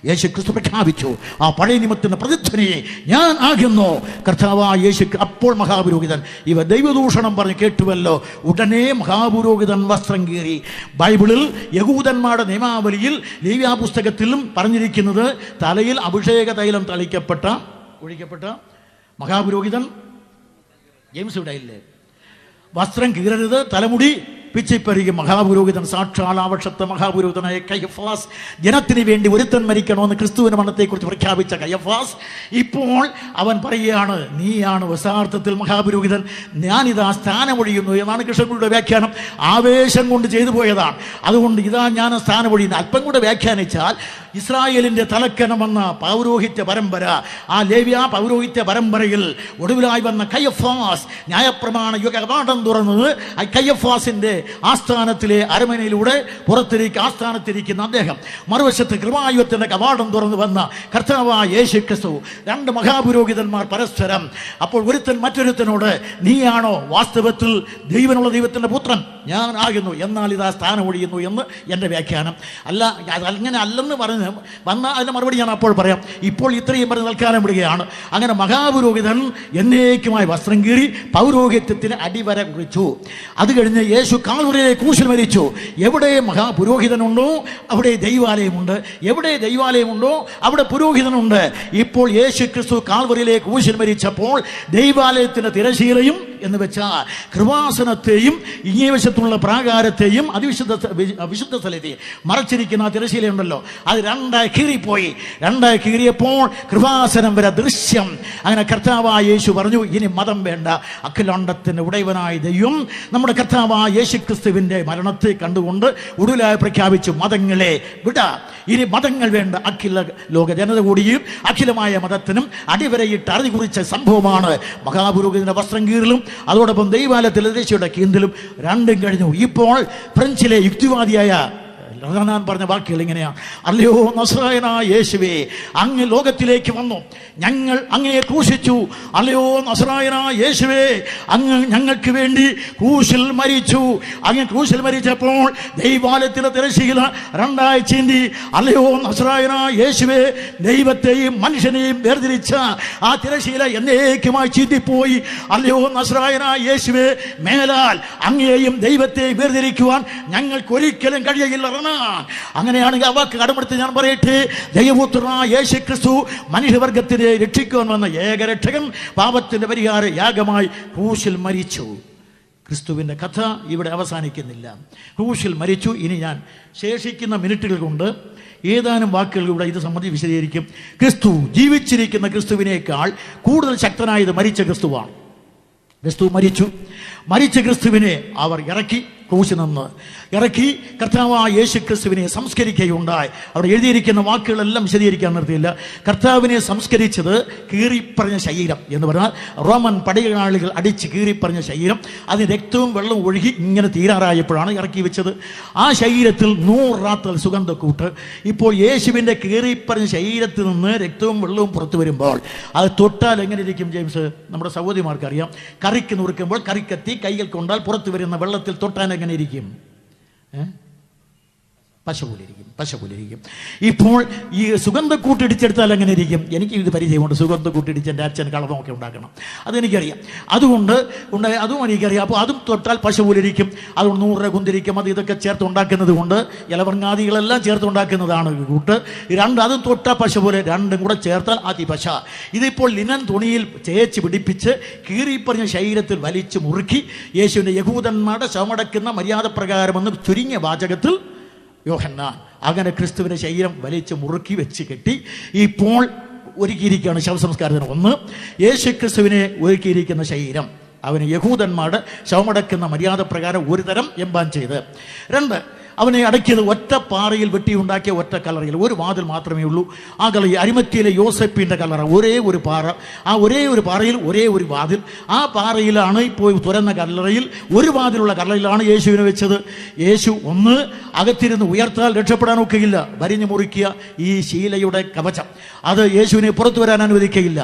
യേശുക്രിസ്തു പ്രഖ്യാപിച്ചു ആ പഴയ നിയമത്തിന്റെ പ്രതിധ്വനിയെ, ഞാൻ ആകുന്നു കർത്താവായ യേശു. അപ്പോൾ മഹാപുരോഹിതൻ, ഇവ ദൈവദൂഷണം പറഞ്ഞ് കേട്ടുവല്ലോ. ഉടനെ മഹാപുരോഹിതൻ വസ്ത്രം കീറി. ബൈബിളിൽ യഹൂദന്മാരുടെ നിയമാവലിയിൽ ലേവ്യ പുസ്തകത്തിലും പറഞ്ഞിരിക്കുന്നത് തലയിൽ അഭിഷേക തൈലം ഒഴിക്കപ്പെട്ട മഹാപുരോഹിതൻ, ജെയിംസ് ഇവിടെ ഇല്ലേ, വസ്ത്രം കീറരുത്, തലമുടി പിച്ചിപ്പറിയും. മഹാപുരോഹിതൻ, സാക്ഷാൽ ആ വർഷത്തെ മഹാപുരോഹിതനായ കയഫാസ്, ജനത്തിന് വേണ്ടി ഒരുത്തൻ മരിക്കണമെന്ന് ക്രിസ്തുവിന്റെ മരണത്തെക്കുറിച്ച് പ്രഖ്യാപിച്ച കയഫാസ്, ഇപ്പോൾ അവൻ പറയുകയാണ്, നീയാണ് യഥാർത്ഥത്തിൽ മഹാപുരോഹിതൻ, ഞാനിതാ സ്ഥാനമൊഴിയുന്നു എന്നാണ് കൃഷ്ണൻകുട്ടിയുടെ വ്യാഖ്യാനം. ആവേശം കൊണ്ട് ചെയ്തു പോയതാണ്. അതുകൊണ്ട് ഇതാ ഞാൻ സ്ഥാനമൊഴിയുന്നു. അല്പം കൂടെ വ്യാഖ്യാനിച്ചാൽ ഇസ്രായേലിന്റെ തലക്കനം വന്ന പൗരോഹിത്യ പരമ്പര, ആ ലേവ്യ പൗരോഹിത്യ പരമ്പരയിൽ ഒടുവിലായി വന്ന കയഫാസ് ന്യായപ്രമാണ യുഗ കവാടം തുറന്നത് കയഫാസിന്റെ ആസ്ഥാനത്തിലെ അരമനയിലൂടെ ആസ്ഥാനത്തിരിക്കുന്ന അദ്ദേഹം, മറുവശത്ത് കൃപായുഗത്തിന്റെ കവാടം തുറന്നു വന്ന കർത്താവായ യേശുക്രിസ്തു. 2 മഹാപുരോഹിതന്മാർ പരസ്പരം. അപ്പോൾ ഒരുത്തൻ മറ്റൊരുത്തനോട്, നീയാണോ വാസ്തവത്തിൽ ദൈവനുള്ള ദൈവത്തിന്റെ പുത്രൻ? ഞാൻ ആകുന്നു, എന്നാൽ ഇതാ സ്ഥാനം ഒഴിയുന്നു എന്ന് എൻ്റെ വ്യാഖ്യാനം. അല്ല, അങ്ങനെ അല്ലെന്ന് പറഞ്ഞ് വന്ന അതിൻ്റെ മറുപടി ഞാൻ അപ്പോൾ പറയാം. ഇപ്പോൾ ഇത്രയും പറഞ്ഞ് തൽക്കാലം വിടുകയാണ്. അങ്ങനെ മഹാപുരോഹിതൻ എന്നേക്കുമായി വസ്ത്രം കീറി പൗരോഹിത്യത്തിന് അടിവര കുറിച്ചു. അത് കഴിഞ്ഞ് യേശു കാൽവരിയിലെ ക്രൂശിൽ മരിച്ചു. എവിടെ മഹാപുരോഹിതനുണ്ടോ അവിടെ ദൈവാലയമുണ്ട്, എവിടെ ദൈവാലയമുണ്ടോ അവിടെ പുരോഹിതനുണ്ട്. ഇപ്പോൾ യേശു ക്രിസ്തു കാൽവരിയിലെ ക്രൂശിൽ മരിച്ചപ്പോൾ ദൈവാലയത്തിന്റെ തിരശീലയും എന്ന് വെച്ചാൽ കൃപാസനത്തെയും ഇങ്ങേ വശത്തുള്ള പ്രാകാരത്തെയും വിശുദ്ധ സ്ഥലത്തെയും മറച്ചിരിക്കുന്ന ആ തിരശീലയുണ്ടല്ലോ, അത് 2 കീറിപ്പോയി. 2 കീറിയപ്പോൾ കൃപാസനം വരെ ദൃശ്യം. അങ്ങനെ കർത്താവായ യേശു പറഞ്ഞു, ഇനി മതം വേണ്ട, അഖിലാണ്ടത്തിന്റെ ഉടയവനായ ദൈവം നമ്മുടെ കർത്താവായ യേശുക്രിസ്തുവിന്റെ മരണത്തെ കണ്ടുകൊണ്ട് ഒടുവിലായി പ്രഖ്യാപിച്ചു, മതങ്ങളെ വിട, ഇനി മതങ്ങൾ വേണ്ട. അഖില ലോക ജനത കൂടിയും അഖിലമായ മതത്തിനും അടിവരയിട്ട് അറിഞ്ഞു കുറിച്ച സംഭവമാണ് മഹാപുരോഹിതന്റെ വസ്ത്രം കീറലും അതോടൊപ്പം ദൈവാലയത്തിലെ ദേശീയയുടെ കീന്തലും. 2 കഴിഞ്ഞു. ഇപ്പോൾ ഫ്രഞ്ചിലെ യുക്തിവാദിയായ ഞാൻ പറഞ്ഞ വാക്കുകൾ ഇങ്ങനെയാണ്: അല്ലയോ നസ്രായനായ യേശുവേ, അങ്ങ് ലോകത്തിലേക്ക് വന്നു, ഞങ്ങൾ അങ്ങയെ ക്രൂശിച്ചു. അല്ലയോ നസ്രായനായ യേശുവേ, അങ്ങ് ഞങ്ങൾക്ക് വേണ്ടി ക്രൂശിൽ മരിച്ചു. അങ്ങ് ക്രൂശിൽ മരിച്ചപ്പോൾ ദൈവാലയത്തിലെ തിരശ്ശീല രണ്ടായി ചീന്തി. അല്ലയോ നസ്രായനായ യേശുവേ, ദൈവത്തെയും മനുഷ്യനെയും വേർതിരിച്ച ആ തിരശ്ശീല എന്നേക്കുമായി ചീന്തിപ്പോയി. അല്ലയോ നസ്രായനായ യേശുവേ, മേലാൽ അങ്ങയെയും ദൈവത്തെയും വേർതിരിക്കുവാൻ ഞങ്ങൾക്ക് ഒരിക്കലും കഴിയില്ല. അങ്ങനെയാണെങ്കിൽ ആ വാക്ക് കടമെടുത്ത് ഞാൻ പറയട്ടെ: ദൈവപുത്രനായ യേശു ക്രിസ്തു മനുഷ്യവർഗത്തിനെ രക്ഷിക്കുവാൻ വന്ന ഏകരക്ഷകൻ പാപത്തിന്റെ പരിഹാര യാഗമായി ക്രൂശിൽ മരിച്ചു. ക്രിസ്തുവിൻ്റെ കഥ ഇവിടെ അവസാനിക്കുന്നില്ല. ക്രൂശിൽ മരിച്ചു. ഇനി ഞാൻ ശേഷിക്കുന്ന മിനിറ്റുകൾ കൊണ്ട് ഏതാനും വാക്കുകളിലൂടെ ഇത് സംബന്ധിച്ച് വിശദീകരിക്കും. ക്രിസ്തു ജീവിച്ചിരിക്കുന്ന ക്രിസ്തുവിനേക്കാൾ കൂടുതൽ ശക്തനായത് മരിച്ച ക്രിസ്തുവാണ്. ക്രിസ്തു മരിച്ചു. മരിച്ച ക്രിസ്തുവിനെ അവർ ഇറക്കി, ക്രൂശിൽ നിന്ന് ഇറക്കി കർത്താവായ യേശു ക്രിസ്തുവിനെ സംസ്കരിക്കുകയുണ്ടായി. അവിടെ എഴുതിയിരിക്കുന്ന വാക്കുകളെല്ലാം വിശദീകരിക്കാൻ നിർത്തിയില്ല. കർത്താവിനെ സംസ്കരിച്ചത് കീറിപ്പറഞ്ഞ ശരീരം എന്ന് പറഞ്ഞാൽ റോമൻ പടയാളികൾ അടിച്ച് കീറിപ്പറഞ്ഞ ശരീരം, അതിന് രക്തവും വെള്ളവും ഒഴുകി ഇങ്ങനെ തീരാറായപ്പോഴാണ് ഇറക്കി വെച്ചത്. ആ ശരീരത്തിൽ 100 റാത്തൽ സുഗന്ധക്കൂട്ട്. ഇപ്പോൾ യേശുവിൻ്റെ കീറിപ്പറഞ്ഞ ശരീരത്തിൽ നിന്ന് രക്തവും വെള്ളവും പുറത്തു വരുമ്പോൾ അത് തൊട്ടാൽ എങ്ങനെ ഇരിക്കും ജെയിംസ്? നമ്മുടെ സഹോദരിമാർക്കറിയാം. കറിക്ക് നുറുക്കുമ്പോൾ കറിക്കത്തി കൈകൾ കൊണ്ടാൽ പുറത്തു വരുന്ന വെള്ളത്തിൽ തൊട്ടാൽ എങ്ങനെ ഇരിക്കും? പശ പോലെ ഇരിക്കും. ഇപ്പോൾ ഈ സുഗന്ധക്കൂട്ടിടിച്ചെടുത്താൽ എങ്ങനെ ഇരിക്കും? എനിക്ക് ഇത് പരിചയമുണ്ട്. സുഗന്ധക്കൂട്ടിടിച്ച് എൻ്റെ അച്ഛൻ കളവൊക്കെ ഉണ്ടാക്കണം, അതെനിക്കറിയാം. അതുകൊണ്ട് അതും എനിക്കറിയാം. അപ്പോൾ അതും തൊട്ടാൽ പശ പോലെ ഇരിക്കും. അതുകൊണ്ട് 100 രൂപ കുന്തിരിക്കും. അത് ഇതൊക്കെ ചേർത്ത് ഉണ്ടാക്കുന്നത് കൊണ്ട് ഇലവർങ്ങാദികളെല്ലാം ചേർത്ത് ഉണ്ടാക്കുന്നതാണ് കൂട്ട്. അതും തൊട്ടാൽ പശ പോലെ, രണ്ടും കൂടെ ചേർത്താൽ അതിപശ. ഇതിപ്പോൾ ലിനൻ തുണിയിൽ ചേച്ച് പിടിപ്പിച്ച് കീറിപ്പറഞ്ഞ ശരീരത്തിൽ വലിച്ചു മുറുക്കി യേശുവിൻ്റെ യഹൂദന്മാരുടെ ശവമടക്കുന്ന മര്യാദ പ്രകാരമെന്ന് ചുരുങ്ങിയ വാചകത്തിൽ യോഹന്നാൻ അങ്ങനെ ക്രിസ്തുവിൻ്റെ ശരീരം വലിച്ച് മുറുക്കി വെച്ച് കെട്ടി ഇപ്പോൾ ഒരുക്കിയിരിക്കുകയാണ് ശവസംസ്കാരത്തിന്. ഒന്ന്, യേശു ക്രിസ്തുവിനെ ഒരുക്കിയിരിക്കുന്ന ശരീരം അവന് യഹൂദന്മാരുടെ ശവമടക്കുന്ന മര്യാദ പ്രകാരം ഒരു തരം എംബാൻ ചെയ്ത്. 2, അവനെ അടക്കിയത് ഒറ്റ പാറയിൽ വെട്ടിയുണ്ടാക്കിയ ഒറ്റ കല്ലറയിൽ. ഒരു വാതിൽ മാത്രമേ ഉള്ളൂ. ആ കല്ലറ അരിമത്യയിലെ യോസെപ്പിൻ്റെ കല്ലറ, ഒരേ ഒരു പാറ. ആ ഒരേ ഒരു പാറയിൽ ഒരേ ഒരു വാതിൽ. ആ പാറയിലാണ് ഇപ്പോൾ തുറന്ന കല്ലറയിൽ, ഒരു വാതിലുള്ള കല്ലറയിലാണ് യേശുവിനെ വെച്ചത്. യേശു ഒന്ന് അകത്തിരുന്ന് ഉയർത്താൽ രക്ഷപ്പെടാൻ ഒക്കെയില്ല. വരിഞ്ഞു മുറിക്കുക ഈ ശീലയുടെ കവചം, അത് യേശുവിനെ പുറത്തു വരാൻ അനുവദിക്കുകയില്ല.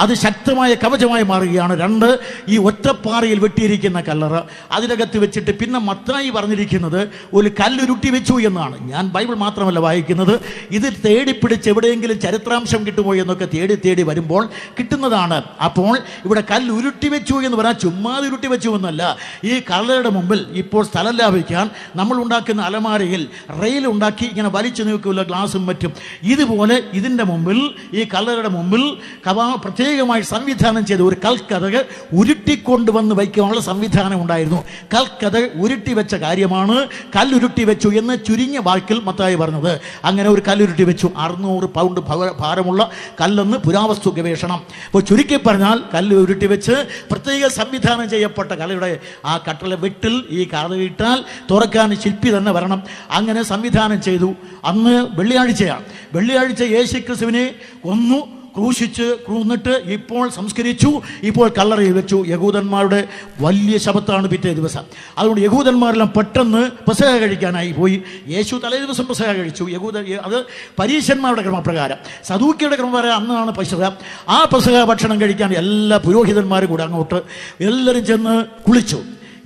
അത് ശക്തമായ കവചമായി മാറുകയാണ്. 2, ഈ ഒറ്റപ്പാറയിൽ വെട്ടിയിരിക്കുന്ന കല്ലറ, അതിനകത്ത് വെച്ചിട്ട് പിന്നെ മത്തായി പറഞ്ഞിരിക്കുന്നത് ഒരു കല്ലുരുട്ടി വെച്ചു എന്നാണ്. ഞാൻ ബൈബിൾ മാത്രമല്ല വായിക്കുന്നത്, ഇത് തേടിപ്പിടിച്ച് എവിടെയെങ്കിലും ചരിത്രാംശം കിട്ടുമോ എന്നൊക്കെ തേടി വരുമ്പോൾ കിട്ടുന്നതാണ്. അപ്പോൾ ഇവിടെ കല്ലുരുട്ടി വെച്ചു എന്ന് പറഞ്ഞാൽ ചുമ്മാതെ ഉരുട്ടി വെച്ചു എന്നല്ല. ഈ കല്ലറയുടെ മുമ്പിൽ ഇപ്പോൾ സ്ഥലം ലാഭിക്കാൻ നമ്മൾ ഉണ്ടാക്കുന്ന അലമാരയിൽ റെയിൽ ഉണ്ടാക്കി ഇങ്ങനെ വലിച്ചു നീക്കുള്ള ഗ്ലാസും മറ്റും, ഇതുപോലെ ഇതിൻ്റെ മുമ്പിൽ, ഈ കല്ലറയുടെ മുമ്പിൽ പ്രത്യേകമായി സംവിധാനം ചെയ്ത ഒരു കൽക്കഥക് ഉരുട്ടിക്കൊണ്ടുവന്ന് വയ്ക്കാനുള്ള സംവിധാനം ഉണ്ടായിരുന്നു. കൽക്കഥക് ഉരുട്ടി വെച്ച കാര്യമാണ് കല്ലുരുട്ടി വെച്ചു എന്ന് ചുരുങ്ങിയ വാക്കിൽ മത്തായി പറഞ്ഞത്. അങ്ങനെ ഒരു കല്ലുരുട്ടി വെച്ചു. 600 പൗണ്ട് ഭാരമുള്ള കല്ലെന്ന് പുരാവസ്തു ഗവേഷണം. അപ്പോൾ ചുരുക്കി പറഞ്ഞാൽ കല്ല് ഉരുട്ടി വെച്ച് പ്രത്യേക സംവിധാനം ചെയ്യപ്പെട്ട കലയുടെ ആ കട്ടള വെട്ടിൽ ഈ കഥകിട്ടാൽ തുറക്കാൻ ശില്പി തന്നെ വരണം. അങ്ങനെ സംവിധാനം ചെയ്തു. അന്ന് വെള്ളിയാഴ്ചയാണ്. വെള്ളിയാഴ്ച യേശു ക്രിസ്തുവിനെ കൊന്നു, ക്രൂശിച്ച് ക്രൂന്നിട്ട് ഇപ്പോൾ സംസ്കരിച്ചു, ഇപ്പോൾ കല്ലറയിൽ വെച്ചു. യഹൂദന്മാരുടെ വലിയ ശബത്താണ് പിറ്റേ ദിവസം. അതുകൊണ്ട് യഹൂദന്മാരെല്ലാം പെട്ടെന്ന് പെസഹ കഴിക്കാനായി പോയി. യേശു തലേ ദിവസം പെസഹ കഴിച്ചു. അത് പരീശന്മാരുടെ ക്രമപ്രകാരം, സദൂക്യരുടെ ക്രമപ്രകാരം അന്നാണ് പെസഹ. ആ പെസഹ ഭക്ഷണം കഴിക്കാൻ എല്ലാ പുരോഹിതന്മാരും കൂടെ അങ്ങോട്ട് എല്ലാവരും ചെന്ന് കുളിച്ചു.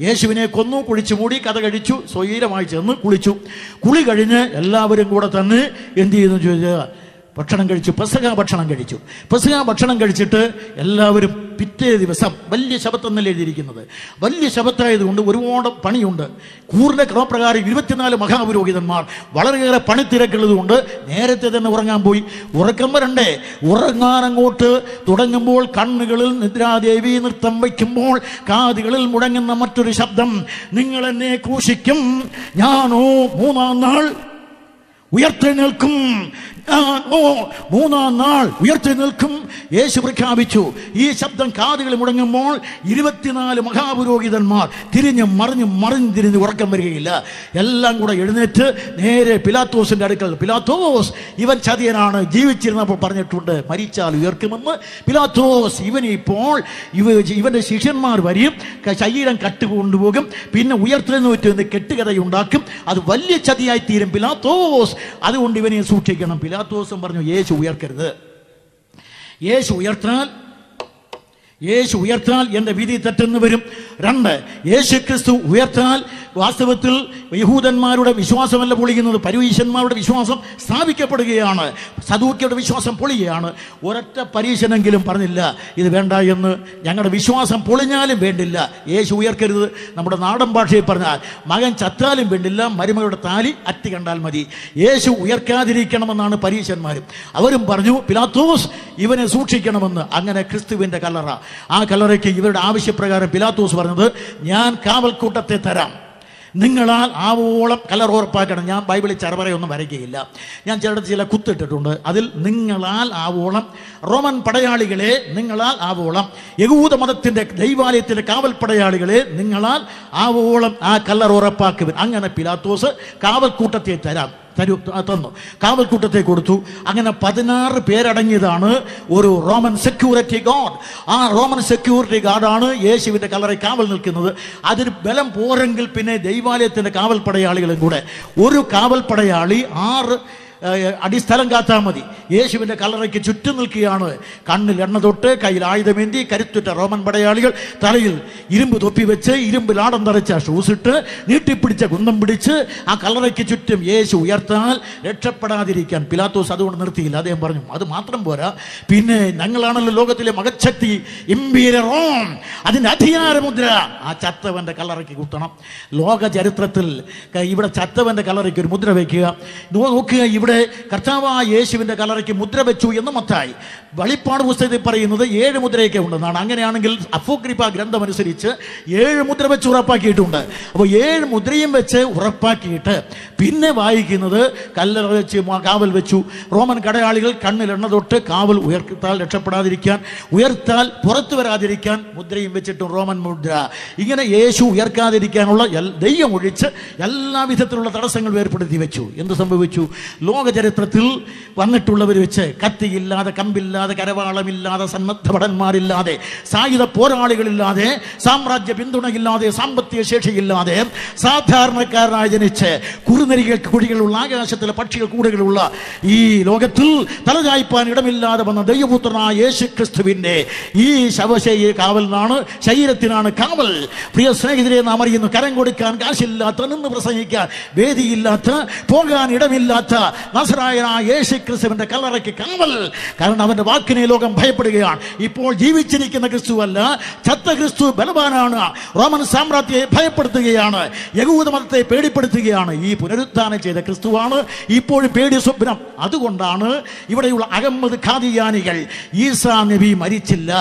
യേശുവിനെ കൊന്നു, കുഴിച്ചു മൂടി, കഥ കഴിച്ചു, സ്വൈരമായി ചെന്ന് കുളിച്ചു. കുളി കഴിഞ്ഞ് എല്ലാവരും കൂടെ തന്നെ എന്ത് ചെയ്യുന്നു ചോദിച്ചാൽ ഭക്ഷണം കഴിച്ചു. പെസഹ ഭക്ഷണം കഴിച്ചു. പെസഹ ഭക്ഷണം കഴിച്ചിട്ട് എല്ലാവരും പിറ്റേ ദിവസം വലിയ ശബത്തെന്നല്ലേ എഴുതിയിരിക്കുന്നത്. വലിയ ശബത്തായതുകൊണ്ട് ഒരുപാട് പണിയുണ്ട്. കൂറിൻ്റെ ക്രമപ്രകാരം 24 മഹാപുരോഹിതന്മാർ വളരെയേറെ പണിത്തിരക്കുള്ളതുകൊണ്ട് നേരത്തെ തന്നെ ഉറങ്ങാൻ പോയി. ഉറക്കം വരണ്ടേ? ഉറങ്ങാനങ്ങോട്ട് തുടങ്ങുമ്പോൾ കണ്ണുകളിൽ നിദ്രാദേവി നൃത്തം വയ്ക്കുമ്പോൾ കാതുകളിൽ മുടങ്ങുന്ന മറ്റൊരു ശബ്ദം, നിങ്ങൾ എന്നെ ക്രൂശിക്കും, ഞാനോ 3-ാം നാൾ ഉയർത്തെഴുന്നേൽക്കും. മൂന്നാം നാൾ ഉയർത്തി നിൽക്കും യേശു പ്രഖ്യാപിച്ചു. ഈ ശബ്ദം കാതുകളിൽ മുടങ്ങുമ്പോൾ 24 മഹാപുരോഹിതന്മാർ മറിഞ്ഞ് തിരിഞ്ഞ് ഉറക്കം വരികയില്ല. എല്ലാം കൂടെ എഴുന്നേറ്റ് നേരെ പിലാത്തോസിന്റെ അടുക്കൽ, പിലാത്തോസ് ഇവൻ ചതിയനാണ്, ജീവിച്ചിരുന്നപ്പോൾ പറഞ്ഞിട്ടുണ്ട് മരിച്ചാൽ ഉയർക്കുമെന്ന്. പിലാത്തോസ് ഇവന്റെ ശിഷ്യന്മാർ വരും, ശരീരം കട്ടുകൊണ്ടുപോകും, പിന്നെ ഉയർത്തെഴുന്നേറ്റ് കെട്ടുകഥയുണ്ടാക്കും, അത് വലിയ ചതിയായി തീരും പിലാത്തോസ്, അതുകൊണ്ട് ഇവനെ സൂക്ഷിക്കണം. പിലാത്തോസും പറഞ്ഞു യേശു ഉയർക്കരുത്, യേശു ഉയർത്താൽ എൻ്റെ വിധി തെറ്റെന്ന് വരും. 2, യേശു ക്രിസ്തു ഉയർത്താൽ വാസ്തവത്തിൽ യഹൂദന്മാരുടെ വിശ്വാസമല്ല പൊളിയുന്നത്, പരീശന്മാരുടെ വിശ്വാസം സ്ഥാപിക്കപ്പെടുകയാണ്, സദൂക്യരുടെ വിശ്വാസം പൊളിയുകയാണ്. ഒരൊറ്റ പരീശനെങ്കിലും പറഞ്ഞില്ല ഇത് വേണ്ട എന്ന്, ഞങ്ങളുടെ വിശ്വാസം പൊളിഞ്ഞാലും വേണ്ടില്ല യേശു ഉയർക്കരുത്. നമ്മുടെ നാടൻ ഭാഷയിൽ പറഞ്ഞാൽ മകൻ ചത്താലും വേണ്ടില്ല, മരുമകളുടെ താലി അറ്റി കണ്ടാൽ മതി. യേശു ഉയർക്കാതിരിക്കണമെന്നാണ് പരീശന്മാരും. അവരും പറഞ്ഞു പിലാത്തോസ് ഇവനെ സൂക്ഷിക്കണമെന്ന്. അങ്ങനെ ക്രിസ്തുവിൻ്റെ കല്ലറ, ആ കല്ലറയ്ക്ക് ഇവരുടെ ആവശ്യപ്രകാരം പിലാത്തോസ് പറഞ്ഞത്, ഞാൻ കാവൽക്കൂട്ടത്തെ തരാം, നിങ്ങളാൽ ആവോളം കല്ലറ ഉറപ്പാക്കണം. ഞാൻ ബൈബിളിൽ ചരവറയൊന്നും വരയ്ക്കുകയില്ല, ഞാൻ ചില കുത്തിട്ടിട്ടുണ്ട്. അതിൽ നിങ്ങളാൽ ആവോളം, റോമൻ പടയാളികളെ നിങ്ങളാൽ ആവോളം, യഹൂദ മതത്തിൻ്റെ ദൈവാലയത്തിൻ്റെ കാവൽ പടയാളികളെ നിങ്ങളാൽ ആവോളം ആ കല്ലറ ഉറപ്പാക്കുവൻ. അങ്ങനെ പിലാത്തോസ് കാവൽക്കൂട്ടത്തെ തന്നു, കാവൽക്കൂട്ടത്തെ കൊടുത്തു. അങ്ങനെ 16 പേരടങ്ങിയതാണ് ഒരു റോമൻ സെക്യൂരിറ്റി ഗാർഡ്. ആ റോമൻ സെക്യൂരിറ്റി ഗാർഡാണ് യേശുവിൻ്റെ കല്ലറയിൽ കാവൽ നിൽക്കുന്നത്. അതിന് ബലം പോരെങ്കിൽ പിന്നെ ദൈവാലയത്തിൻ്റെ കാവൽ പടയാളികളും കൂടെ, ഒരു കാവൽ പടയാളി 6 അടിസ്ഥലം കാത്താൽ മതി. യേശുവിൻ്റെ കല്ലറയ്ക്ക് ചുറ്റും നിൽക്കുകയാണ്. കണ്ണിൽ എണ്ണ തൊട്ട്, കയ്യിൽ ആയുധമേന്തി കരുത്തുറ്റ റോമൻ പടയാളികൾ, തലയിൽ ഇരുമ്പ് തൊപ്പി വെച്ച്, ഇരുമ്പ് ലാടം തറച്ച ഷൂസിട്ട്, നീട്ടിപ്പിടിച്ച കുന്തം പിടിച്ച് ആ കല്ലറയ്ക്ക് ചുറ്റും. യേശു ഉയർത്താൽ രക്ഷപ്പെടാതിരിക്കാൻ പിലാത്തോസ് അതുകൊണ്ട് നിർത്തിയില്ല. അദ്ദേഹം പറഞ്ഞു അത് മാത്രം പോരാ, പിന്നെ ഞങ്ങളാണല്ലോ ലോകത്തിലെ മഹശക്തി, ഇംപീരിയൽ റോം, അതിൻ്റെ അധികാരമുദ്ര ആ ചത്തവൻ്റെ കല്ലറയ്ക്ക് കുത്തണം. ലോക ചരിത്രത്തിൽ ഇവിടെ ചത്തവൻ്റെ കല്ലറയ്ക്ക് ഒരു മുദ്ര വയ്ക്കുക. നോക്കുക, ഇവിടെ കർത്താവായ യേശുവിൻ്റെ കല്ലറയ്ക്ക് മുദ്ര വെച്ചു എന്ന് മത്തായി. വെളിപ്പാട് പുസ്തകത്തിൽ പറയുന്നത് 7 മുദ്രയൊക്കെ ഉണ്ടെന്നാണ്. അങ്ങനെയാണെങ്കിൽ അപ്പോക്രിഫ ഗ്രന്ഥം അനുസരിച്ച് 7 മുദ്ര വെച്ച് ഉറപ്പാക്കിയിട്ടുണ്ട്. അപ്പോൾ 7 മുദ്രയും വെച്ച് ഉറപ്പാക്കിയിട്ട് പിന്നെ വായിക്കുന്നത് കല്ലറ വെച്ച് കാവൽ വെച്ചു. റോമൻ കടയാളികൾ കണ്ണിൽ എണ്ണ തൊട്ട് കാവൽ, ഉയർത്താൽ രക്ഷപ്പെടാതിരിക്കാൻ, ഉയർത്താൽ പുറത്തു വരാതിരിക്കാൻ മുദ്രയും വെച്ചിട്ടും റോമൻ മുദ്ര. ഇങ്ങനെ യേശു ഉയർക്കാതിരിക്കാനുള്ള ദൈവം ഒഴിച്ച് എല്ലാവിധത്തിലുള്ള തടസ്സങ്ങൾ ഏർപ്പെടുത്തി വെച്ചു. എന്ത് സംഭവിച്ചു? ലോക ചരിത്രത്തിൽ വന്നിട്ടുള്ളവർ വെച്ച് കത്തിയില്ലാതെ, കമ്പില്ലാതെ, കരവാളമില്ലാതെ, സന്നദ്ധ ഭടന്മാരില്ലാതെ, സായുധ പോരാളികളില്ലാതെ, സാമ്രാജ്യ പിന്തുണയില്ലാതെ, സാമ്പത്തിക ശേഷിയില്ലാതെ, സാധാരണക്കാരനായി ജനിച്ച് കുഴികളുള്ള ആകാശത്തിലെ പക്ഷികൾ കൂടുകളുള്ള ഈ ലോകത്തിൽ തലചായ്പാൻ ഇടമില്ലാതെ വന്ന ദൈവപുത്രനായ യേശു ക്രിസ്തുവിൻ്റെ ഈ ശവശയ്യ കാവലിനാണ്, ശരീരത്തിനാണ് കാവൽ. പ്രിയ സ്നേഹിതരെ, നാം അറിയുന്നു, കരം കൊടുക്കാൻ കാശില്ലാത്ത, നിന്ന് പ്രസംഗിക്കാൻ വേദിയില്ലാത്ത, പോകാൻ ഇടമില്ലാത്ത നസറായനായ യേശു ക്രിസ്തുവിന്റെ കല്ലറയ്ക്ക് കാവൽ. കാരണം അവന്റെ വാക്കിനെ ലോകം ഭയപ്പെടുകയാണ്. ഇപ്പോൾ ജീവിച്ചിരിക്കുന്ന ക്രിസ്തു അല്ല, ചത്ത ക്രിസ്തു ബലവാനാണ്. റോമൻ സാമ്രാജ്യത്തെ ഭയപ്പെടുത്തുകയാണ്, യഹൂദ മതത്തെ പേടിപ്പെടുത്തുകയാണ്. ഈ പുനരുത്ഥാനം ചെയ്ത ക്രിസ്തുവാണ് ഇപ്പോഴും പേടി സ്വപ്നം. അതുകൊണ്ടാണ് ഇവിടെയുള്ള അഹമ്മദ് ഖാദിയാനികൾ, ഈസാ നബി മരിച്ചില്ല,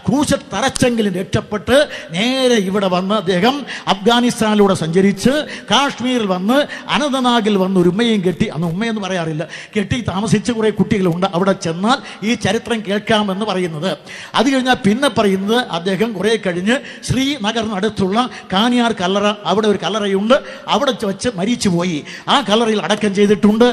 ക്രൂശിൽ തറച്ചെങ്കിലും രക്ഷപ്പെട്ട് നേരെ ഇവിടെ വന്ന് അദ്ദേഹം അഫ്ഗാനിസ്ഥാനിലൂടെ സഞ്ചരിച്ച് കാശ്മീരിൽ വന്ന് അനന്തനാഗിൽ വന്ന് ഒരു ഉമ്മയും കെട്ടി, അന്ന് ഉമ്മയെന്ന് പറയാറില്ല, കെട്ടി താമസിച്ച് കുറേ കുട്ടികളുണ്ട്. അവിടെ ചെന്നാൽ ഈ ചരിത്രം കേൾക്കാമെന്ന് പറയുന്നത്. അത് കഴിഞ്ഞാൽ പിന്നെ പറയുന്നത് അദ്ദേഹം കുറേ കഴിഞ്ഞ് ശ്രീനഗറിനടുത്തുള്ള കാനിയാർ കല്ലറ, അവിടെ ഒരു കല്ലറയുണ്ട്, അവിടെ വെച്ച് മരിച്ചുപോയി. ആ കല്ലറയിൽ അടക്കം ചെയ്തിട്ടുണ്ട്.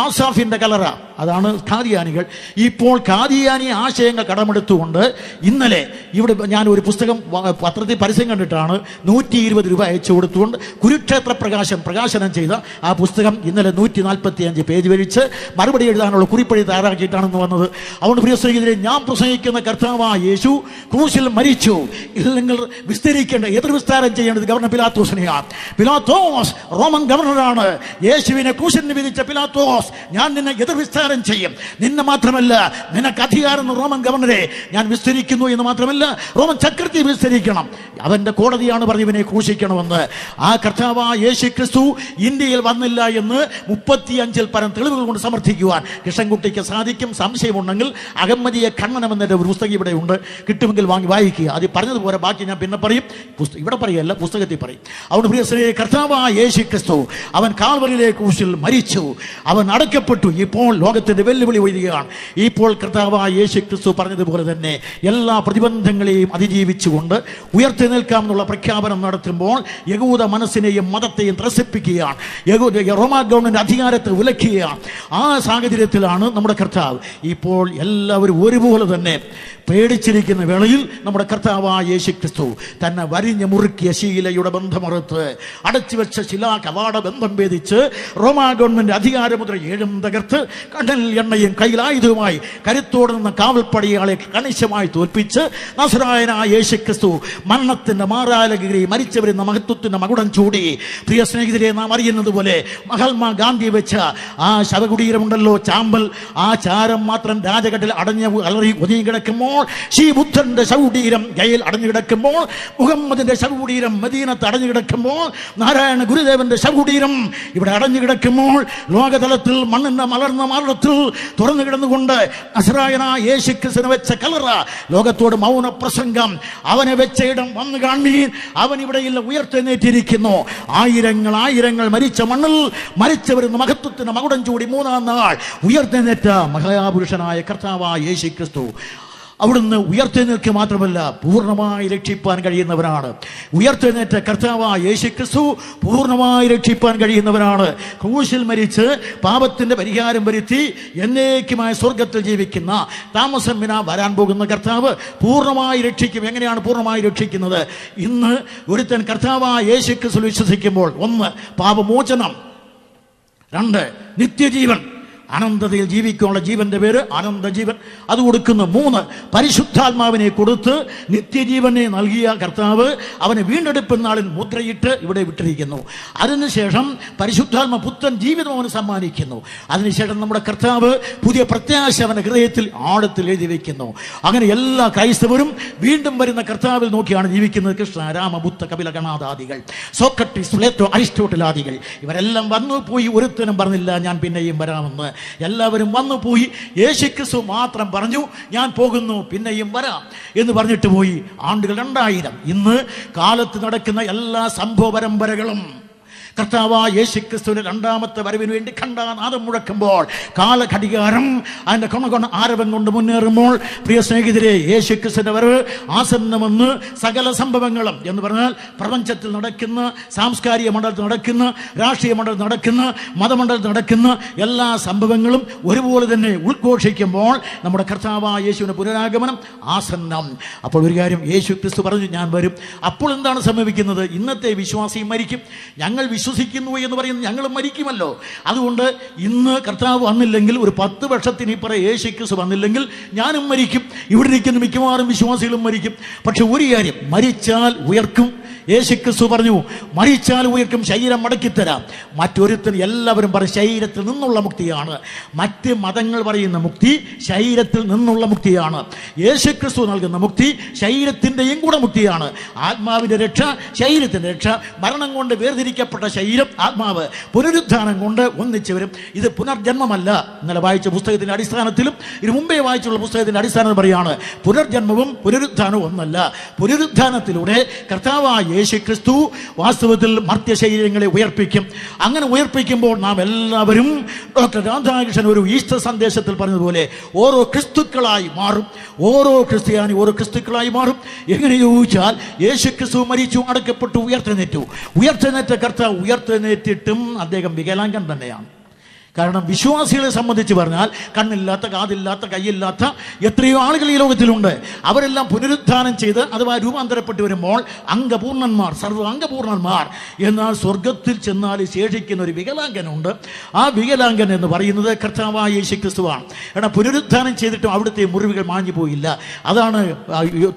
ആസാഫിൻ്റെ കല്ലറ, അതാണ് ഖാദിയാനികൾ. ഇപ്പോൾ ഖാദിയാനി ആശയങ്ങൾ കടമെടുത്തുകൊണ്ട് ഇന്നലെ ഇവിടെ ഞാൻ ഒരു പുസ്തകം പത്രത്തിൽ പരസ്യം കണ്ടിട്ടാണ് 120 രൂപ അയച്ചു കൊടുത്തുകൊണ്ട് കുരുക്ഷേത്ര പ്രകാശനം ചെയ്ത ആ പുസ്തകം ഇന്നലെ 145 പേജ് വരിച്ച് മറുപടി എഴുതാനുള്ള കുറിപ്പടി തയ്യാറാക്കിയിട്ടാണെന്ന് വന്നത്. അതുകൊണ്ട് പ്രിയ സ്നേഹിതരെ, ഞാൻ പ്രസംഗിക്കുന്ന കർത്താവായ യേശു ക്രൂശിൽ മരിച്ചു. ഇല്ലെങ്കിൽ വിസ്തരിക്കേണ്ട, എതിർ വിസ്താരം ചെയ്യേണ്ടത് ഗവർണർ പിലാത്തോസിനെയാണ്. പിലാത്തോസ് റോമൻ ഗവർണറാണ്. യേശുവിനെ ക്രൂശിന് വിധിച്ച പിലാത്തോസ്, ഞാൻ നിന്നെ എതിർ വിസ്താരം ചെയ്യും, നിന്നെ മാത്രമല്ല നിനക്ക് അധികാരം റോമൻ ഗവർണറെ ഞാൻ വിസ്തരിക്കുന്നു എന്ന് മാത്രമല്ല, റോമൻ ചക്രവർത്തി വിസ്തരിക്കണം. അവന്റെ കോടതിയാണ് പറഞ്ഞവനെ ക്രൂശിക്കണമെന്ന്. ആ കർത്താവായ യേശു ക്രിസ്തു ഇന്ത്യയിൽ വന്നില്ല എന്ന് 35 പരം തെളിവുകൾ കൊണ്ട് സമർത്ഥിക്കുവാൻ കൃഷ്ണൻകുട്ടിക്ക് സാധിക്കും. സംശയമുണ്ടെങ്കിൽ അഹമ്മദിയെ ഖണ്ഡനം എന്നൊരു ഒരു പുസ്തകം ഇവിടെ ഉണ്ട്, കിട്ടുമെങ്കിൽ വാങ്ങി വായിക്കുക. അത് പറഞ്ഞതുപോലെ ബാക്കി ഞാൻ പിന്നെ പറയും, ഇവിടെ പറയല്ല, പുസ്തകത്തിൽ പറയും. അതുകൊണ്ട് പ്രിയ സ്നേഹിതരെ, കർത്താവായ യേശു ക്രിസ്തു അവൻ കാൽവരിയിലെ ക്രൂശിൽ മരിച്ചു, അവൻ അടക്കപ്പെട്ടു. ഇപ്പോൾ ലോക ലോകത്തിന്റെ വെല്ലുവിളി ഉയരുകയാണ്. ഇപ്പോൾ കർത്താവായ യേശു ക്രിസ്തു പറഞ്ഞതുപോലെ തന്നെ എല്ലാ പ്രതിബന്ധങ്ങളെയും അതിജീവിച്ചുകൊണ്ട് ഉയർത്തെഴുന്നേൽക്കാമെന്നുള്ള പ്രഖ്യാപനം നടത്തുമ്പോൾ യഹൂദ മനസ്സിനെയും മതത്തെയും ത്രസിപ്പിക്കുകയാണ്. റോമാ ഗവൺമെന്റ് അധികാരത്തെ ഉലയ്ക്കുകയാണ്. ആ സാഹചര്യത്തിലാണ് നമ്മുടെ കർത്താവ്. ഇപ്പോൾ എല്ലാവരും ഒരുപോലെ തന്നെ പേടിച്ചിരിക്കുന്ന വേളയിൽ നമ്മുടെ കർത്താവായ യേശു ക്രിസ്തു തന്നെ വരിഞ്ഞു മുറുക്കിയ ശീലയുടെ ബന്ധമറുത്ത് അടച്ചു വെച്ച ശിലാ കവാട ബന്ധം ഭേദിച്ച് റോമാ ഗവൺമെന്റ് അധികാരമുദ്ര 7 തകർത്ത് കടലിൽ എണ്ണയും കയ്യിലായുധവുമായി കരുത്തോടെ നിന്ന കാവൽപ്പടയാളെ കണിശമായി തോൽപ്പിച്ച് നസറായനായ യേശു ക്രിസ്തു മരണത്തിന്റെ മാറാലകീറി മരിച്ചവരെന്ന മഹത്വത്തിന്റെ മകുടം ചൂടി. പ്രിയ സ്നേഹിതരെ, നാം അറിയുന്നത് പോലെ മഹാത്മാഗാന്ധി വെച്ച ആ ശവകുടീരമുണ്ടല്ലോ, ചാമ്പൽ, ആ ചാരം മാത്രം രാജഘട്ടിൽ അടഞ്ഞ് അലറി ഒതുങ്ങി കിടക്കുമ്പോൾ, ശ്രീബുദ്ധന്റെ ശവകുടീരം ഗയയിൽ അടഞ്ഞു കിടക്കുമ്പോൾ, മുഹമ്മദിന്റെ ശവകുടീരം മദീനത്ത് അടഞ്ഞു കിടക്കുമ്പോൾ, നാരായണ ഗുരുദേവന്റെ ശവകുടീരം ഇവിടെ അടഞ്ഞു കിടക്കുമ്പോൾ, ലോകതലത്തിൽ മണ്ണിന്റെ മലർന്ന മാർഗത്തിൽ തുറന്നു കിടന്നുകൊണ്ട് നസറായനായ യേശു ക്രിസ്തുവിനെ വെച്ച കലറ ലോകത്തോട് മൗന പ്രസംഗം, അവനെ വെച്ച ഇടം വന്നു കാണീൻ, അവൻ ഇവിടെയില്ല, ഉയർത്തെഴുന്നേറ്റിരിക്കുന്നു. ആയിരങ്ങൾ മരിച്ച മണ്ണിൽ മരിച്ചവരെന്ന് മഹത്വത്തിന് മകുടം ചൂടി 3-ാം നാൾ ഉയർത്തെഴുന്നേറ്റ മഹാപുരുഷനായ കർത്താവായ യേശു ക്രിസ്തു അവിടുന്ന് ഉയർത്തെഴുന്നേൽക്കുക മാത്രമല്ല, പൂർണ്ണമായി രക്ഷിപ്പാൻ കഴിയുന്നവനാണ്. ഉയർത്തെഴുന്നേറ്റ കർത്താവായ യേശു ക്രിസ്തു പൂർണ്ണമായി രക്ഷിപ്പാൻ കഴിയുന്നവനാണ്. ക്രൂശിൽ മരിച്ച് പാപത്തിന്റെ പരിഹാരം വരുത്തി എന്നേക്കുമായ സ്വർഗത്തിൽ ജീവിക്കുന്ന താമസം വിനാ വരാൻ പോകുന്ന കർത്താവ് പൂർണ്ണമായി രക്ഷിക്കും. എങ്ങനെയാണ് പൂർണ്ണമായി രക്ഷിക്കുന്നത്? ഇന്ന് ഒരുത്തൻ കർത്താവായ യേശു ക്രിസ്തു വിശ്വസിക്കുമ്പോൾ 1 പാപമോചനം, 2 നിത്യജീവൻ, അനന്തതയിൽ ജീവിക്കാനുള്ള ജീവന്റെ പേര് അനന്തജീവൻ, അത് കൊടുക്കുന്നു. 3 പരിശുദ്ധാത്മാവിനെ കൊടുത്ത് നിത്യജീവനെ നൽകിയ കർത്താവ് അവനെ വീണ്ടെടുപ്പ് നാളിൽ മുദ്രയിട്ട് ഇവിടെ വിട്ടിരിക്കുന്നു. അതിനുശേഷം പരിശുദ്ധാത്മ പുത്തൻ ജീവിതം അവന് സമ്മാനിക്കുന്നു. അതിനുശേഷം നമ്മുടെ കർത്താവ് പുതിയ പ്രത്യാശ അവന്റെ ഹൃദയത്തിൽ ആഴത്തിൽ എഴുതി വയ്ക്കുന്നു. അങ്ങനെ എല്ലാ ക്രൈസ്തവരും വീണ്ടും വരുന്ന കർത്താവിൽ നോക്കിയാണ് ജീവിക്കുന്നത്. കൃഷ്ണ, രാമ, ബുദ്ധ, കപില, ഗണാദാദികൾ, സോക്രട്ടീസ്, പ്ലേറ്റോ, അരിസ്റ്റോട്ടിലാദികൾ ഇവരെല്ലാം വന്നു പോയി. ഒരുത്തനും പറഞ്ഞില്ല ഞാൻ പിന്നെയും വരാമെന്ന്. എല്ലാവരും വന്നു പോയി. യേശു ക്രിസ്തു മാത്രം പറഞ്ഞു ഞാൻ പോകുന്നു, പിന്നെയും വരാം എന്ന് പറഞ്ഞിട്ട് പോയി. ആണ്ടുകൾ 2000. ഇന്ന് കാലത്ത് നടക്കുന്ന എല്ലാ സംഭവ പരമ്പരകളും കർത്താവായ യേശു ക്രിസ്തുവിന്റെ 2ാമത്തെ വരവിന് വേണ്ടി ഖണ്ഡനാദം മുഴക്കുമ്പോൾ, കാലഘടികാരം അതിന്റെ ആരവം കൊണ്ട് മുന്നേറുമ്പോൾ, പ്രിയ സ്നേഹിതരെ, യേശു ക്രിസ്തുവിന്റെ വരവ് ആസന്നമെന്ന് സകല സംഭവങ്ങളും എന്ന് പറഞ്ഞാൽ പ്രപഞ്ചത്തിൽ നടക്കുന്ന, സാംസ്കാരിക മണ്ഡലത്തിൽ നടക്കുന്ന, രാഷ്ട്രീയ മണ്ഡലത്തിൽ നടക്കുന്ന, മതമണ്ഡലത്തിൽ നടക്കുന്ന എല്ലാ സംഭവങ്ങളും ഒരുപോലെ തന്നെ ഉദ്ഘോഷിക്കുമ്പോൾ നമ്മുടെ കർത്താവായ യേശുവിന്റെ പുനരാഗമനം ആസന്നം. അപ്പോൾ ഒരു കാര്യം, യേശു ക്രിസ്തു പറഞ്ഞു ഞാൻ വരും. അപ്പോൾ എന്താണ് സംഭവിക്കുന്നത്? ഇന്നത്തെ വിശ്വാസി മരിക്കും. ഞങ്ങൾ വിശ്വസിക്കുന്നു എന്ന് പറയുന്നത് ഞങ്ങൾ മരിക്കുമല്ലോ. അതുകൊണ്ട് ഇന്ന് കർത്താവ് വന്നില്ലെങ്കിൽ, ഒരു 10 വർഷത്തിന് ഇപ്പുറം യേശു ക്രിസ്തു വന്നില്ലെങ്കിൽ ഞാനും മരിക്കും. ഇവിടെ ഇരിക്കുന്ന മിക്കവാറും വിശ്വാസികളും മരിക്കും. പക്ഷെ ഒരു കാര്യം, മരിച്ചാൽ ഉയർക്കും. യേശു ക്രിസ്തു പറഞ്ഞു മരിച്ചാൽ ഉയർക്കും, ശരീരം മടക്കിത്തരാം. മറ്റൊരുത്തിന് എല്ലാവരും പറയും ശരീരത്തിൽ നിന്നുള്ള മുക്തിയാണ്. മറ്റ് മതങ്ങൾ പറയുന്ന മുക്തി ശരീരത്തിൽ നിന്നുള്ള മുക്തിയാണ്. യേശു ക്രിസ്തു നൽകുന്ന മുക്തി ശരീരത്തിൻ്റെയും കൂടെ മുക്തിയാണ്. ആത്മാവിൻ്റെ രക്ഷ, ശരീരത്തിൻ്റെ രക്ഷ. മരണം കൊണ്ട് വേർതിരിക്കപ്പെട്ട ശരീരം, ആത്മാവ് പുനരുദ്ധാനം കൊണ്ട് ഒന്നിച്ചു വരും. ഇത് പുനർജന്മമല്ല. ഇന്നലെ വായിച്ച പുസ്തകത്തിൻ്റെ അടിസ്ഥാനത്തിലും ഇതിനു മുമ്പേ വായിച്ചുള്ള പുസ്തകത്തിൻ്റെ അടിസ്ഥാനത്തിൽ പറയാണ് പുനർജന്മവും പുനരുദ്ധാനവും ഒന്നല്ല. പുനരുദ്ധാനത്തിലൂടെ കർത്താവായ യേശു ക്രിസ്തു വാസ്തവത്തിൽ മർത്യ ശരീരങ്ങളെ ഉയർപ്പിക്കും. അങ്ങനെ ഉയർപ്പിക്കുമ്പോൾ നാം എല്ലാവരും ഡോക്ടർ രാധാകൃഷ്ണൻ ഒരു ഈസ്റ്റർ സന്ദേശത്തിൽ പറഞ്ഞതുപോലെ ഓരോ ക്രിസ്തുക്കളായി മാറും. ഓരോ ക്രിസ്ത്യാനി ഓരോ ക്രിസ്തുക്കളായി മാറും. എങ്ങനെ ചോദിച്ചാൽ, യേശു ക്രിസ്തു മരിച്ചു, അടക്കപ്പെട്ടു, ഉയർത്തെഴുന്നേറ്റ കർത്താവ് ഉയർത്തെഴുന്നേറ്റിട്ടും അദ്ദേഹം വികലാംഗൻ തന്നെയാണ്. കാരണം വിശ്വാസികളെ സംബന്ധിച്ച് പറഞ്ഞാൽ കണ്ണില്ലാത്ത, കാതില്ലാത്ത, കൈയില്ലാത്ത എത്രയോ ആളുകൾ ഈ ലോകത്തിലുണ്ട്. അവരെല്ലാം പുനരുദ്ധാനം ചെയ്ത് അഥവാ രൂപാന്തരപ്പെട്ട് വരുമ്പോൾ അംഗപൂർണന്മാർ, സർവ്വ അംഗപൂർണന്മാർ. എന്നാൽ സ്വർഗത്തിൽ ചെന്നാൽ ശേഷിക്കുന്ന ഒരു വികലാംഗനുണ്ട്. ആ വികലാംഗൻ എന്ന് പറയുന്നത് കർത്താവായ യേശു ക്രിസ്തുവാണ്. കാരണം പുനരുദ്ധാനം ചെയ്തിട്ടും അവിടുത്തെ മുറിവുകൾ മാഞ്ഞു പോയില്ല. അതാണ്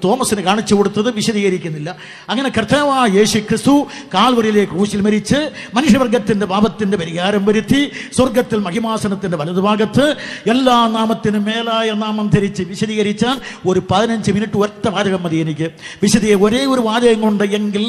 തോമസിന് കാണിച്ചു കൊടുത്തത്, വിശദീകരിക്കുന്നില്ല. അങ്ങനെ കർത്താവായ യേശു ക്രിസ്തു കാൽവരിയിലേക്ക് ക്രൂശിൽ മരിച്ച് മനുഷ്യവർഗത്തിന്റെ പാപത്തിന്റെ പരിഹാരം വരുത്തി സ്വർഗത്തിൽ മഹിമാസനത്തിന്റെ വലതുഭാഗത്ത് എല്ലാ നാമത്തിനും മേലായ നാമം ധരിച്ച് വിശദീകരിച്ചാൽ ഒരു 15 മിനിറ്റ് ഒറ്റ വാചകം മതി എനിക്ക്. ഒരേ ഒരു വാചകം കൊണ്ട് എങ്കിൽ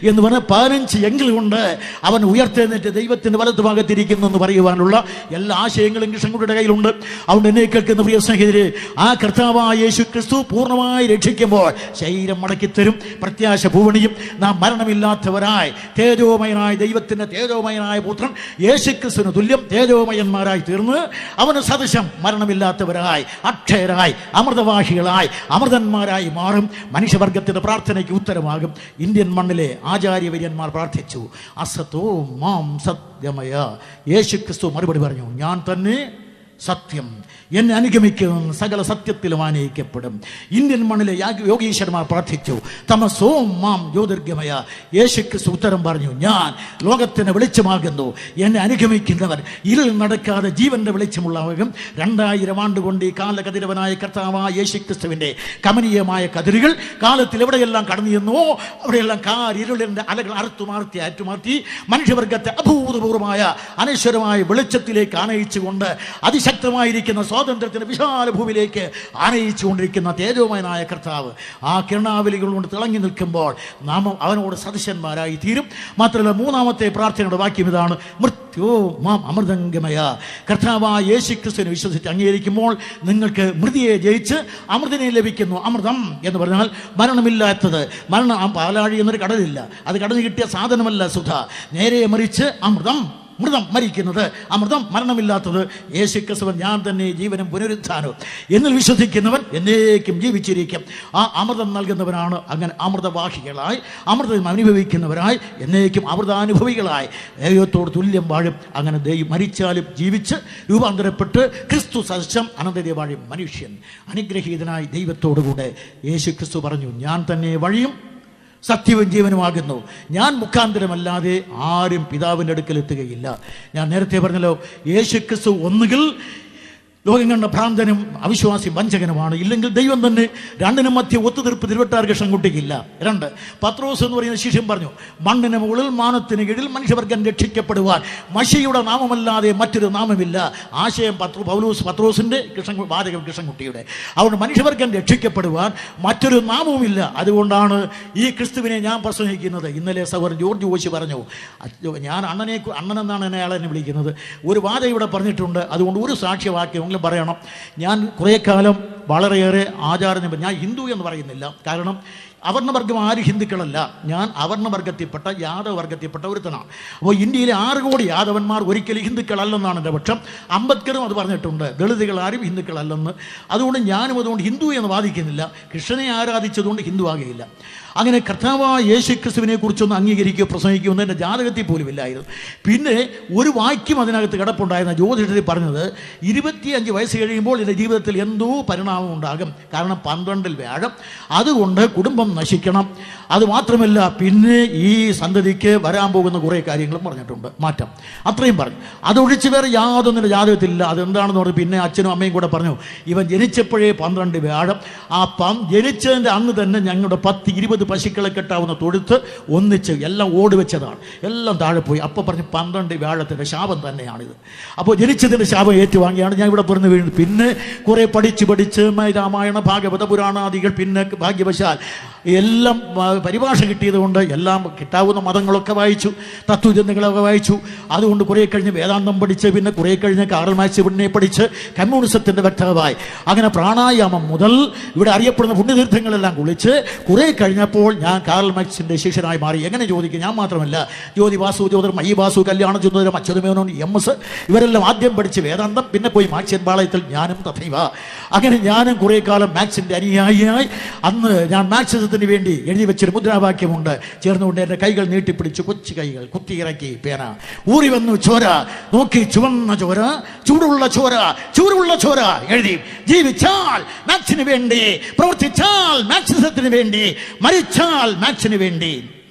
എന്ന് പറഞ്ഞ 15 എങ്കിൽ കൊണ്ട് അവൻ ഉയർത്തെഴുന്നേറ്റ് ദൈവത്തിന്റെ വലതുഭാഗത്തിരിക്കുന്നു എന്ന് പറയുവാനുള്ള എല്ലാ ആശയങ്ങളും കൃഷ്ണൻകുട്ടിയുടെ കയ്യിലുണ്ട്. അതുകൊണ്ട് എന്നെ കേൾക്കുന്ന പ്രിയ സ്നേഹിതരെ, ആ കർത്താവായ യേശു ക്രിസ്തു പൂർണ്ണമായി രക്ഷിക്കുമ്പോൾ ശരീരം മടക്കിത്തരും, പ്രത്യാശ പൂവണിയും. നാം മരണമില്ലാത്തവരായി തേജോമയനായ ദൈവത്തിന്റെ തേജോമയനായ പുത്രൻ യേശു ക്രിസ്തുവിന് തുല്യം തേജോമയന്മാരായി തീർന്ന് അവന് സദൃശം മരണമില്ലാത്തവരായി അക്ഷയരായി അമൃതവാഹികളായി അമൃതന്മാരായി മാറും. മനുഷ്യവർഗത്തിന്റെ പ്രാർത്ഥനയ്ക്ക് ഉത്തരമാകും. ഇന്ത്യൻ മണ്ണിലെ ആചാര്യവര്യന്മാർ പ്രാർത്ഥിച്ചു, അസതോ മാം സത്യമയ. യേശു ക്രിസ്തു മറുപടി പറഞ്ഞു, ഞാൻ തന്നെ സത്യം, എന്നെ അനുഗമിക്കുന്ന സകല സത്യത്തിലും ആനയിക്കപ്പെടും. ഇന്ത്യൻ മണ്ണിലെ യോഗീശ്വരന്മാർ പ്രാർത്ഥിച്ചു, തമസോ മാം ജ്യോതിർഗമയ. യേശു ക്രിസ്തു ഉത്തരം പറഞ്ഞു, ഞാൻ ലോകത്തിന് വെളിച്ചമാകുന്നു, എന്നെ അനുഗമിക്കുന്നവർ ഇരുൾ നടക്കാതെ ജീവന്റെ വെളിച്ചമുള്ളവരും. 2000 ആണ്ടുകൊണ്ട് ഈ കാലകതിരവനായ കർത്താവായ യേശു ക്രിസ്തുവിന്റെ കമനീയമായ കതിരുകൾ കാലത്തിൽ എവിടെയെല്ലാം കടന്നു ചെന്നുവോ അവിടെയെല്ലാം ഇരുളിന്റെ അലകൾ അറ്റുമാർത്തി മനുഷ്യവർഗത്തെ അഭൂതപൂർവമായ അനശ്വരമായ വെളിച്ചത്തിലേക്ക് ആനയിച്ചുകൊണ്ട് ശക്തമായിരിക്കുന്ന സ്വാതന്ത്ര്യത്തിന്റെ വിശാല ഭൂമിയിലേക്ക് ആനയിച്ചുകൊണ്ടിരിക്കുന്ന തേജോമയനായ കർത്താവ് ആ കിരണാവലികൾ കൊണ്ട് തിളങ്ങി നിൽക്കുമ്പോൾ നാം അവനോട് സദൃശന്മാരായി തീരും. മാത്രമല്ല, മൂന്നാമത്തെ പ്രാർത്ഥനയുടെ വാക്യം ഇതാണ്, മൃത്യോ മാം അമൃതംഗമയ. കർത്താവായ യേശു ക്രിസ്തുവിനെ വിശ്വസിച്ച് അംഗീകരിക്കുമ്പോൾ നിങ്ങൾക്ക് മൃതിയെ ജയിച്ച് അമൃതിനെ ലഭിക്കുന്നു. അമൃതം എന്ന് പറഞ്ഞാൽ മരണമില്ലാത്തത്. പാലാഴി എന്നൊരു കടലില്ല, അത് കടന്നു കിട്ടിയ സാധനമല്ല സുധ. നേരെ മറിച്ച് മൃതം മരിക്കുന്നത്, അമൃതം മരണമില്ലാത്തത്. യേശു ക്രിസ്തുവൻ ഞാൻ തന്നെ ജീവനും പുനരുത്ഥാനവും. എന്നിൽ വിശ്വസിക്കുന്നവൻ എന്നേക്കും ജീവിച്ചിരിക്കും. ആ അമൃതം നൽകുന്നവനാണ്. അങ്ങനെ അമൃതവാഹികളായി അമൃതം അനുഭവിക്കുന്നവരായി എന്നേക്കും അമൃതാനുഭവികളായി ദൈവത്തോട് തുല്യം വാഴും. അങ്ങനെ മരിച്ചാലും ജീവിച്ച് രൂപാന്തരപ്പെട്ട് ക്രിസ്തു സദൃശം അനന്തത വാഴും മനുഷ്യൻ. അനുഗ്രഹീതനായി ദൈവത്തോടുകൂടെ യേശു ക്രിസ്തു പറഞ്ഞു, ഞാൻ തന്നെ വഴിയും സത്യവും ജീവനുമാകുന്നു, ഞാൻ മുഖാന്തരമല്ലാതെ ആരും പിതാവിൻ്റെ അടുക്കൽ എത്തുകയില്ല. ഞാൻ നേരത്തെ പറഞ്ഞല്ലോ, യേശു ക്രിസ്തു ഒന്നുകിൽ ലോകം കണ്ട ഭ്രാന്തനും അവിശ്വാസി വഞ്ചകനുമാണ്, ഇല്ലെങ്കിൽ ദൈവം തന്നെ. രണ്ടിനും മധ്യ ഒത്തുതീർപ്പ് തിരുവട്ടാർ കൃഷ്ണൻകുട്ടിക്കില്ല. 2 പത്രോസ് എന്ന് പറയുന്ന ശിഷ്യൻ പറഞ്ഞു, മണ്ണിന് മുകളിൽ മാനത്തിന് കീഴിൽ മനുഷ്യവർഗം രക്ഷിക്കപ്പെടുവാൻ മഷിയുടെ നാമമല്ലാതെ മറ്റൊരു നാമമില്ല. ആശയം പത്രോസിന്റെ വാചകം കൃഷ്ണൻകുട്ടിയുടെ. അതുകൊണ്ട് മനുഷ്യവർഗം രക്ഷിക്കപ്പെടുവാൻ മറ്റൊരു നാമവുമില്ല. അതുകൊണ്ടാണ് ഈ ക്രിസ്തുവിനെ ഞാൻ പ്രസംഗിക്കുന്നത്. ഇന്നലെ സഹോദരൻ ജോർജ് കോശി പറഞ്ഞു, ഞാൻ അണ്ണനെന്നാണ് അയാളെന്നെ വിളിക്കുന്നത്. ഒരു വാചകം ഇവിടെ പറഞ്ഞിട്ടുണ്ട്. അതുകൊണ്ട് ഒരു സാക്ഷ്യവാക്യം പറയണം. ഞാൻ കുറേ കാലം വളരെയേറെ ആചാരം, ഞാൻ ഹിന്ദു എന്ന് പറയുന്നില്ല, കാരണം അവർണവർഗം ആര് ഹിന്ദുക്കളല്ല. ഞാൻ അവർണവർഗത്തിൽപ്പെട്ട യാദവർഗത്തിൽപ്പെട്ട ഒരുത്തനാണ്. അപ്പോൾ ഇന്ത്യയിലെ 6 കോടി യാദവന്മാർ ഒരിക്കലും ഹിന്ദുക്കളല്ലെന്നാണ് എൻ്റെ പക്ഷം. അംബേദ്കറും അത് പറഞ്ഞിട്ടുണ്ട്, ദളിതുകൾ ആരും ഹിന്ദുക്കളല്ലെന്ന്. അതുകൊണ്ട് ഞാനും അതുകൊണ്ട് ഹിന്ദു എന്ന് വാദിക്കുന്നില്ല. കൃഷ്ണനെ ആരാധിച്ചതുകൊണ്ട് ഹിന്ദു ആകുകയില്ല. അങ്ങനെ കർത്താവായ യേശു ക്രിസ്തുവിനെ കുറിച്ചൊന്ന് അംഗീകരിക്കുകയോ പ്രസംഗിക്കുകയോ ഒന്നും എൻ്റെ ജാതകത്തിൽ പോലും ഇല്ലായിരുന്നു. പിന്നെ ഒരു വാക്യം അതിനകത്ത് കിടപ്പുണ്ടായിരുന്ന ജ്യോതിഷത്തിൽ പറഞ്ഞത്, 25 വയസ്സ് കഴിയുമ്പോൾ എൻ്റെ ജീവിതത്തിൽ എന്തോ പരിണാമം ഉണ്ടാകും. കാരണം 12 വ്യാഴം, അതുകൊണ്ട് കുടുംബം നശിക്കണം. അതുമാത്രമല്ല, പിന്നെ ഈ സന്തതിക്ക് വരാൻ പോകുന്ന കുറേ കാര്യങ്ങളും പറഞ്ഞിട്ടുണ്ട്, മാറ്റം. അത്രയും പറഞ്ഞു. അതൊഴിച്ച് വേറെ യാതൊന്നിൻ്റെ ജാതകത്തിലില്ല. അതെന്താണെന്ന് പറഞ്ഞു. പിന്നെ അച്ഛനും അമ്മയും കൂടെ പറഞ്ഞു, ഇവൻ ജനിച്ചപ്പോഴേ 12 വ്യാഴം. ആ ജനിച്ചതിൻ്റെ അന്ന് തന്നെ ഞങ്ങളുടെ 10-20 പശുക്കളെ കെട്ടാവുന്ന തൊഴുത്ത് ഒന്നിച്ച് എല്ലാം ഓടിവെച്ചതാണ്. എല്ലാം താഴെ പോയി. അപ്പോൾ പറഞ്ഞു, 12 വ്യാഴത്തിൻ്റെ ശാപം തന്നെയാണിത്. അപ്പോൾ ജനിച്ചതിൻ്റെ ശാപം ഏറ്റുവാങ്ങിയാണ് ഞാൻ ഇവിടെ പറഞ്ഞു വീഴുന്നത്. പിന്നെ കുറേ പഠിച്ച് രാമായണ ഭാഗവത പുരാണാദികൾ, പിന്നെ ഭാഗ്യവശാൽ എല്ലാം പരിഭാഷ കിട്ടിയത് കൊണ്ട് എല്ലാം കിട്ടാവുന്ന മതങ്ങളൊക്കെ വായിച്ചു, തത്വചിന്തകളൊക്കെ വായിച്ചു. അതുകൊണ്ട് കുറേ കഴിഞ്ഞ് വേദാന്തം പഠിച്ച്, പിന്നെ കുറേ കഴിഞ്ഞ് കാറൽ മാർക്സ് പിന്നെ പഠിച്ച് കമ്മ്യൂണിസത്തിൻ്റെ വക്താവായി. അങ്ങനെ പ്രാണായാമം മുതൽ ഇവിടെ അറിയപ്പെടുന്ന പുണ്യതീർത്ഥങ്ങളെല്ലാം കുളിച്ച് കുറേ കഴിഞ്ഞപ്പോൾ ഞാൻ കാറൽ മാർക്സിൻ്റെ ശിഷ്യനായി മാറി. എങ്ങനെ ചോദിക്കും? ഞാൻ മാത്രമല്ല, ജ്യോതി വാസു, ജ്യോതിർ മയി വാസു, കല്യാണ ചുന്ദരം, അച്യുതമേനോൻ, MS ഇവരെല്ലാം ആദ്യം പഠിച്ച് വേദാന്തം, പിന്നെ പോയി മാക്സിൻ പാളയത്തിൽ ഞാനും തഥൈവ. അങ്ങനെ ഞാനും കുറേ കാലം മാക്സിൻ്റെ അനുയായിയായി. അന്ന് ഞാൻ മാക്സിസത്തിന് വേണ്ടി എഴുതി വെച്ചൊരു മുദ്രാവാക്യമുണ്ട്. ചേർന്നുകൊണ്ട് എൻ്റെ കൈകൾ നീട്ടിപ്പിടിച്ചു, കൊച്ചു കൈകൾ കുത്തിയിറക്കി പേന ഊറി വന്നു ചോര, നോക്കി ചുവന്ന ചോര, ചൂടുള്ള ചോര എഴുതി. ജീവിച്ചാൽ മാക്സിന് വേണ്ടി, പ്രവർത്തിച്ചാൽ മാക്സിസത്തിന് വേണ്ടി, മരിച്ചാൽ മാക്സിന് വേണ്ടി.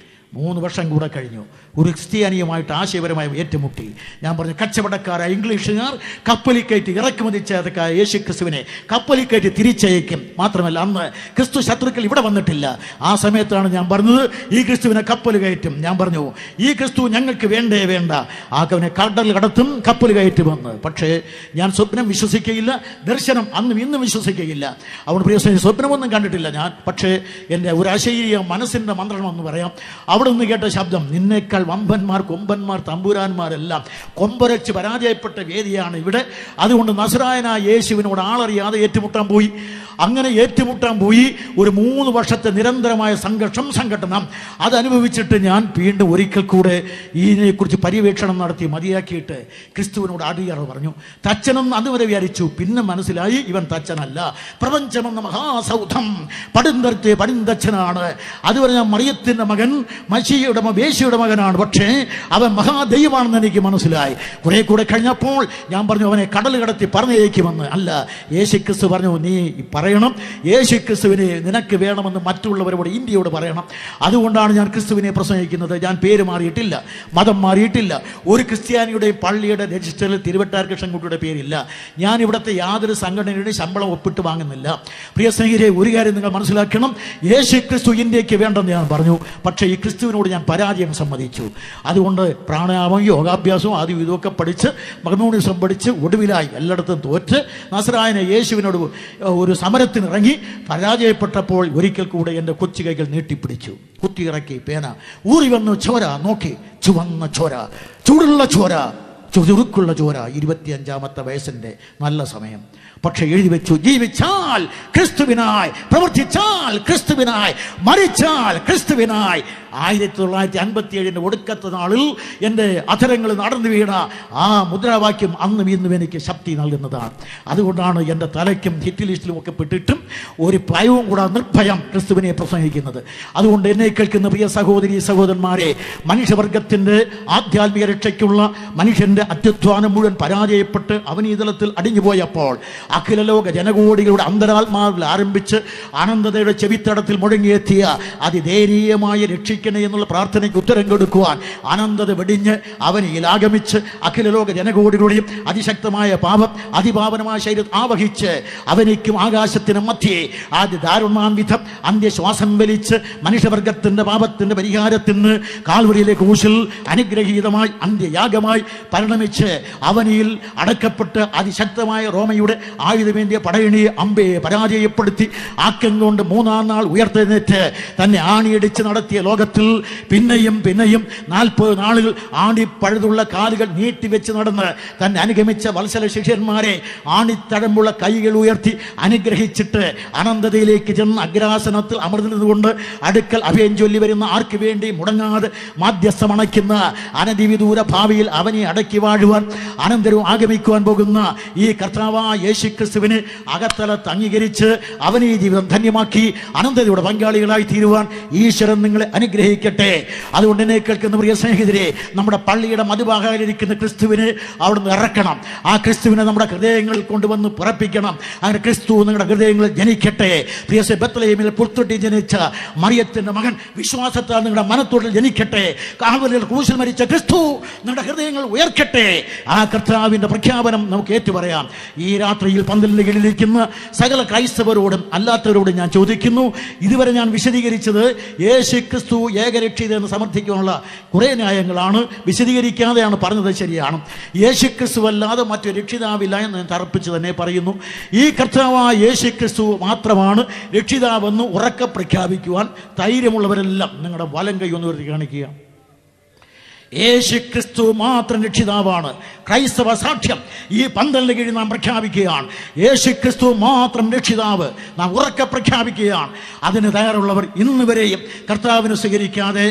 3 വർഷം കൂടെ കഴിഞ്ഞു. ഒരു ക്രിസ്ത്യാനിയുമായിട്ട് ആശയപരമായി ഏറ്റുമുട്ടി. ഞാൻ പറഞ്ഞു, കച്ചവടക്കാരായ ഇംഗ്ലീഷുകാർ കപ്പലിൽ കയറ്റി ഇറക്കുമതി ചെയ്ത യേശു ക്രിസ്തുവിനെ കപ്പലിൽ കയറ്റി തിരിച്ചയക്കും. മാത്രമല്ല, അന്ന് ക്രിസ്തു ശത്രുക്കൾ ഇവിടെ വന്നിട്ടില്ല. ആ സമയത്താണ് ഞാൻ പറഞ്ഞത്, ഈ ക്രിസ്തുവിനെ കപ്പൽ കയറ്റും. ഞാൻ പറഞ്ഞു, ഈ ക്രിസ്തു ഞങ്ങൾക്ക് വേണ്ട, ആകവനെ കടൽ കടത്തും, കപ്പൽ കയറ്റുമെന്ന്. പക്ഷേ ഞാൻ സ്വപ്നം വിശ്വസിക്കുകയില്ല, ദർശനം അന്നും ഇന്നും വിശ്വസിക്കുകയില്ല. അതുകൊണ്ട് പ്രിയ സ്വപ്നമൊന്നും കണ്ടിട്ടില്ല ഞാൻ. പക്ഷേ എൻ്റെ ഒരു അശരീര മനസ്സിൻ്റെ മന്ത്രണം എന്ന് പറയാം. അവിടെ നിന്ന് കേട്ട ശബ്ദം, നിന്നേക്കാൾ വമ്പന്മാർ, കൊമ്പന്മാർ, തമ്പുരാന്മാരെല്ലാം കൊമ്പരച്ച് പരാജയപ്പെട്ട വേദിയാണ് ഇവിടെ. അതുകൊണ്ട് നസ്രായനായ യേശുവിനോട് ആളറിയാതെ ഏറ്റുമുട്ടാൻ പോയി. അങ്ങനെ ഏറ്റുമുട്ടാൻ പോയി. ഒരു 3 വർഷത്തെ നിരന്തരമായ സംഘടന അതനുഭവിച്ചിട്ട് ഞാൻ വീണ്ടും ഒരിക്കൽ കൂടെ ഇതിനെക്കുറിച്ച് പര്യവേക്ഷണം നടത്തി മതിയാക്കിയിട്ട് ക്രിസ്തുവിനോട് അടിയറവ് പറഞ്ഞു. തച്ചനെന്ന് അതുവരെ വിചാരിച്ചു. പിന്നെ മനസ്സിലായി ഇവൻ തച്ചനല്ല, പ്രപഞ്ചമെന്ന മഹാസൗധം പടിന്തച്ഛനാണ്. അതുവരെ ഞാൻ മറിയത്തിൻ്റെ മകൻ, വേശിയുടെ മകനാണ്, പക്ഷേ അവൻ മഹാദൈവമാണെന്ന് എനിക്ക് മനസ്സിലായി. കുറെ കൂടെ കഴിഞ്ഞപ്പോൾ ഞാൻ പറഞ്ഞു അവനെ കടൽ കടത്തി പറഞ്ഞേക്കുമെന്ന്. അല്ല, യേശുക്രിസ്തു പറഞ്ഞു നീ പറയണം, യേശുക്രിസ്തുവിനെ നിനക്ക് വേണമെന്ന് മറ്റുള്ളവരോട്, ഇന്ത്യയോട് പറയണം. അതുകൊണ്ടാണ് ഞാൻ ക്രിസ്തുവിനെ പ്രസംഗിക്കുന്നത്. ഞാൻ പേര് മാറിയിട്ടില്ല, മതം മാറിയിട്ടില്ല. ഒരു ക്രിസ്ത്യാനിയുടെ പള്ളിയുടെ രജിസ്റ്ററിൽ തിരുവട്ടാർ കൃഷ്ണൻകുട്ടിയുടെ പേരില്ല. ഞാൻ ഇവിടുത്തെ യാതൊരു സംഘടനയുടെ ശമ്പളം ഒപ്പിട്ട് വാങ്ങുന്നില്ല. പ്രിയ സ്നേഹിതരെ, ഒരു കാര്യം നിങ്ങൾ മനസ്സിലാക്കണം, യേശുക്രിസ്തു ഇന്ത്യക്ക് വേണ്ടെന്ന് ഞാൻ പറഞ്ഞു. പക്ഷേ ഈ ക്രിസ്തുവിനോട് ഞാൻ പരാജയം സമ്മതിച്ചു. അതുകൊണ്ട് പ്രാണായാമം, യോഗാഭ്യാസവും ആദ്യം ഇതൊക്കെ പഠിച്ച്, മകനോണിസം പഠിച്ച്, ഒടുവിലായി എല്ലായിടത്തും തോറ്റ് നസ്രായനെ യേശുവിനോട് ഒരു സമരത്തിനിറങ്ങി പരാജയപ്പെട്ടപ്പോൾ ഒരിക്കൽ കൂടെ എൻ്റെ കൊച്ചു കൈകൾ നീട്ടിപ്പിടിച്ചു, കുത്തിയിറക്കി പേന ഊറി വന്നു. ചോര നോക്കി, ചുവന്ന ചോര, ചൂടുള്ള ചോര, ചുരുക്കുള്ള ചോര. 25-ാമത്തെ വയസ്സിൻ്റെ നല്ല സമയം. പക്ഷെ എഴുതി വെച്ചു, ജീവിച്ചാൽ ക്രിസ്തുവിനായി, പ്രവർത്തിച്ചാൽ ക്രിസ്തുവിനായി, മരിച്ചാൽ ക്രിസ്തുവിനായി. 1957 ഒടുക്കത്തെ നാളിൽ എൻ്റെ അധരങ്ങളിൽ നടന്നു വീണ ആ മുദ്രാവാക്യം അന്നും ഇന്നും എനിക്ക് ശക്തി നൽകുന്നതാണ്. അതുകൊണ്ടാണ് എൻ്റെ തലയ്ക്കും ഹിറ്റ് ലിസ്റ്റിലും ഒക്കെ പെട്ടിട്ടും ഒരു ഭയവും കൂടാതെ നിർഭയം ക്രിസ്തുവിനെ പ്രസംഗിക്കുന്നത്. അതുകൊണ്ട് എന്നെ കേൾക്കുന്ന പ്രിയ സഹോദരി സഹോദരന്മാരെ, മനുഷ്യവർഗത്തിൻ്റെ ആധ്യാത്മിക രക്ഷയ്ക്കുള്ള മനുഷ്യൻ്റെ അത്യുത്ഥാനം മുഴുവൻ പരാജയപ്പെട്ട് അവനീതലത്തിൽ അടിഞ്ഞുപോയപ്പോൾ അഖില ലോക ജനകോടികളുടെ അന്തരാത്മാവിൽ ആരംഭിച്ച് അനന്തതയുടെ ചെവിത്തടത്തിൽ മുഴങ്ങിയെത്തിയ അതിദയനീയമായ രക്ഷിക്കണേ എന്നുള്ള പ്രാർത്ഥനയ്ക്ക് ഉത്തരം കൊടുക്കുവാൻ അനന്തത വെടിഞ്ഞ് അവനിൽ ആഗമിച്ച് അഖില ലോക ജനകോടികളുടെയും അതിശക്തമായ പാപം അതിപാവനമായ ശരീരം ആവഹിച്ച് അവനിക്കും ആകാശത്തിനും മധ്യേ ആദ്യ ദാരുണമാം വിധം അന്ത്യശ്വാസം വലിച്ച് മനുഷ്യവർഗത്തിൻ്റെ പാപത്തിൻ്റെ പരിഹാരത്തിന് കാൽവരിയിലെ ക്രൂശിൽ അനുഗ്രഹീതമായി അന്ത്യയാഗമായി പരിണമിച്ച് അവനിൽ അടക്കപ്പെട്ട് അതിശക്തമായ റോമയുടെ ആയുധമേന്തിയ പടയണിയെ അമ്പയെ പരാജയപ്പെടുത്തി ആക്കം കൊണ്ട് 3-ാം നാൾ ഉയർത്തെഴുന്നേറ്റ് തന്നെ ആണിയടിച്ച് നടത്തിയ ലോകത്തിൽ പിന്നെയും 40 നാളുകൾ ആണിപ്പഴുതുള്ള കാലുകൾ നീട്ടിവെച്ച് നടന്ന് തന്നെ അനുഗമിച്ച വത്സല ശിഷ്യന്മാരെ ആണിത്തഴമ്പുള്ള കൈകൾ ഉയർത്തി അനുഗ്രഹിച്ചിട്ട് അനന്തതയിലേക്ക് ചെന്ന് അഗ്രാസനത്തിൽ അമർന്നിരുന്നുകൊണ്ട് അടുക്കൽ അഭയം ചൊല്ലി വരുന്ന ആർക്ക് വേണ്ടി മുടങ്ങാതെ മാധ്യസ്ഥമണയ്ക്കുന്ന അനധിവിദൂര ഭാവിയിൽ അവനെ അടക്കി വാഴുവാൻ അനന്തരവും ആഗമിക്കുവാൻ പോകുന്ന ഈ കർത്താവായ യേശുക്രിസ്തുവിനെ അകത്തലത്ത് അംഗീകരിച്ച് അവനെ ജീവിതം ധന്യമാക്കി അനന്തതയുടെ പങ്കാളികളായി തീരുവാൻ ഈശ്വരൻ നിങ്ങളെ അനുഗ്രഹിക്കട്ടെ. അതുകൊണ്ട് എന്നെ കേൾക്കുന്ന പ്രിയ സ്നേഹിതരെ, നമ്മുടെ പള്ളിയുടെ മധുഭാഗമായിരിക്കുന്ന ക്രിസ്തുവിനെ അവിടുന്ന് ഇറക്കണം. ആ ക്രിസ്തുവിനെ നമ്മുടെ ഹൃദയങ്ങളിൽ കൊണ്ടുവന്ന് പുറപ്പിക്കണം. അങ്ങനെ ക്രിസ്തു നിങ്ങളുടെ ഹൃദയങ്ങളിൽ ജനിക്കട്ടെ. പ്രിയ ബത്ലഹേമിൽ പുൽത്തൊട്ടി ജനിച്ച മറിയത്തിൻ്റെ മകൻ വിശ്വാസത്താൽ നിങ്ങളുടെ മനത്തോട്ടിൽ ജനിക്കട്ടെ. കാൽവരിയിൽ ക്രൂശിൽ മരിച്ച ക്രിസ്തു നിങ്ങളുടെ ഹൃദയങ്ങൾ ഉയർക്കട്ടെ. ആ കർത്താവിൻ്റെ പ്രഖ്യാപനം നമുക്ക് ഏറ്റുപറയാം. ഈ രാത്രിയിൽ പന്തലിൻ്റെ കീഴിലിരിക്കുന്ന സകല ക്രൈസ്തവരോടും അല്ലാത്തവരോടും ഞാൻ ചോദിക്കുന്നു, ഇതുവരെ ഞാൻ വിശദീകരിച്ചത് യേശു ക്രിസ്തു ഏകരക്ഷിതെന്ന് സമർത്ഥിക്കാനുള്ള കുറേ ന്യായങ്ങളാണ്. വിശദീകരിക്കാതെയാണ് പറഞ്ഞത്. ശരിയാണ്, യേശു ക്രിസ്തു അല്ലാതെ മറ്റൊരു രക്ഷിതാവില്ല എന്ന് ഞാൻ തറപ്പിച്ച് തന്നെ പറയുന്നു. ഈ കർത്താവായ യേശു ക്രിസ്തു മാത്രമാണ് രക്ഷിതാവെന്ന് ഉറക്കെ പ്രഖ്യാപിക്കുവാൻ ധൈര്യമുള്ളവരെല്ലാം നിങ്ങളുടെ വലം കൈ ഒന്ന് ഉയർത്തി കാണിക്കുക. യേശു ക്രിസ്തു മാത്രം രക്ഷിതാവാണ്. ക്രൈസ്തവ സാക്ഷ്യം ഈ പന്തലിന് കീഴിൽ നാം പ്രഖ്യാപിക്കുകയാണ്. യേശു ക്രിസ്തു മാത്രം രക്ഷിതാവ് നാം ഉറക്കെ പ്രഖ്യാപിക്കുകയാണ്. അതിന് തയ്യാറുള്ളവർ ഇന്ന് വരെയും കർത്താവിനെ സ്വീകരിക്കാതെ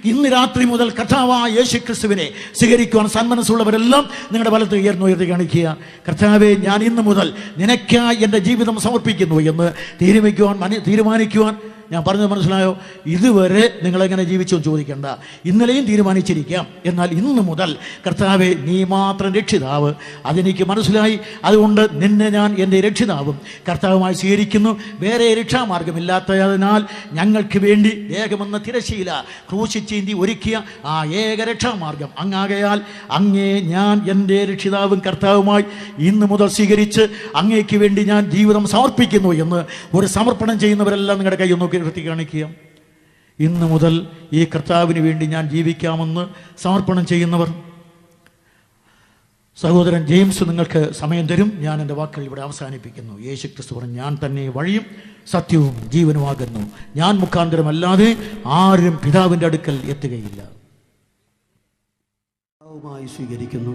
ഇന്ന് രാത്രി മുതൽ കർത്താവായ യേശു ക്രിസ്തുവിനെ സ്വീകരിക്കുവാൻ സന്മനസ്സുള്ളവരെല്ലാം നിങ്ങളുടെ വലത്ത് ഉയർത്തി കാണിക്കുക. കർത്താവെ, ഞാൻ ഇന്ന് മുതൽ നിനക്കായി എൻ്റെ ജീവിതം സമർപ്പിക്കുന്നു എന്ന് തീരുമാനിക്കുവാൻ ഞാൻ പറഞ്ഞത് മനസ്സിലായോ? ഇതുവരെ നിങ്ങളെങ്ങനെ ജീവിച്ചോ ചോദിക്കേണ്ട. ഇന്നലെയും തീരുമാനിച്ചിരിക്കാം. എന്നാൽ ഇന്ന് മുതൽ കർത്താവെ, നീ മാത്രം രക്ഷിതാവ്, അതെനിക്ക് മനസ്സിലായി. അതുകൊണ്ട് നിന്നെ ഞാൻ എൻ്റെ രക്ഷിതാവും കർത്താവുമായി സ്വീകരിക്കുന്നു. വേറെ രക്ഷാമാർഗമില്ലാത്തതിനാൽ ഞങ്ങൾക്ക് വേണ്ടി ഏകമെന്ന തിരശീല ക്രൂശിച്ചീന്തി ഒരുക്കിയ ആ ഏക രക്ഷാമാർഗം അങ്ങാകയാൽ അങ്ങേ ഞാൻ എൻ്റെ രക്ഷിതാവും കർത്താവുമായി ഇന്ന് മുതൽ സ്വീകരിച്ച് അങ്ങേക്ക് വേണ്ടി ഞാൻ ജീവിതം സമർപ്പിക്കുന്നു എന്ന് ഒരു സമർപ്പണം ചെയ്യുന്നവരെല്ലാം നിങ്ങളുടെ കൈ നോക്കി നിർത്തി കാണിക്കുക. ഇന്ന് മുതൽ ഈ കർത്താവിന് വേണ്ടി ഞാൻ ജീവിക്കാമെന്ന് സമർപ്പണം ചെയ്യുന്നവർ, സഹോദരൻ ജെയിംസ് നിങ്ങൾക്ക് സമയം തരും. ഞാൻ എൻ്റെ വാക്കുകൾ ഇവിടെ അവസാനിപ്പിക്കുന്നു. യേശു ക്രിസ്തു പറഞ്ഞു, ഞാൻ തന്നെ വഴിയും സത്യവും ജീവനുമാകുന്നു. ഞാൻ മുഖാന്തരമല്ലാതെ ആരും പിതാവിൻ്റെ അടുക്കൽ എത്തുകയില്ല. സ്വീകരിക്കുന്നു.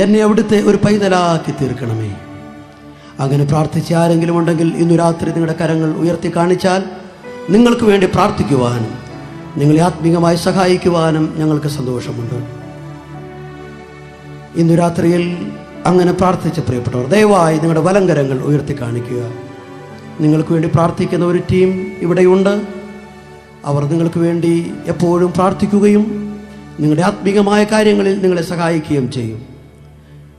എന്നെ അവിടുത്തെ ഒരു പൈതലാക്കി തീർക്കണമേ. അങ്ങനെ പ്രാർത്ഥിച്ച ആരെങ്കിലും ഉണ്ടെങ്കിൽ ഇന്നു രാത്രി നിങ്ങളുടെ കരങ്ങൾ ഉയർത്തി കാണിച്ചാൽ നിങ്ങൾക്ക് വേണ്ടി പ്രാർത്ഥിക്കുവാനും നിങ്ങളെ ആത്മീകമായി സഹായിക്കുവാനും ഞങ്ങൾക്ക് സന്തോഷമുണ്ട്. ഇന്നു രാത്രിയിൽ അങ്ങനെ പ്രാർത്ഥിച്ച പ്രിയപ്പെട്ടവർ ദയവായി നിങ്ങളുടെ വലങ്കരങ്ങൾ ഉയർത്തി കാണിക്കുക. നിങ്ങൾക്ക് വേണ്ടി പ്രാർത്ഥിക്കുന്ന ഒരു ടീം ഇവിടെയുണ്ട്. അവർ നിങ്ങൾക്ക് വേണ്ടി എപ്പോഴും പ്രാർത്ഥിക്കുകയും നിങ്ങളുടെ ആത്മീകമായ കാര്യങ്ങളിൽ നിങ്ങളെ സഹായിക്കുകയും ചെയ്യും.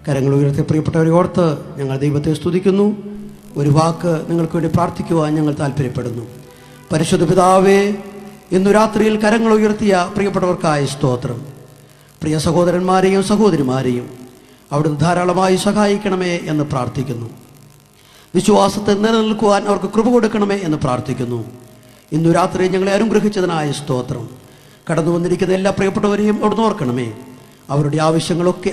കരങ്ങൾ ഉയർത്തി പ്രിയപ്പെട്ടവരെ ഓർത്ത് ഞങ്ങൾ ദൈവത്തെ സ്തുതിക്കുന്നു. ഒരു വാക്ക് നിങ്ങൾക്ക് വേണ്ടി പ്രാർത്ഥിക്കുവാൻ ഞങ്ങൾ താല്പര്യപ്പെടുന്നു. പരിശുദ്ധ പിതാവേ, ഇന്നു രാത്രിയിൽ കരങ്ങൾ ഉയർത്തിയ പ്രിയപ്പെട്ടവർക്കായ സ്തോത്രം. പ്രിയ സഹോദരന്മാരെയും സഹോദരിമാരെയും അവിടുന്ന് ധാരാളമായി സഹായിക്കണമേ എന്ന് പ്രാർത്ഥിക്കുന്നു. വിശ്വാസത്തിൽ നിലനിൽക്കുവാൻ അവർക്ക് കൃപ കൊടുക്കണമേ എന്ന് പ്രാർത്ഥിക്കുന്നു. ഇന്നു രാത്രി ഞങ്ങളെ അനുഗ്രഹിച്ചതിനായ സ്തോത്രം. കടന്നു വന്നിരിക്കുന്ന എല്ലാ പ്രിയപ്പെട്ടവരെയും അവിടുന്ന് ഓർക്കണമേ. അവരുടെ ആവശ്യങ്ങളൊക്കെ